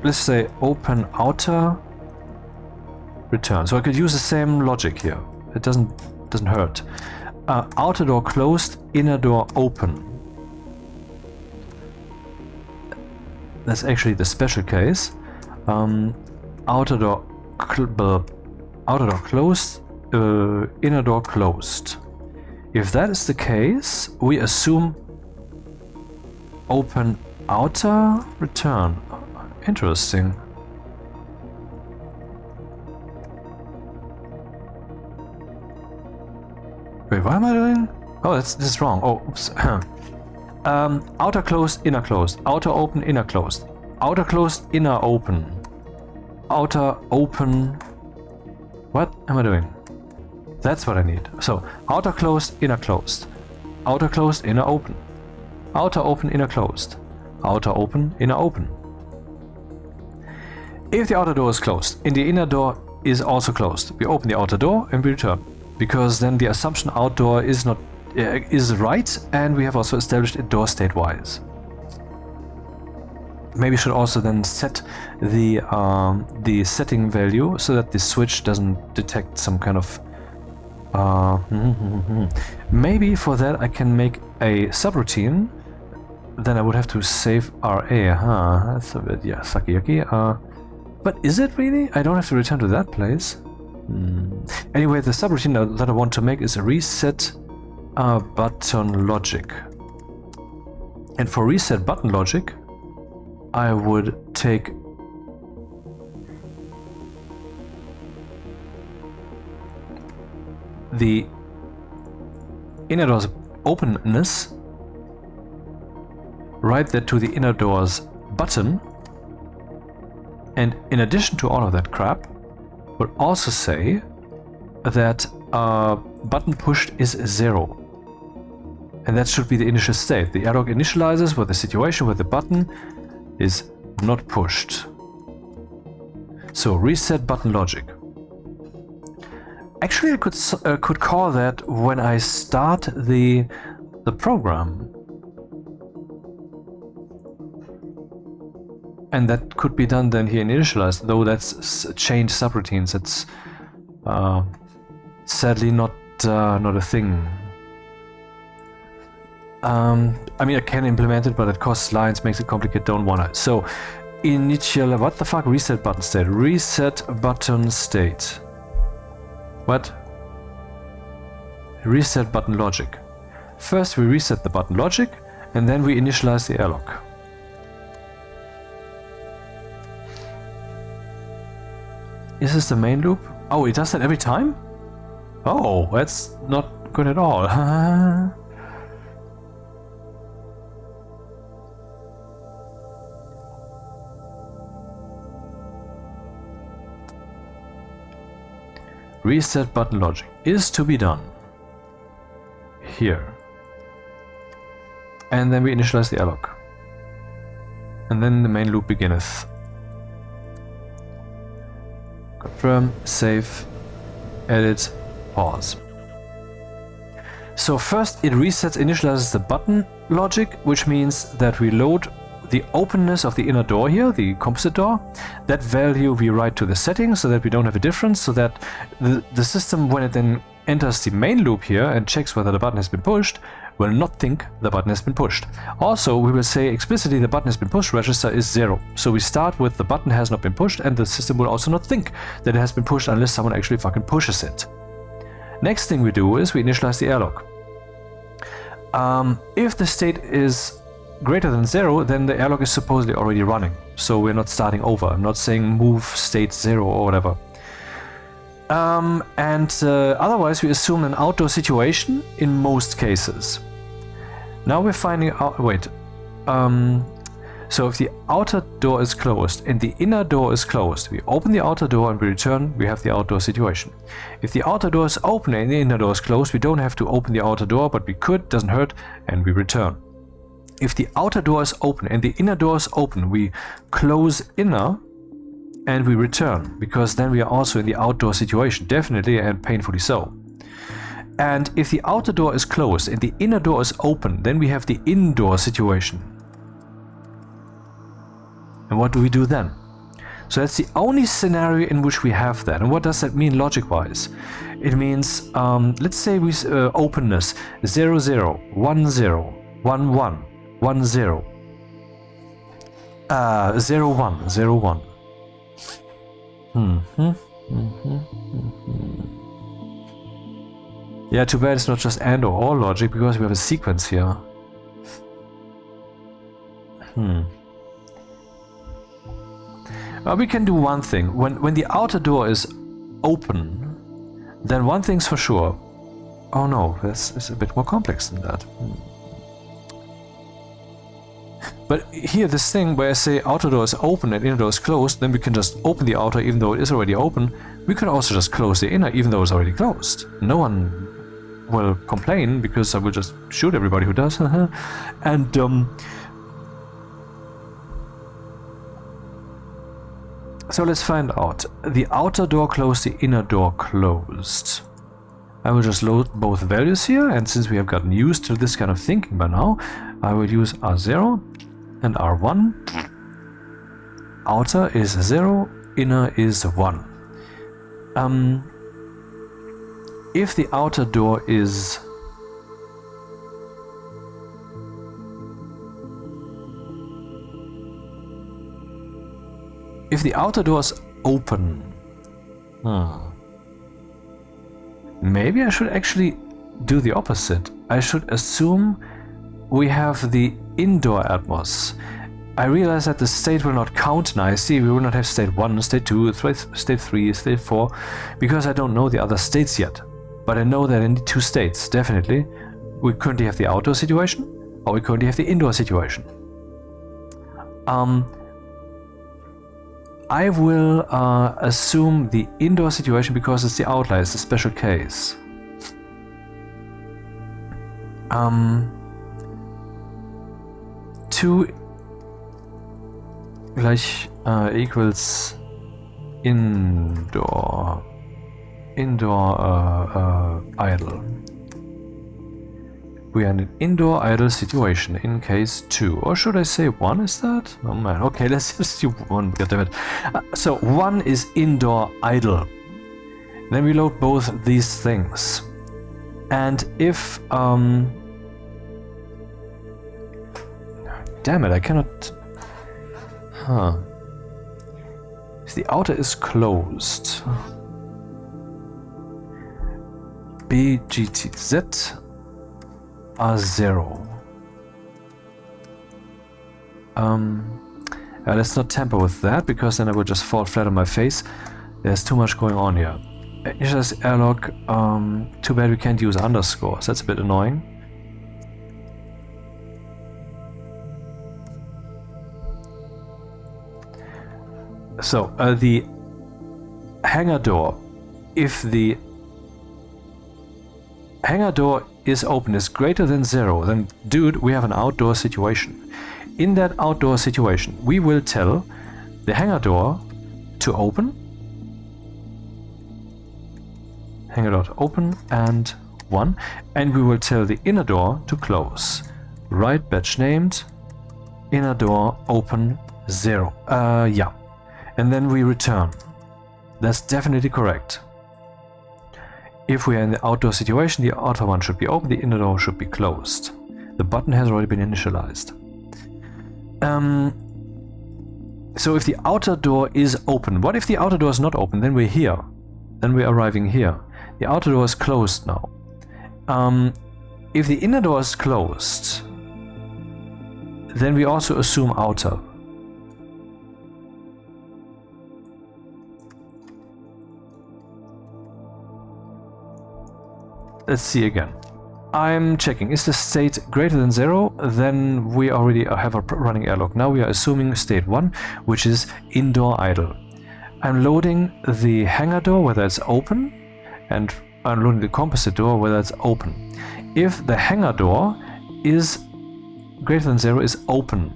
let's say open outer, return. So I could use the same logic here. It doesn't hurt. Outer door closed, inner door open. That's actually the special case. Outer door closed, inner door closed. If that is the case, we assume open outer, return. Interesting. Wait, what am I doing? Oh, this is wrong. Oh, oops. Outer closed, inner closed. Outer open, inner closed. Outer closed, inner open. Outer open. What am I doing? That's what I need. So, outer closed, inner closed. Outer closed, inner open. Outer open, inner closed. Outer open, inner open. If the outer door is closed and the inner door is also closed, we open the outer door and we return. Because then the assumption outdoor is not is right, and we have also established a door state-wise. Maybe should also then set the setting value so that the switch doesn't detect some kind of. Maybe for that I can make a subroutine. Then I would have to save RA. That's a bit sucky yucky. But is it really? I don't have to return to that place. Anyway, the subroutine that I want to make is a reset button logic. And for reset button logic, I would take the inner door's openness, write that to the inner door's button, and in addition to all of that crap, would also say that button pushed is 0. And that should be the initial state. The airlock initializes with the situation where the button is not pushed. So reset button logic. Actually, I could call that when I start the program. And that could be done then here in initialize, though that's change subroutines. It's sadly not a thing. I mean, I can implement it, but it costs lines, makes it complicated, don't wanna. So, initial, what the fuck, reset button state. Reset button state. What? Reset button logic. First we reset the button logic, and then we initialize the airlock. Is this the main loop? Oh, it does that every time? Oh, that's not good at all. Reset button logic is to be done here. And then we initialize the airlock. And then the main loop beginneth. Confirm, save, edit, pause. So first it resets, initializes the button logic, which means that we load the openness of the inner door here, the composite door. That value we write to the settings so that we don't have a difference, so that the system, when it then enters the main loop here and checks whether the button has been pushed, will not think the button has been pushed. Also, we will say explicitly the button has been pushed, register is 0. So we start with the button has not been pushed, and the system will also not think that it has been pushed unless someone actually fucking pushes it. Next thing we do is we initialize the airlock. If the state is greater than 0, then the airlock is supposedly already running. So we're not starting over. I'm not saying move state 0 or whatever. Otherwise we assume an outdoor situation in most cases. Now we're finding out... Wait. So if the outer door is closed and the inner door is closed, we open the outer door and we return, we have the outdoor situation. If the outer door is open and the inner door is closed, we don't have to open the outer door, but we could, doesn't hurt, and we return. If the outer door is open and the inner door is open, we close inner and we return, because then we are also in the outdoor situation, definitely and painfully so. And if the outer door is closed and the inner door is open, then we have the indoor situation. And what do we do then? So that's the only scenario in which we have that. And what does that mean logic-wise? It means, let's say we openness 0, 0, 1, 0, 1, 1, 1, 0, 0, 1, 0, 1. Yeah, too bad it's not just and or logic, because we have a sequence here. We can do one thing. When the outer door is open, then one thing's for sure. Oh no, this is a bit more complex than that. But here, this thing where I say outer door is open and inner door is closed, then we can just open the outer even though it is already open. We could also just close the inner even though it's already closed. No one will complain, because I will just shoot everybody who does. And so let's find out. The outer door closed, the inner door closed. I will just load both values here, and since we have gotten used to this kind of thinking by now, I will use R0 and R1. Outer is 0, inner is 1. If the outer door is open, maybe I should actually do the opposite. I should assume we have the indoor atmos. I realize that the state will not count nicely. We will not have state 1, state 2, state 3, state 4, because I don't know the other states yet. But I know that in the two states, definitely, we currently have the outdoor situation, or we currently have the indoor situation. I will assume the indoor situation because it's the outlier, it's a special case. 2 gleich equals indoor idle. We are in an indoor idle situation in case 2, or should I say 1? Is that? Oh man, okay, let's just do 1, goddammit. So 1 is indoor idle. Then we load both these things. And if damn it, I cannot... If the outer is closed, BGTZ are 0. Let's not tamper with that, because then I will just fall flat on my face. There's too much going on here. Initialize airlock. Too bad we can't use underscores. That's a bit annoying. So the hangar door. If the hangar door is open, is greater than 0, then dude, we have an outdoor situation. In that outdoor situation, we will tell the hangar door to open. Hangar door to open and 1. And we will tell the inner door to close. Right batch named, inner door open 0. Yeah. And then we return. That's definitely correct. If we are in the outdoor situation, the outer one should be open, the inner door should be closed. The button has already been initialized. So if the outer door is open, what if the outer door is not open? Then we're here. Then we're arriving here. The outer door is closed now. If the inner door is closed, then we also assume outer. Let's see again. I'm checking, is the state greater than 0? Then we already have a running airlock. Now we are assuming state 1, which is indoor idle. I'm loading the hangar door, whether it's open, and I'm loading the composite door, whether it's open. If the hangar door is greater than 0, is open,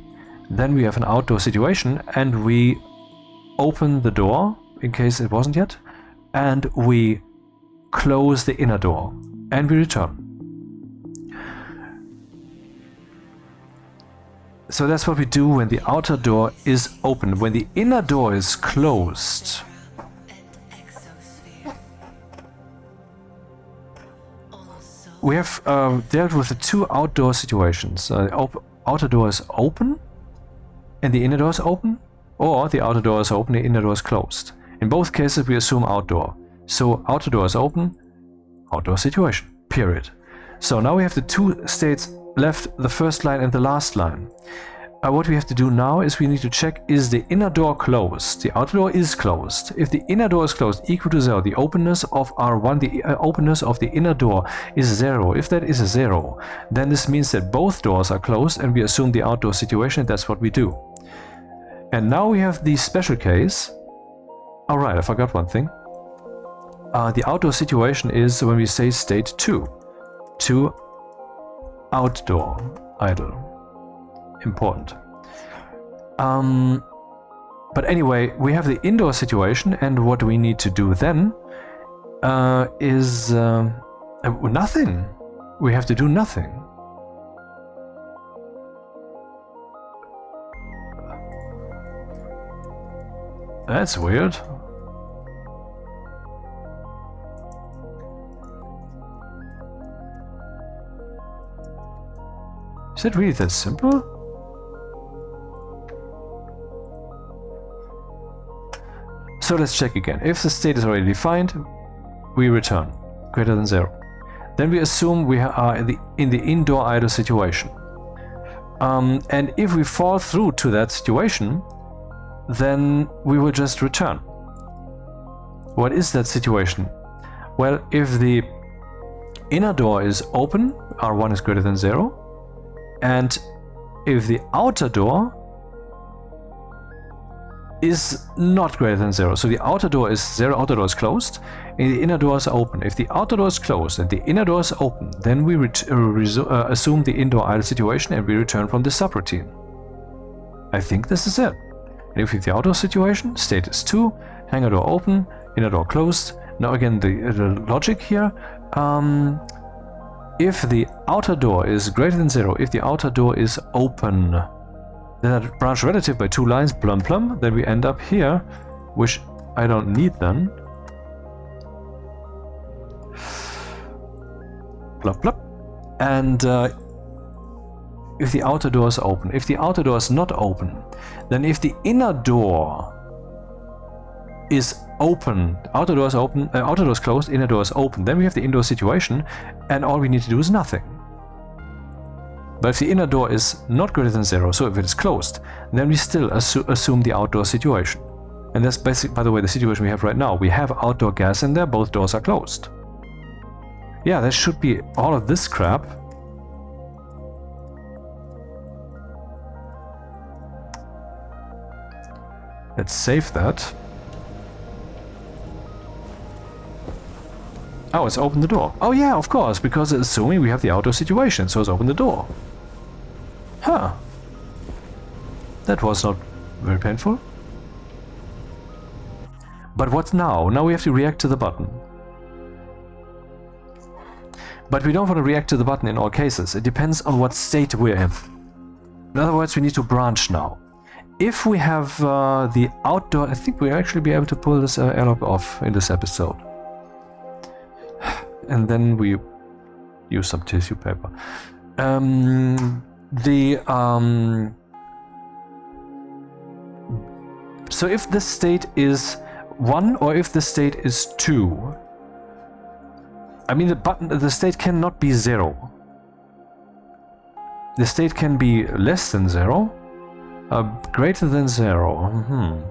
then we have an outdoor situation, and we open the door, in case it wasn't yet, and we close the inner door, and we return. So that's what we do when the outer door is open. When the inner door is closed, we have dealt with the two outdoor situations. The outer door is open and the inner door is open, or the outer door is open, the inner door is closed. In both cases we assume outdoor. So outer door is open, outdoor situation, period. So now we have the two states left, the first line and the last line. What we have to do now is we need to check, is the inner door closed? The outer door is closed. If the inner door is closed, equal to 0, the openness of R1, the openness of the inner door is 0. If that is a 0, then this means that both doors are closed and we assume the outdoor situation, and that's what we do. And now we have the special case. Alright, I forgot one thing. The outdoor situation is when we say state 2 outdoor idle. Important. But anyway, we have the indoor situation, and what we need to do then is nothing. We have to do nothing. That's weird. Is it really that simple? So let's check again. If the state is already defined, we return greater than 0. Then we assume we are in the indoor idle situation. And if we fall through to that situation, then we will just return. What is that situation? Well, if the inner door is open, R1 is greater than 0, and if the outer door is not greater than 0, so the outer door is 0, outer door is closed, and the inner door is open. If the outer door is closed and the inner door is open, then we assume the indoor idle situation and we return from the subroutine. I think this is it. And if we have the outdoor situation, state is 2, hangar door open, inner door closed. Now again, the logic here. If the outer door is greater than 0, if the outer door is open, then I branch relative by 2 lines, plum plum, then we end up here, which I don't need then. Plop plop. And if the outer door is open. If the outer door is not open, then if the inner door is open, outer door is open, outer door is closed, inner door is open, then we have the indoor situation, and all we need to do is nothing. But if the inner door is not greater than 0, so if it is closed, then we still assume the outdoor situation. And that's basically, by the way, the situation we have right now. We have outdoor gas in there, both doors are closed. Yeah, that should be all of this crap. Let's save that. Oh, it's opened the door. Oh yeah, of course, because it's assuming we have the outdoor situation, so it's opened the door. Huh. That was not very painful. But what now? Now we have to react to the button. But we don't want to react to the button in all cases. It depends on what state we're in. In other words, we need to branch now. If we have the outdoor... I think we'll actually be able to pull this airlock off in this episode. And then we use some tissue paper. So if this state is 1 or if the state is 2, I mean, the state cannot be 0. The state can be less than 0, greater than 0.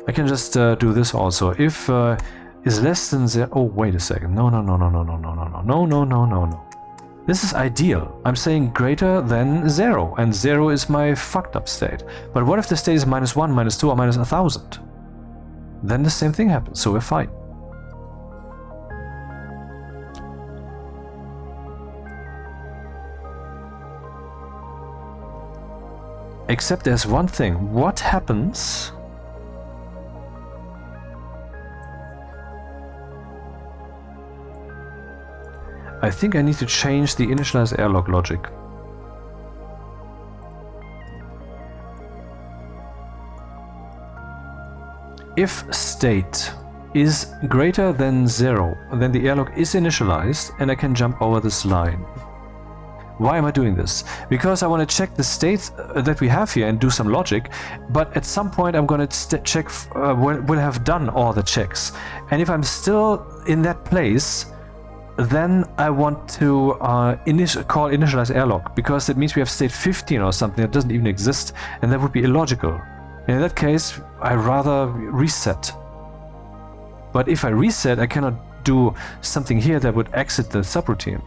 I can just do this also. If is less than 0. Oh, wait a second. No. This is ideal. I'm saying greater than 0, and 0 is my fucked up state. But what if the state is -1, -2, or -1000? Then the same thing happens, so we're fine. Except there's one thing. What happens I think I need to change the initialize airlock logic. If state is greater than 0, then the airlock is initialized and I can jump over this line. Why am I doing this? Because I want to check the state that we have here and do some logic, but at some point I'm going to check, will have done all the checks. And if I'm still in that place, then I want to call initialize airlock, because it means we have state 15 or something that doesn't even exist, and that would be illogical. In that case, I rather reset. But if I reset, I cannot do something here that would exit the subroutine.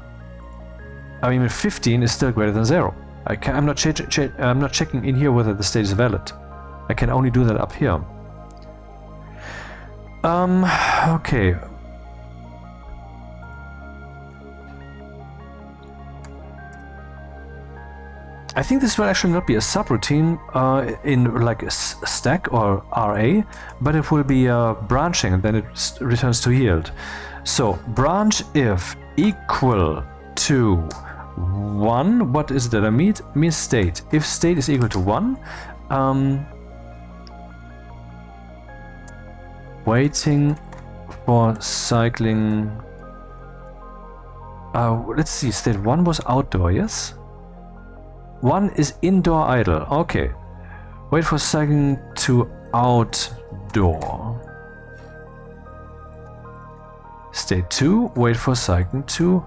I mean, 15 is still greater than 0. I'm not checking in here whether the state is valid. I can only do that up here. Okay. I think this will actually not be a subroutine in like a stack or RA, but it will be branching, and then it returns to yield. So branch if equal to 1, what is it that I mean state. If state is equal to 1, waiting for cycling. Let's see, state 1 was outdoor, yes? 1 is indoor idle. Okay. Wait for cycling to outdoor. State 2, wait for cycling to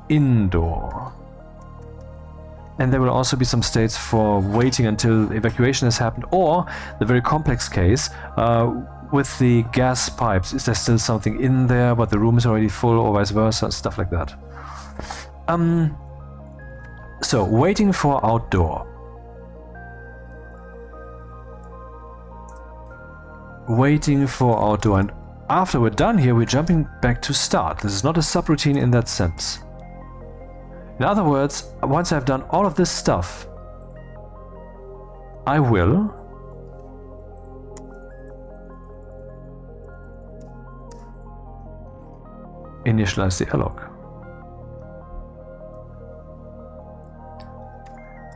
indoor. And there will also be some states for waiting until evacuation has happened, or the very complex case with the gas pipes. Is there still something in there but the room is already full, or vice versa, stuff like that. So, waiting for outdoor. Waiting for outdoor, and after we're done here, we're jumping back to start. This is not a subroutine in that sense. In other words, once I've done all of this stuff, I will initialize the airlock.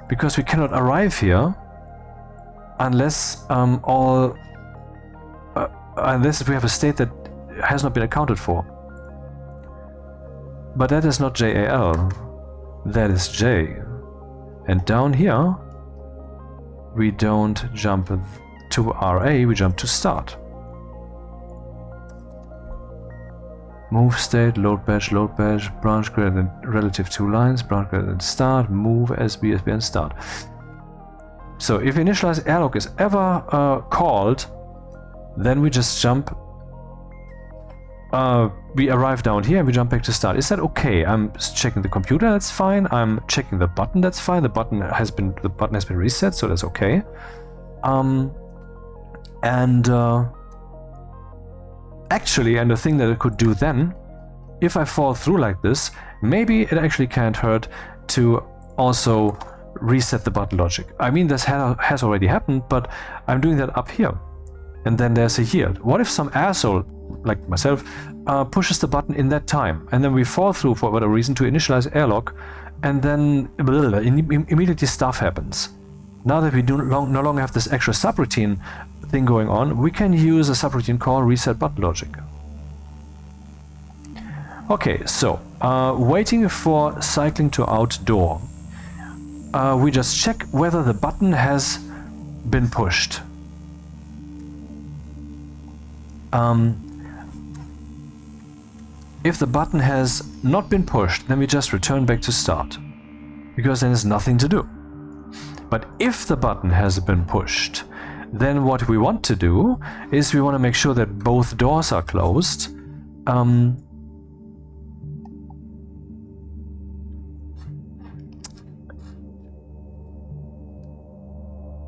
Because we cannot arrive here unless unless we have a state that has not been accounted for. But that is not JAL, that is J. And down here, we don't jump to RA, we jump to start. Move state, load badge, branch greater than relative 2 lines, branch greater than start, move SB, and start. So if initialize airlock is ever called, then we just jump, we arrive down here and we jump back to start. Is that okay? I'm checking the computer, that's fine. I'm checking the button, that's fine. The button has been reset, so that's okay. Actually, and the thing that it could do then, if I fall through like this, maybe it actually can't hurt to also reset the button logic. I mean, this has already happened, but I'm doing that up here. And then there's a yield. What if some asshole, like myself, pushes the button in that time, and then we fall through for whatever reason to initialize airlock, and then immediately stuff happens. Now that we no longer have this extra subroutine thing going on, we can use a subroutine called reset button logic. Okay, so waiting for cycling to outdoor. We just check whether the button has been pushed. If the button has not been pushed, then we just return back to start, because then there's nothing to do. But if the button has been pushed, then what we want to do is we want to make sure that both doors are closed.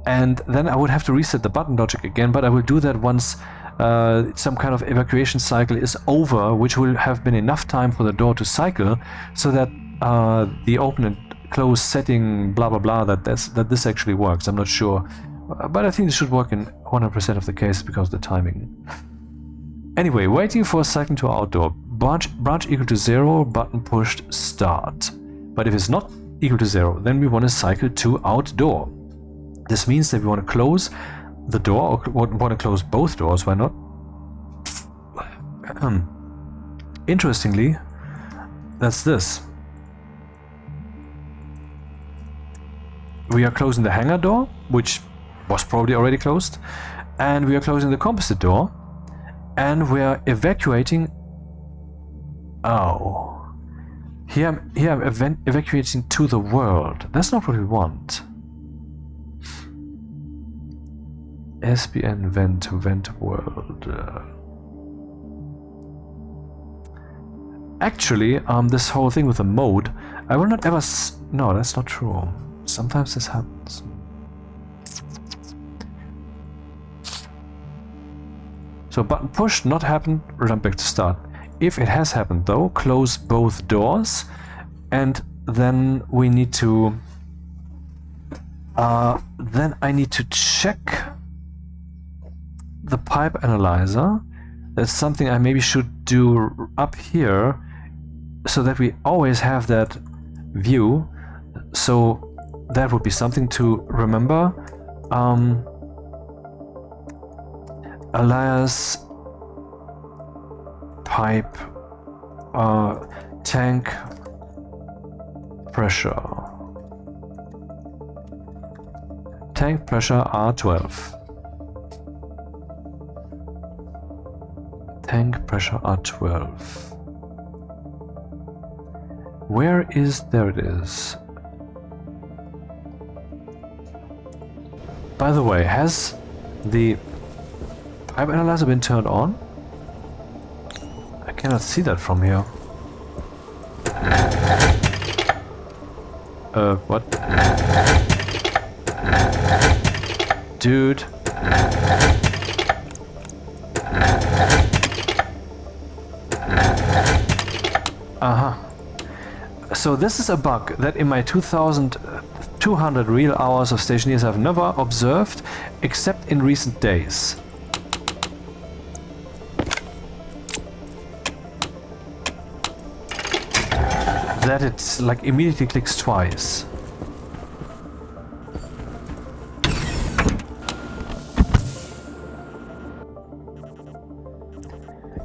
And then I would have to reset the button logic again, but I will do that once some kind of evacuation cycle is over, which will have been enough time for the door to cycle, so that the open and close setting, blah blah blah, that this actually works. I'm not sure, but I think this should work in 100% of the cases because of the timing. Anyway, waiting for a cycle to outdoor. Branch equal to 0, button pushed, start. But if it's not equal to 0, then we want to cycle to outdoor. This means that we want to close the door, or want to close both doors, why not? Interestingly, that's this. We are closing the hangar door, which was probably already closed, and we are closing the composite door, and we are evacuating. Oh, here I'm evacuating to the world. That's not what we want. SBN vent world. Actually, this whole thing with the mode, I will not ever. No, that's not true. Sometimes this happens. So button push, not happened, return back to start. If it has happened though, close both doors, and then we need to. Then I need to check the pipe analyzer. That's something I maybe should do up here, so that we always have that view. So that would be something to remember. Alias pipe tank pressure. Tank pressure R12. Tank pressure R12. Where is... there it is. By the way, has the pipe analyzer been turned on? I cannot see that from here. What? Dude. So this is a bug that in my 2,200 real hours of Stationeers I've never observed, except in recent days. That it's like immediately clicks twice.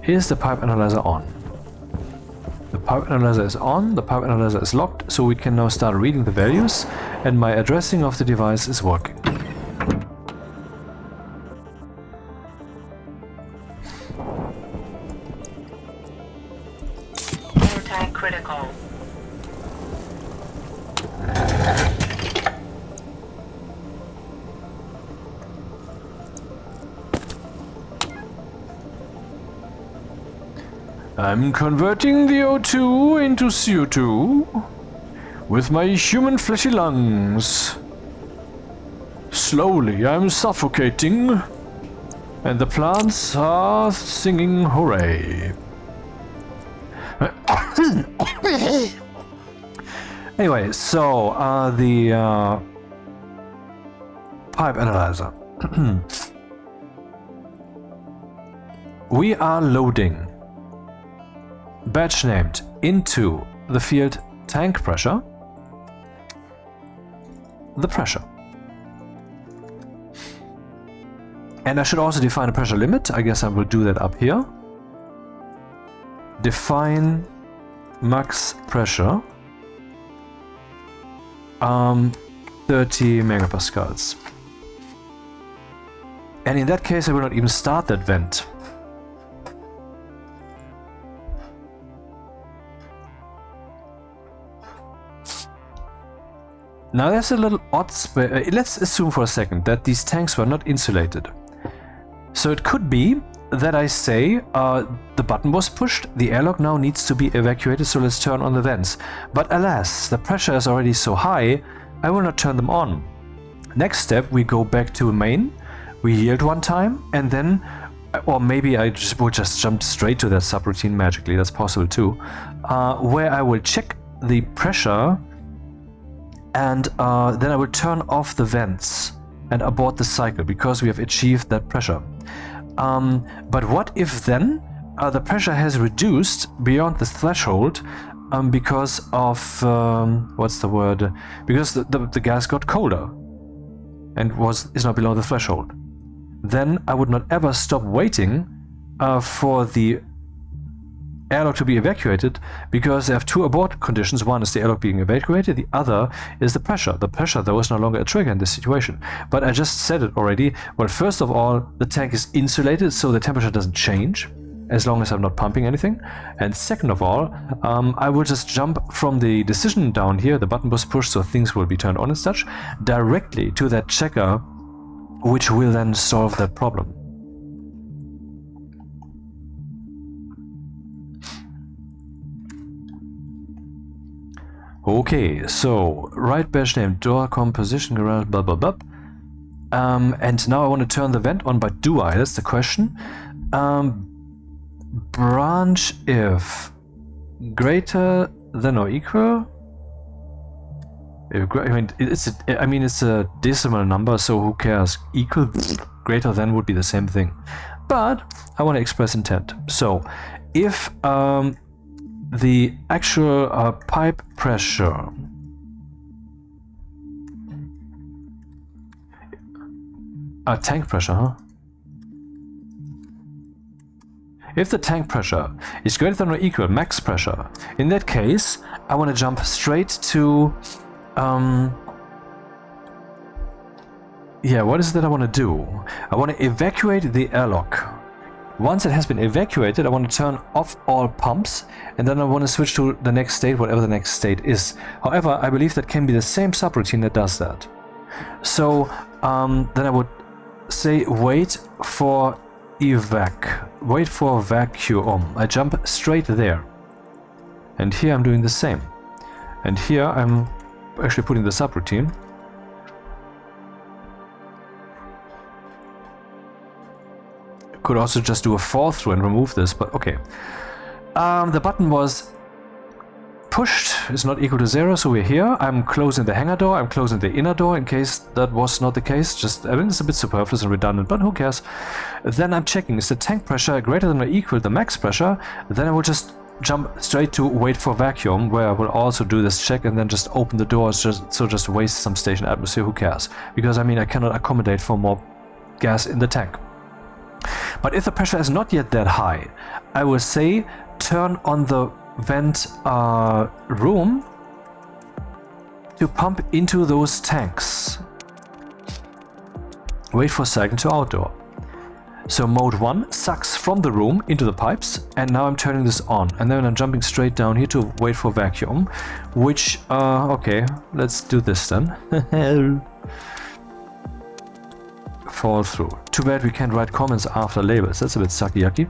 Is the pipe analyzer on? The pipe analyzer is on, the pipe analyzer is locked, so we can now start reading the values, and my addressing of the device is working. Tank critical. I'm converting the O2 into CO2 with my human fleshy lungs. Slowly I'm suffocating, and the plants are singing hooray. Anyway, so the pipe analyzer. We are loading batch named into the field tank pressure the pressure. And I should also define a pressure limit. I guess I will do that up here. Define max pressure 30 megapascals. And in that case I will not even start that vent. Now there's a little odd let's assume for a second that these tanks were not insulated. So it could be that I say the button was pushed, the airlock now needs to be evacuated, so let's turn on the vents. But alas, the pressure is already so high, I will not turn them on. Next step, we go back to main, we yield one time, and then, or maybe I will just jump straight to that subroutine magically, that's possible too, where I will check the pressure and then I will turn off the vents and abort the cycle because we have achieved that pressure. But what if then the pressure has reduced beyond the threshold because of, what's the word? Because the gas got colder and is now below the threshold. Then I would not ever stop waiting for the airlock to be evacuated, because they have two abort conditions. One is the airlock being evacuated, the other is the pressure. The pressure, though, is no longer a trigger in this situation. But I just said it already. Well, first of all, the tank is insulated, so the temperature doesn't change, as long as I'm not pumping anything. And second of all, I will just jump from the decision down here, the button was pushed, so things will be turned on and such, directly to that checker, which will then solve that problem. Okay, so right badge name, door composition, garage, blah blah blah. And now I want to turn the vent on, but do I? That's the question. Branch if greater than or equal. I mean it's a decimal number, so who cares? Equal, greater than would be the same thing. But I want to express intent. So if the actual pipe pressure tank pressure, huh? If the tank pressure is greater than or equal max pressure, in that case I want to jump straight to yeah, what is it that I want to do? I want to evacuate the airlock. Once it has been evacuated, I want to turn off all pumps, and then I want to switch to the next state, whatever the next state is. However, I believe that can be the same subroutine that does that. So then I would say wait for evac, wait for vacuum. I jump straight there. And here I'm doing the same. And here I'm actually putting the subroutine. Could also just do a fall through and remove this, but okay. The button was pushed, is not equal to 0, so we're here. I'm closing the hangar door, I'm closing the inner door in case that was not the case. Just, I mean, it's a bit superfluous and redundant, but who cares? Then I'm checking, is the tank pressure greater than or equal to the max pressure? Then I will just jump straight to wait for vacuum, where I will also do this check and then just open the doors, just waste some station atmosphere, who cares? Because, I mean, I cannot accommodate for more gas in the tank. But if the pressure is not yet that high, I will say turn on the vent room to pump into those tanks. Wait for cycle to outdoor. So mode 1 sucks from the room into the pipes, and now I'm turning this on. And then I'm jumping straight down here to wait for vacuum, which, okay, let's do this then. Fall through. Too bad we can't write comments after labels. That's a bit sucky yucky.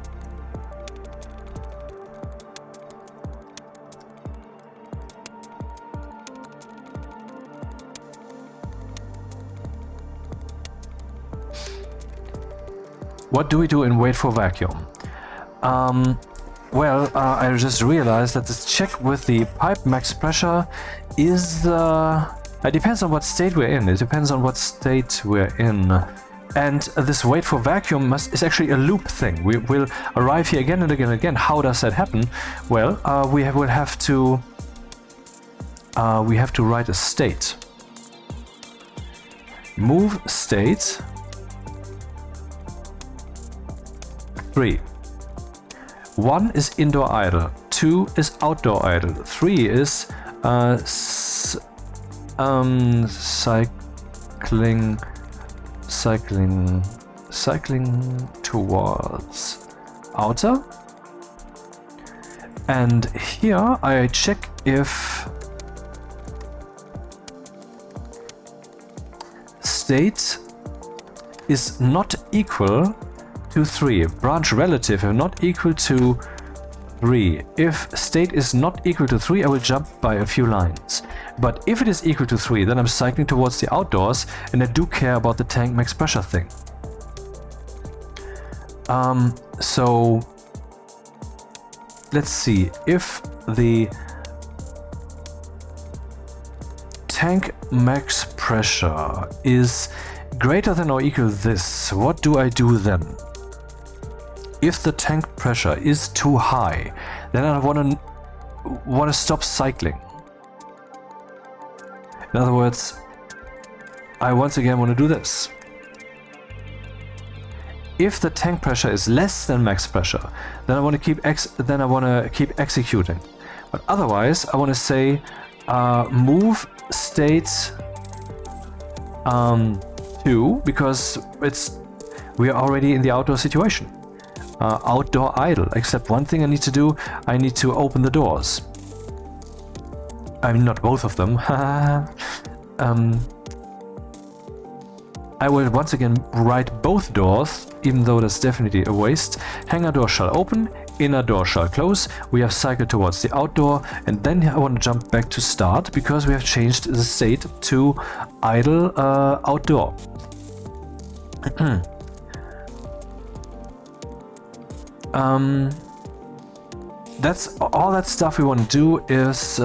What do we do in wait for vacuum? Well, I just realized that this check with the pipe max pressure is it depends on what state we're in. It depends on what state we're in. And this wait for vacuum is actually a loop thing. We will arrive here again and again and again. How does that happen? Well, we will have to write a state. Move state 3. 1 is indoor idle, 2 is outdoor idle, 3 is cycling towards outer. And here I check if state is not equal to 3. Branch relative if not equal to 3. If state is not equal to 3, I will jump by a few lines. But if it is equal to 3, then I'm cycling towards the outdoors, and I do care about the tank max pressure thing. So let's see. If the tank max pressure is greater than or equal to this, what do I do then? If the tank pressure is too high, then I want to stop cycling. In other words, I once again want to do this. If the tank pressure is less than max pressure, then I want to keep executing. But otherwise, I want to say move state 2, because we are already in the outdoor situation. Outdoor idle, except one thing I need to do, I need to open the doors. I mean, not both of them. I will once again write both doors, even though that's definitely a waste. Hangar door shall open, inner door shall close. We have cycled towards the outdoor, and then I want to jump back to start because we have changed the state to idle outdoor. That's all that stuff we want to do is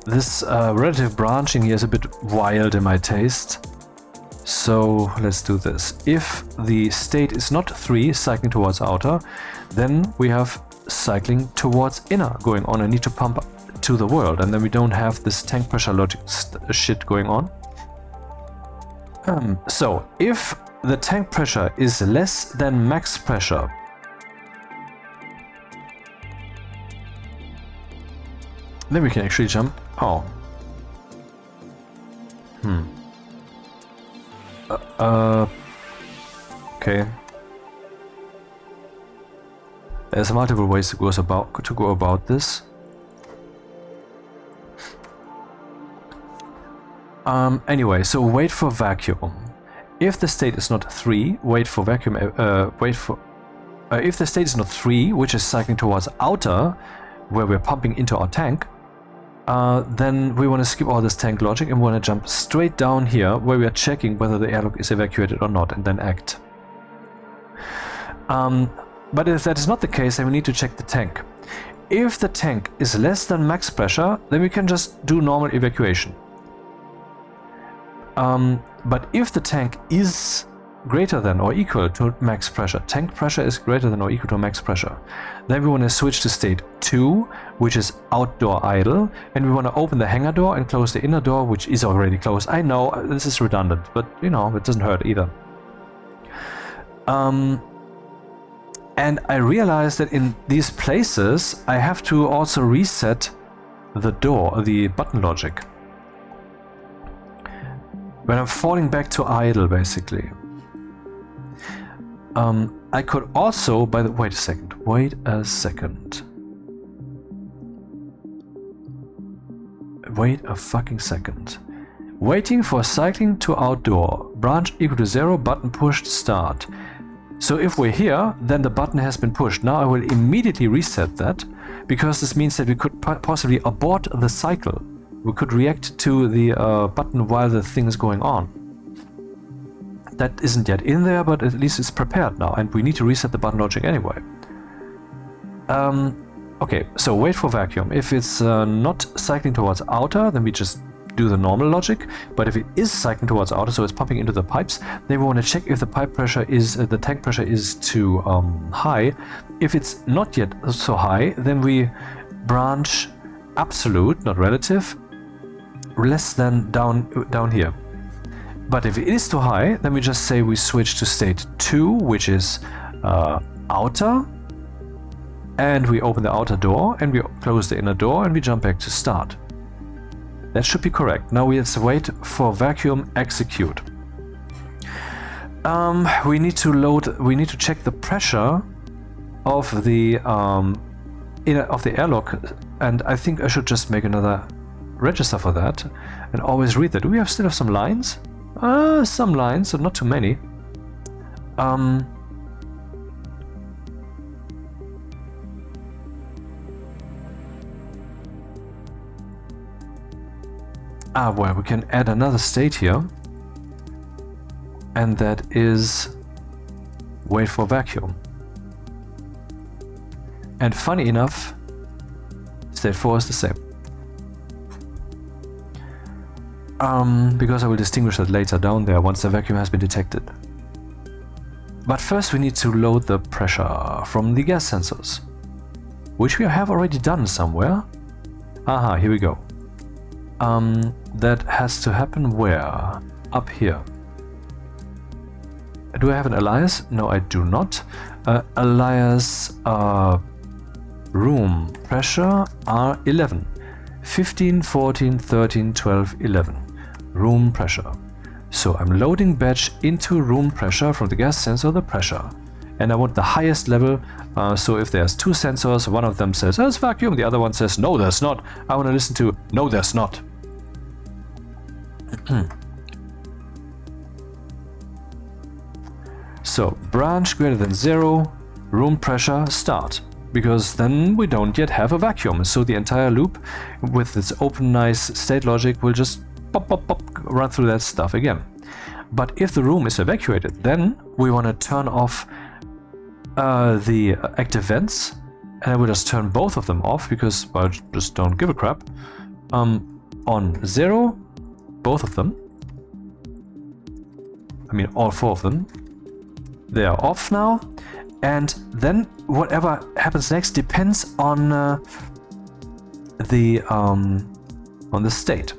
this relative branching here is a bit wild in my taste. So let's do this. If the state is not 3, cycling towards outer, then we have cycling towards inner going on. I need to pump to the world, and then we don't have this tank pressure logic shit going on. So if the tank pressure is less than max pressure, then we can actually jump. Oh. Okay. There's multiple ways to go about this. Anyway, so wait for vacuum. If the state is not 3, wait for vacuum. If the state is not 3, which is cycling towards outer, where we're pumping into our tank, then we want to skip all this tank logic and we want to jump straight down here where we are checking whether the airlock is evacuated or not, and then act. But if that is not the case, then we need to check the tank. If the tank is less than max pressure, then we can just do normal evacuation. But if the tank is greater than or equal to max pressure, tank pressure is greater than or equal to max pressure, then we want to switch to state 2, which is outdoor idle, and we want to open the hangar door and close the inner door, which is already closed. I know this is redundant, but you know, it doesn't hurt either. And I realized that in these places I have to also reset the door, the button logic, when I'm falling back to idle, basically. I could also, wait a second. Wait a fucking second. Waiting for cycling to outdoor. Branch equal to 0, button pushed, start. So if we're here, then the button has been pushed. Now I will immediately reset that, because this means that we could possibly abort the cycle. We could react to the button while the thing is going on. That isn't yet in there, but at least it's prepared now, and we need to reset the button logic anyway. Okay, so wait for vacuum. If it's not cycling towards outer, then we just do the normal logic. But if it is cycling towards outer, so it's pumping into the pipes, then we want to check if the pipe pressure is the tank pressure is too high. If it's not yet so high, then we branch absolute, not relative, less than down here. But if it is too high, then we just say we switch to state 2, which is outer, and we open the outer door, and we close the inner door, and we jump back to start. That should be correct. Now we have to wait for vacuum execute. We need to check the pressure of the airlock, and I think I should just make another register for that and always read that. Do we still have some lines? Some lines, but not too many. Well, we can add another state here, and that is wait for vacuum. And funny enough, state 4 is the same. Because I will distinguish that later down there once the vacuum has been detected. But first we need to load the pressure from the gas sensors, which we have already done somewhere. Aha, here we go. That has to happen where? Up here. Do I have an alias? No, I do not. Alias room pressure R11. 15, 14, 13, 12, 11. Room pressure. So I'm loading batch into room pressure from the gas sensor, the pressure. And I want the highest level, so if there's two sensors, one of them says, oh, it's vacuum, the other one says, no, there's not. I want to listen to, no, there's not. So, branch greater than 0, room pressure, start. Because then we don't yet have a vacuum, so the entire loop with its open nice state logic will just pop, pop, pop, run through that stuff again. But if the room is evacuated, then we want to turn off the active vents, and I will just turn both of them off because I just don't give a crap. On 0, both of them. I mean all 4 of them. They are off now, and then whatever happens next depends on the state.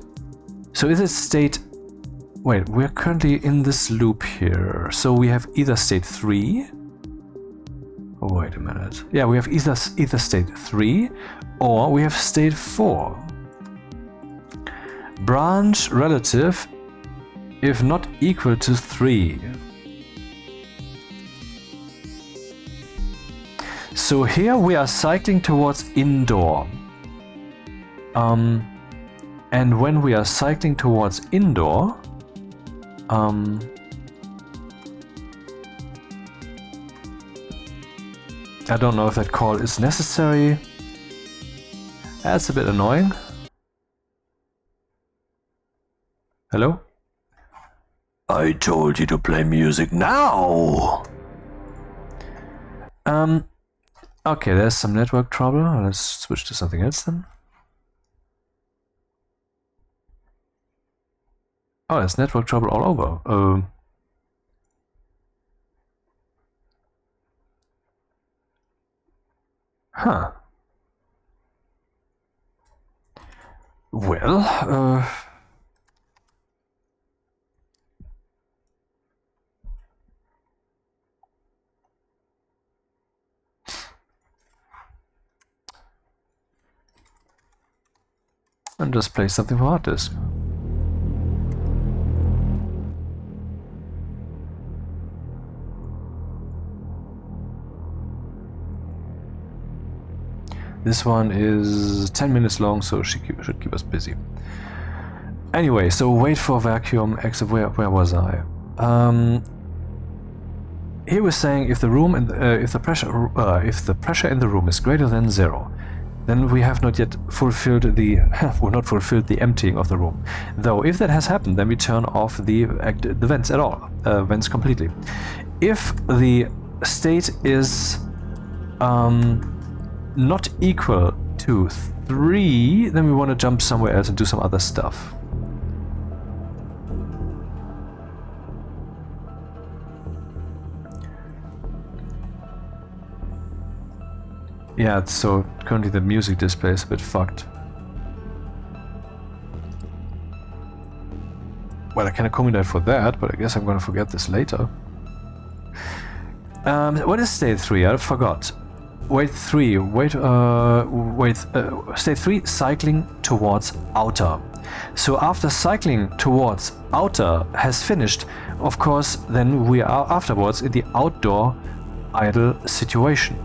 So is it state? Wait, we're currently in this loop here. So we have either state 3. Oh, wait a minute. Yeah, we have either state 3 or we have state 4. Branch relative if not equal to 3. So here we are cycling towards indoor. And when we are cycling towards indoor, I don't know if that call is necessary. That's a bit annoying. Hello? I told you to play music now! Okay, there's some network trouble. Let's switch to something else then. Oh, there's network trouble all over. Huh. Well, and just play something for hard disk. This one is 10 minutes long, so she should keep us busy. Anyway, so wait for vacuum exit. Where was I? He was saying if the room and if the pressure in the room is greater than 0, then we have not yet fulfilled the emptying of the room. Though if that has happened, then we turn off the vents at all, vents completely. If the state is not equal to 3, then we want to jump somewhere else and do some other stuff. Yeah, so currently the music display is a bit fucked. Well, I can accommodate for that, but I guess I'm going to forget this later. What is state 3? I forgot. Wait 3. State 3, cycling towards outer. So after cycling towards outer has finished, of course, then we are afterwards in the outdoor idle situation.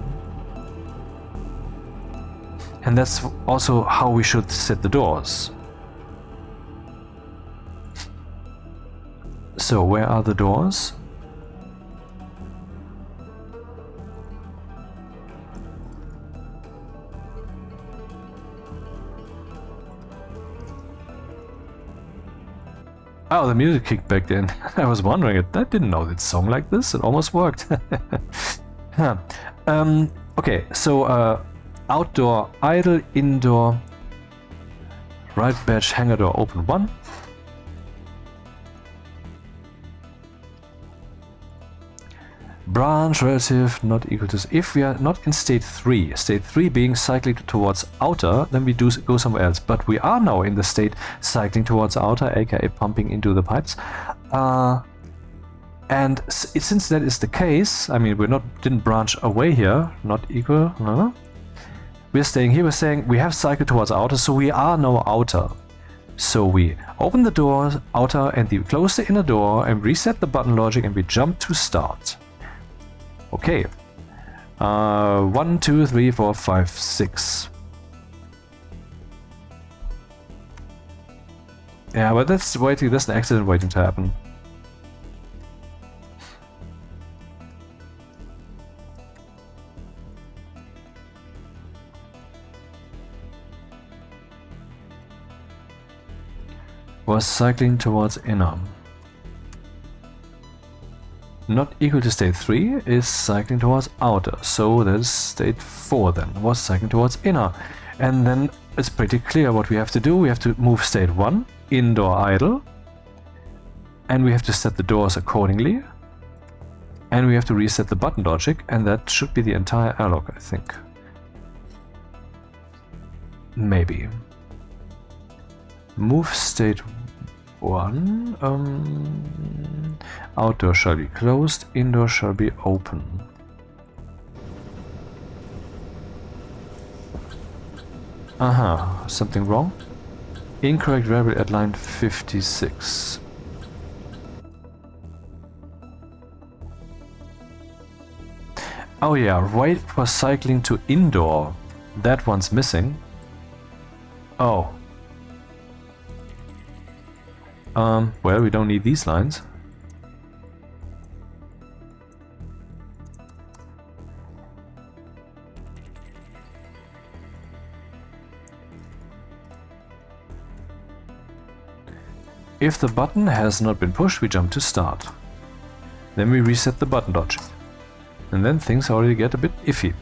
And that's also how we should set the doors. So where are the doors? Oh, the music kicked back in. I was wondering, I didn't know that song like this. It almost worked. Huh. Okay, so outdoor idle, indoor, right badge, hangar door open 1. Branch relative not equal to... If we are not in state 3 being cycling towards outer, then we do go somewhere else. But we are now in the state cycling towards outer, aka pumping into the pipes. And since that is the case, I mean, didn't branch away here, not equal, no. We're staying here, we're saying we have cycled towards outer, so we are now outer. So we open the door, outer, and we close the inner door, and reset the button logic, and we jump to start. Okay. 1, 2, 3, 4, 5, 6. Yeah, but that's waiting, that's an accident waiting to happen. Was cycling towards inner. Not equal to state 3 is cycling towards outer, so that is state 4 then, was cycling towards inner. And then it's pretty clear what we have to do. We have to move state 1, indoor idle, and we have to set the doors accordingly, and we have to reset the button logic, and that should be the entire airlock, I think. Maybe. Move state 1. Outdoor shall be closed, indoor shall be open. Aha, something wrong? Incorrect variable at line 56. Oh yeah, wait for cycling to indoor. That one's missing. Oh. Well, we don't need these lines. If the button has not been pushed, we jump to start. Then we reset the button logic. And then things already get a bit iffy.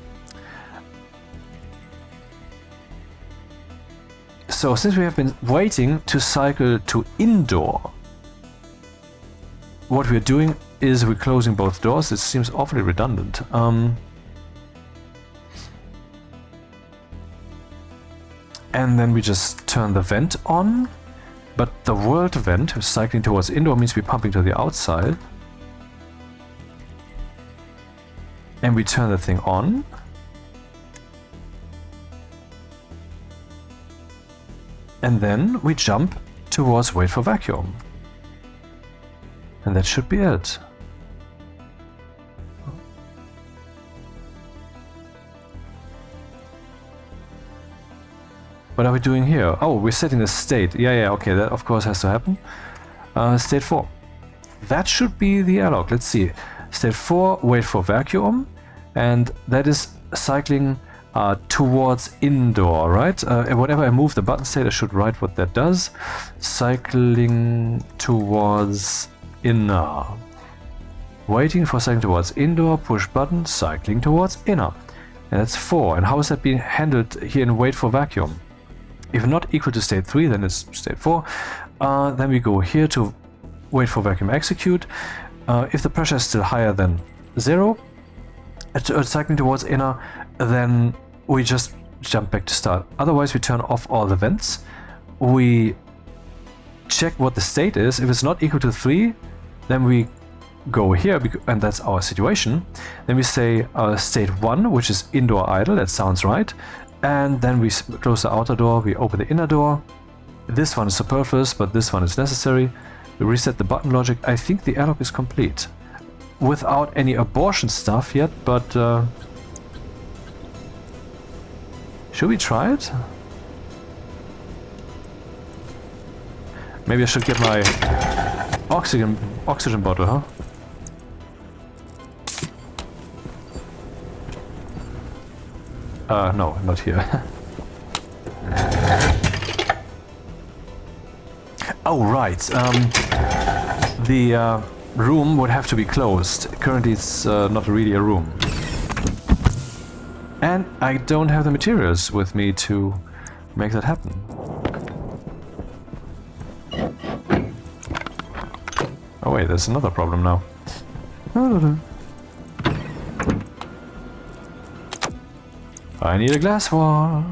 So since we have been waiting to cycle to indoor, what we're doing is we're closing both doors. It seems awfully redundant. And then we just turn the vent on, but the world vent, cycling towards indoor, means we're pumping to the outside. And we turn the thing on. And then we jump towards wait for vacuum. And that should be it. What are we doing here? Oh, we're setting the state. Yeah, okay, that of course has to happen. State 4. That should be the airlock. Let's see. State 4, wait for vacuum. And that is cycling towards indoor, right? Whenever I move the button state, I should write what that does. Cycling towards inner. Waiting for cycling towards indoor, push button, cycling towards inner. And that's 4. And how is that being handled here in wait for vacuum? If not equal to state 3, then it's state 4. Then we go here to wait for vacuum execute. If the pressure is still higher than 0, cycling towards inner, then we just jump back to start. Otherwise we turn off all the vents. We check what the state is. If it's not equal to 3, then we go here, and that's our situation. Then we say state 1, which is indoor idle, that sounds right. And then we close the outer door, we open the inner door. This one is superfluous, but this one is necessary. We reset the button logic. I think the airlock is complete. Without any abortion stuff yet, but... should we try it? Maybe I should get my oxygen bottle, huh? No, not here. Oh, right. The room would have to be closed. Currently it's not really a room. And I don't have the materials with me to make that happen. Oh wait, there's another problem now. I need a glass wall.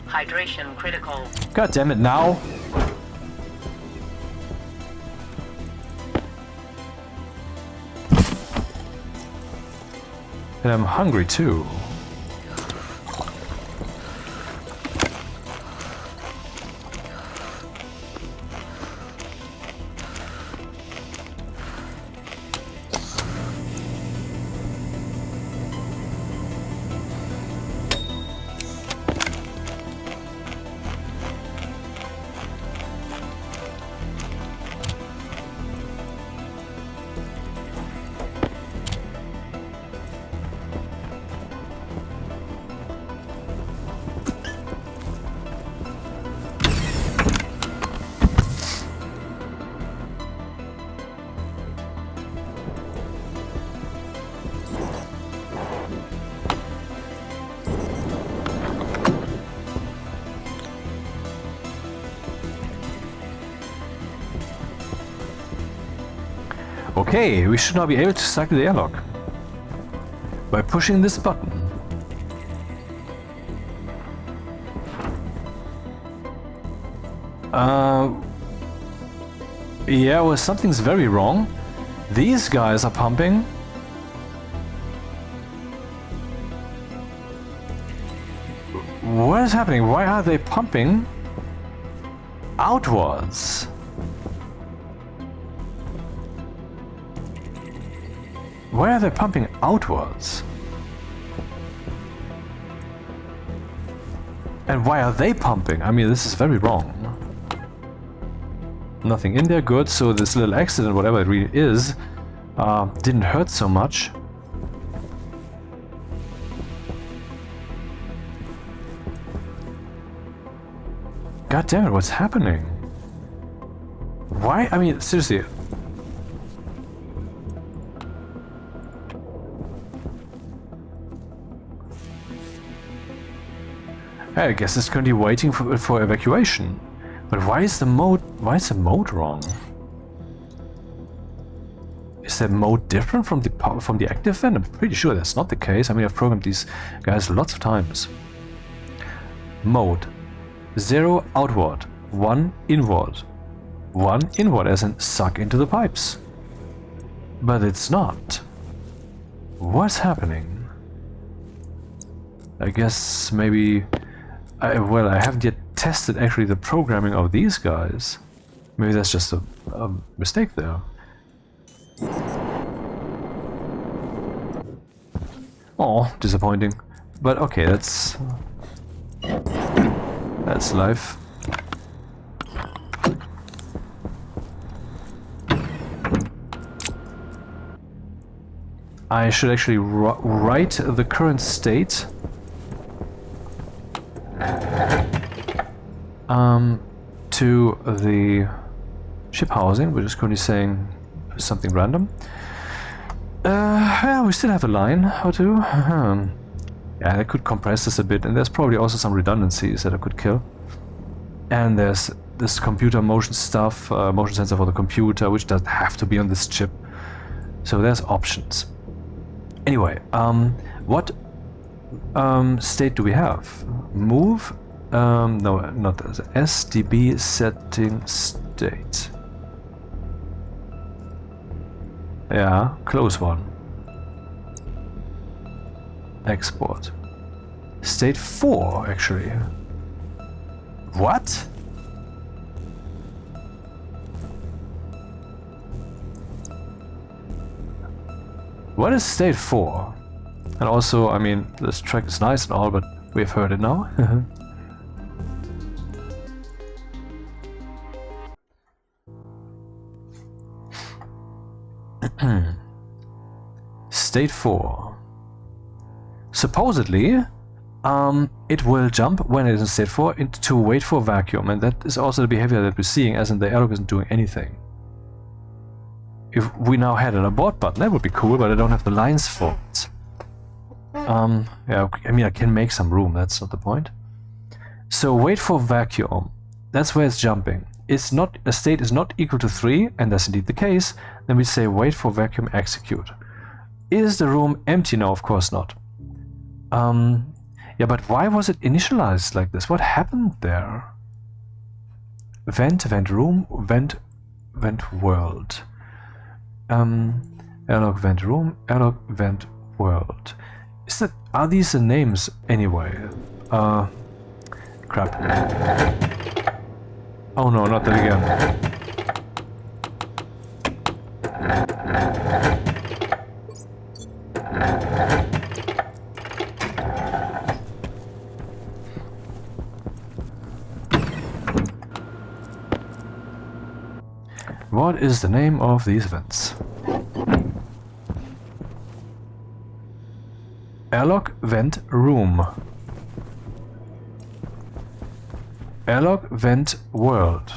Hydration critical. God damn it, now. And I'm hungry too. Okay, we should now be able to cycle the airlock by pushing this button. Yeah, well, something's very wrong. These guys are pumping. What is happening? Why are they pumping outwards? Why are they pumping outwards? And why are they pumping? I mean, this is very wrong. Nothing in there, good. So this little accident, whatever it really is, didn't hurt so much. God damn it, what's happening? Why? I mean, seriously. I guess it's currently waiting for evacuation. But why is the mode wrong? Is the mode different from the active vent? I'm pretty sure that's not the case. I mean, I've programmed these guys lots of times. Mode 0 outward, 1 inward. 1 inward as in suck into the pipes. But it's not. What's happening? I guess maybe... well, I haven't yet tested actually the programming of these guys. Maybe that's just a mistake there. Oh, disappointing. But okay, that's life. I should actually write the current state to the ship housing, which is currently saying something random. Yeah, we still have a line or two. Yeah, I could compress this a bit, and there's probably also some redundancies that I could kill. And there's this computer motion stuff, motion sensor for the computer, which doesn't have to be on this chip. So there's options. Anyway, what state do we have? Move? No, not that. SDB setting state. Yeah, close one. Export. State 4, actually. What? What is state 4? And also, I mean, this track is nice and all, but we've heard it now. State 4. Supposedly, it will jump when it is in state 4 to wait for vacuum, and that is also the behavior that we're seeing, as in the airlock isn't doing anything. If we now had an abort button, that would be cool, but I don't have the lines for it. Yeah, I mean, I can make some room, that's not the point. So wait for vacuum, that's where it's jumping. It's not, a state is not equal to 3, and that's indeed the case, then we say wait for vacuum execute. Is the room empty? No, of course not. Yeah, but why was it initialized like this? What happened there? Vent, vent room, vent, vent world. Airlock, vent room, airlock, vent world. Is that, are these the names anyway? Crap. Oh no, not that again. What is the name of these vents? Airlock, vent, room. Airlock, vent, world.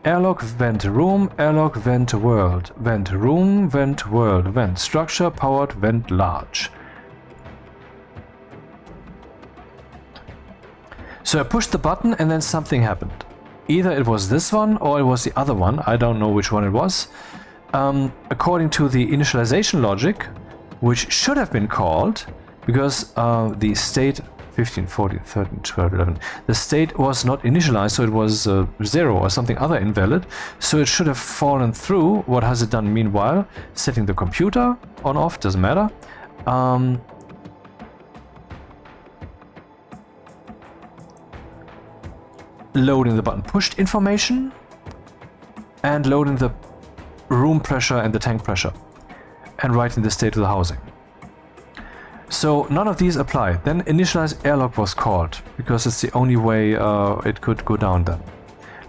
Airlock, vent, room, airlock, vent, world, vent, room, vent, world, vent, structure, powered, vent, large. So I pushed the button and then something happened. Either it was this one or it was the other one, I don't know which one it was. According to the initialization logic, which should have been called, because the state 15, 14, 13, 12, 11. The state was not initialized, so it was 0 or something other invalid. So it should have fallen through. What has it done meanwhile? Setting the computer on off, doesn't matter. Loading the button pushed information and loading the room pressure and the tank pressure and writing the state of the housing. So none of these apply. Then initialize airlock was called, because it's the only way it could go down then.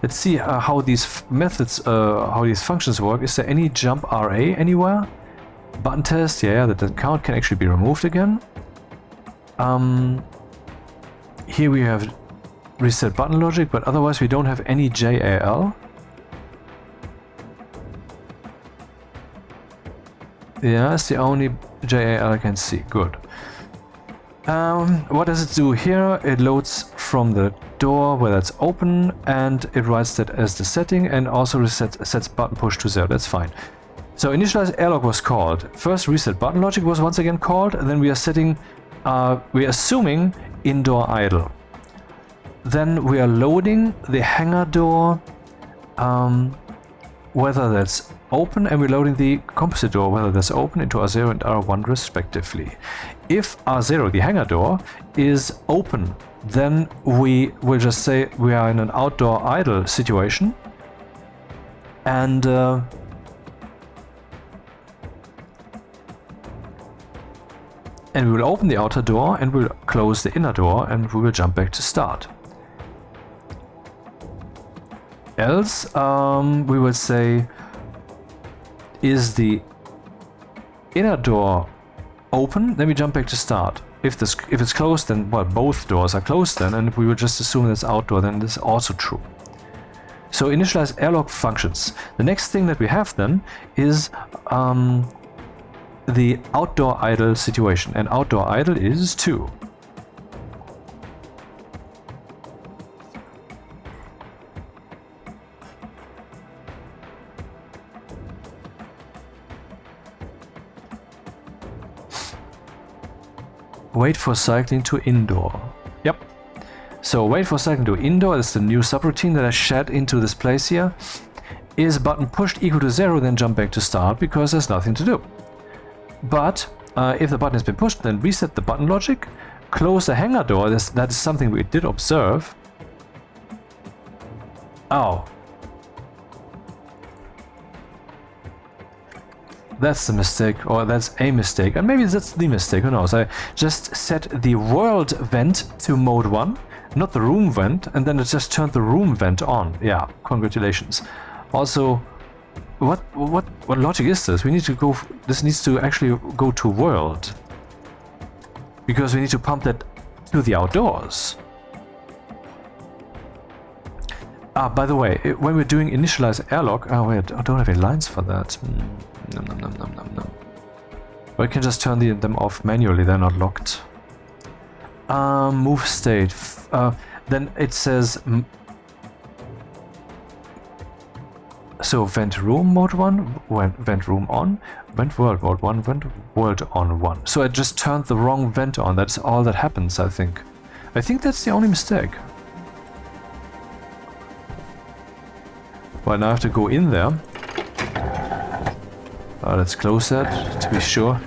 Let's see how these methods, how these functions work. Is there any jump RA anywhere? Button test, yeah, that doesn't count, can actually be removed again. Here we have reset button logic, but otherwise we don't have any JAL. Yeah, it's the only JAL I can see. Good. What does it do here? It loads from the door where that's open, and it writes that as the setting, and also sets button push to 0. That's fine. So initialize airlock was called. First reset button logic was once again called, and then we are setting, we are assuming indoor idle. Then we are loading the hangar door, whether that's open, and we're loading the composite door, whether that's open, into R0 and R1 respectively. If R0, the hangar door, is open, then we will just say we are in an outdoor idle situation, and we will open the outer door and we'll close the inner door, and we will jump back to start. else, we will say, is the inner door open? Then we jump back to start. If it's closed, then, well, both doors are closed then, and we will just assume that's outdoor, then this is also true. So initialize airlock functions. The next thing that we have then is the outdoor idle situation, and outdoor idle is 2. Wait for cycling to indoor. Yep. So wait for cycling to indoor is the new subroutine that I shed into this place here. Is button pushed equal to 0, then jump back to start because there's nothing to do. But if the button has been pushed, then reset the button logic, close the hangar door. That is something we did observe. Oh. That's the mistake, or that's a mistake, and maybe that's the mistake, who knows. I just set the world vent to mode 1, not the room vent, and then it just turned the room vent on. Yeah, congratulations. Also, what logic is this? We need to go, this needs to actually go to world. Because we need to pump that to the outdoors. Ah, by the way, when we're doing initialize airlock, oh wait, I don't have any lines for that. Nom. But I can just turn them off manually, they're not locked. Move state. Then it says... So vent room mode 1, vent room on, vent world mode 1, vent world on 1. So I just turned the wrong vent on, that's all that happens, I think. I think that's the only mistake. Well, now I have to go in there. Let's close that, to be sure.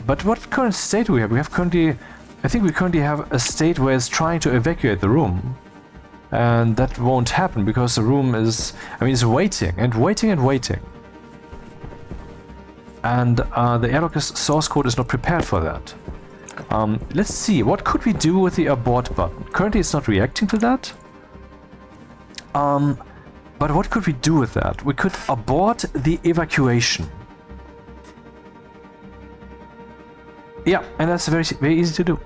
But what current state do we have? I think we currently have a state where it's trying to evacuate the room. And that won't happen because the room is, it's waiting and waiting and waiting. And the airlock source code is not prepared for that. Let's see, what could we do with the abort button? Currently it's not reacting to that. But what could we do with that? We could abort the evacuation. Yeah, and that's very, very easy to do.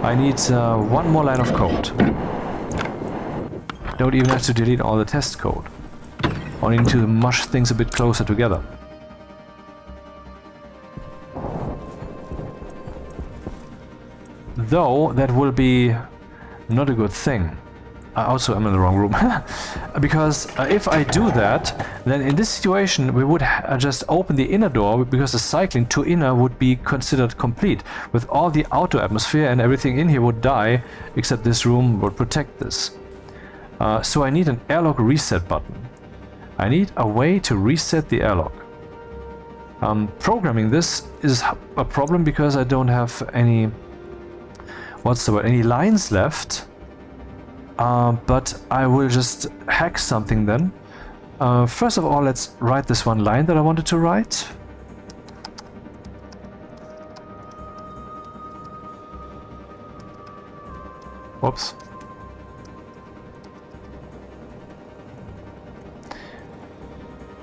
I need one more line of code. Don't even have to delete all the test code. Only need to mush things a bit closer together. Though that will be not a good thing. I also am in the wrong room. Because if I do that, then in this situation we would just open the inner door because the cycling to inner would be considered complete. With all the outer atmosphere and everything in here would die, except this room would protect this. So I need an airlock reset button. I need a way to reset the airlock. Programming this is a problem because I don't have any... what's the word? Any lines left. But I will just hack something then. First of all, let's write this one line that I wanted to write. Whoops.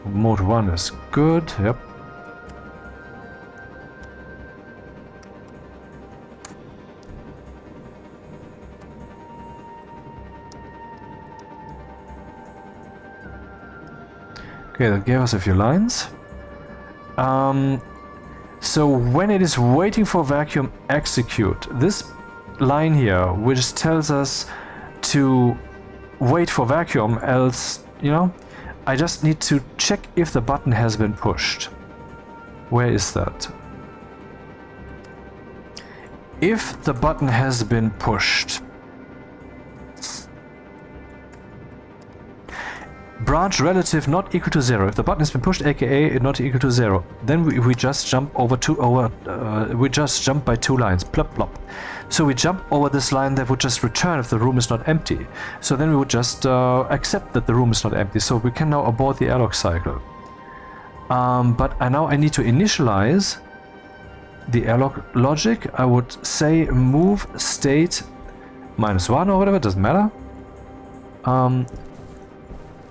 Mode 1 is good, yep. Okay, that gave us a few lines. So when it is waiting for vacuum execute, this line here, which tells us to wait for vacuum, else, I just need to check if the button has been pushed. Where is that? If the button has been pushed. branch relative not equal to 0. If the button has been pushed, aka not equal to 0, then we just jump over we just jump by 2 lines. Plop plop. So we jump over this line that would just return if the room is not empty. So then we would just accept that the room is not empty. So we can now abort the airlock cycle. But now I need to initialize the airlock logic. I would say move state -1 or whatever, doesn't matter.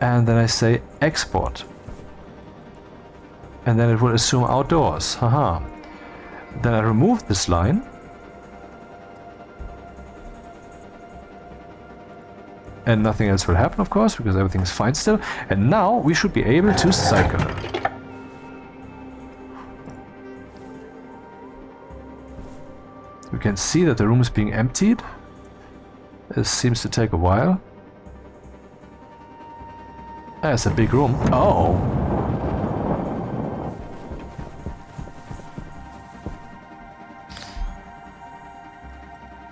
And then I say export. And then it will assume outdoors. Haha. Then I remove this line. And nothing else will happen, of course, because everything is fine still. And now we should be able to cycle. We can see that the room is being emptied. This seems to take a while. It's a big room. Oh!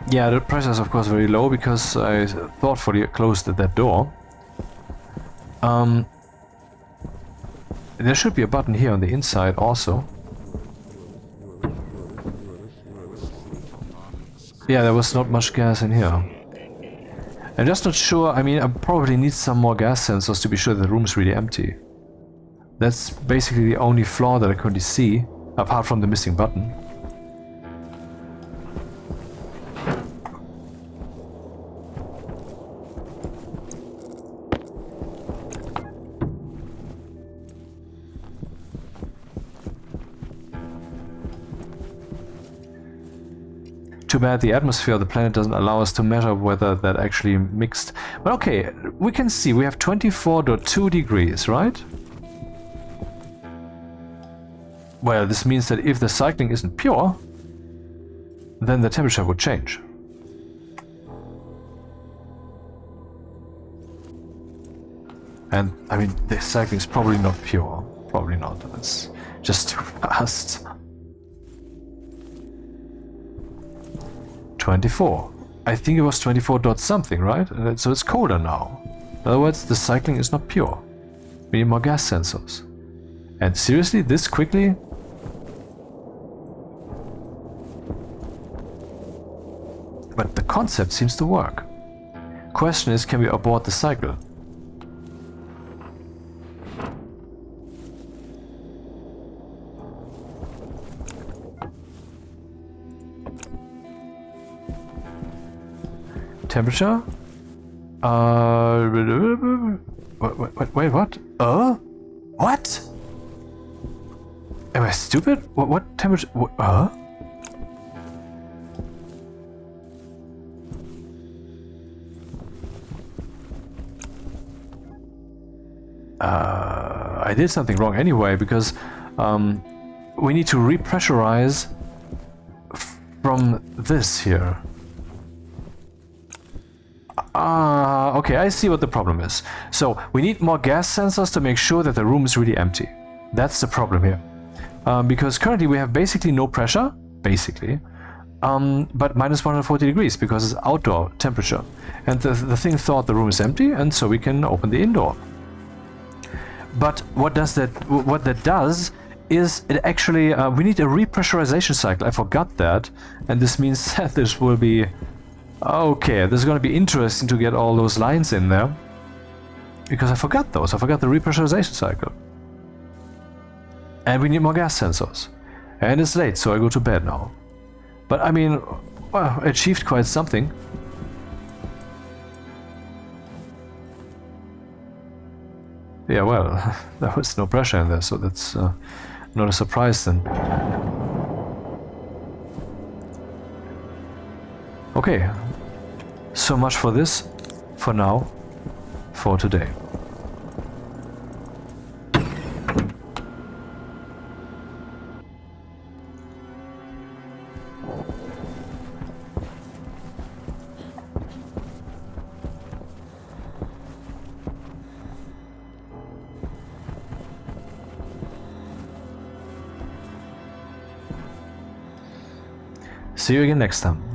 Yeah, the pressure is of course very low because I thoughtfully closed that door. There should be a button here on the inside also. Yeah, there was not much gas in here. I'm just not sure. I mean, I probably need some more gas sensors to be sure that the room is really empty. That's basically the only flaw that I currently see, apart from the missing button. Too bad the atmosphere of the planet doesn't allow us to measure whether that actually mixed. But okay, we can see we have 24.2 degrees, right? Well, this means that if the cycling isn't pure, then the temperature would change. And, I mean, the cycling is probably not pure. Probably not. It's just too fast. 24. I think it was 24 dot something, right? So it's colder now. In other words, the cycling is not pure. We need more gas sensors. And seriously, this quickly? But the concept seems to work. Question is, can we abort the cycle? Temperature? Wait, what? What? Am I stupid? What temperature? I did something wrong anyway, because we need to repressurize from this here. Okay, I see what the problem is. So, we need more gas sensors to make sure that the room is really empty. That's the problem here. Because currently we have basically no pressure, but minus 140 degrees because it's outdoor temperature. And the thing thought the room is empty, and so we can open the indoor. But what that does is it actually, we need a repressurization cycle. I forgot that, and this means that this will be... Okay, this is going to be interesting to get all those lines in there. Because I forgot those. I forgot the repressurization cycle. And we need more gas sensors. And it's late, so I go to bed now. But I mean, well, I achieved quite something. Yeah, well, there was no pressure in there, so that's not a surprise then. Okay, so much for this, for now, for today. See you again next time.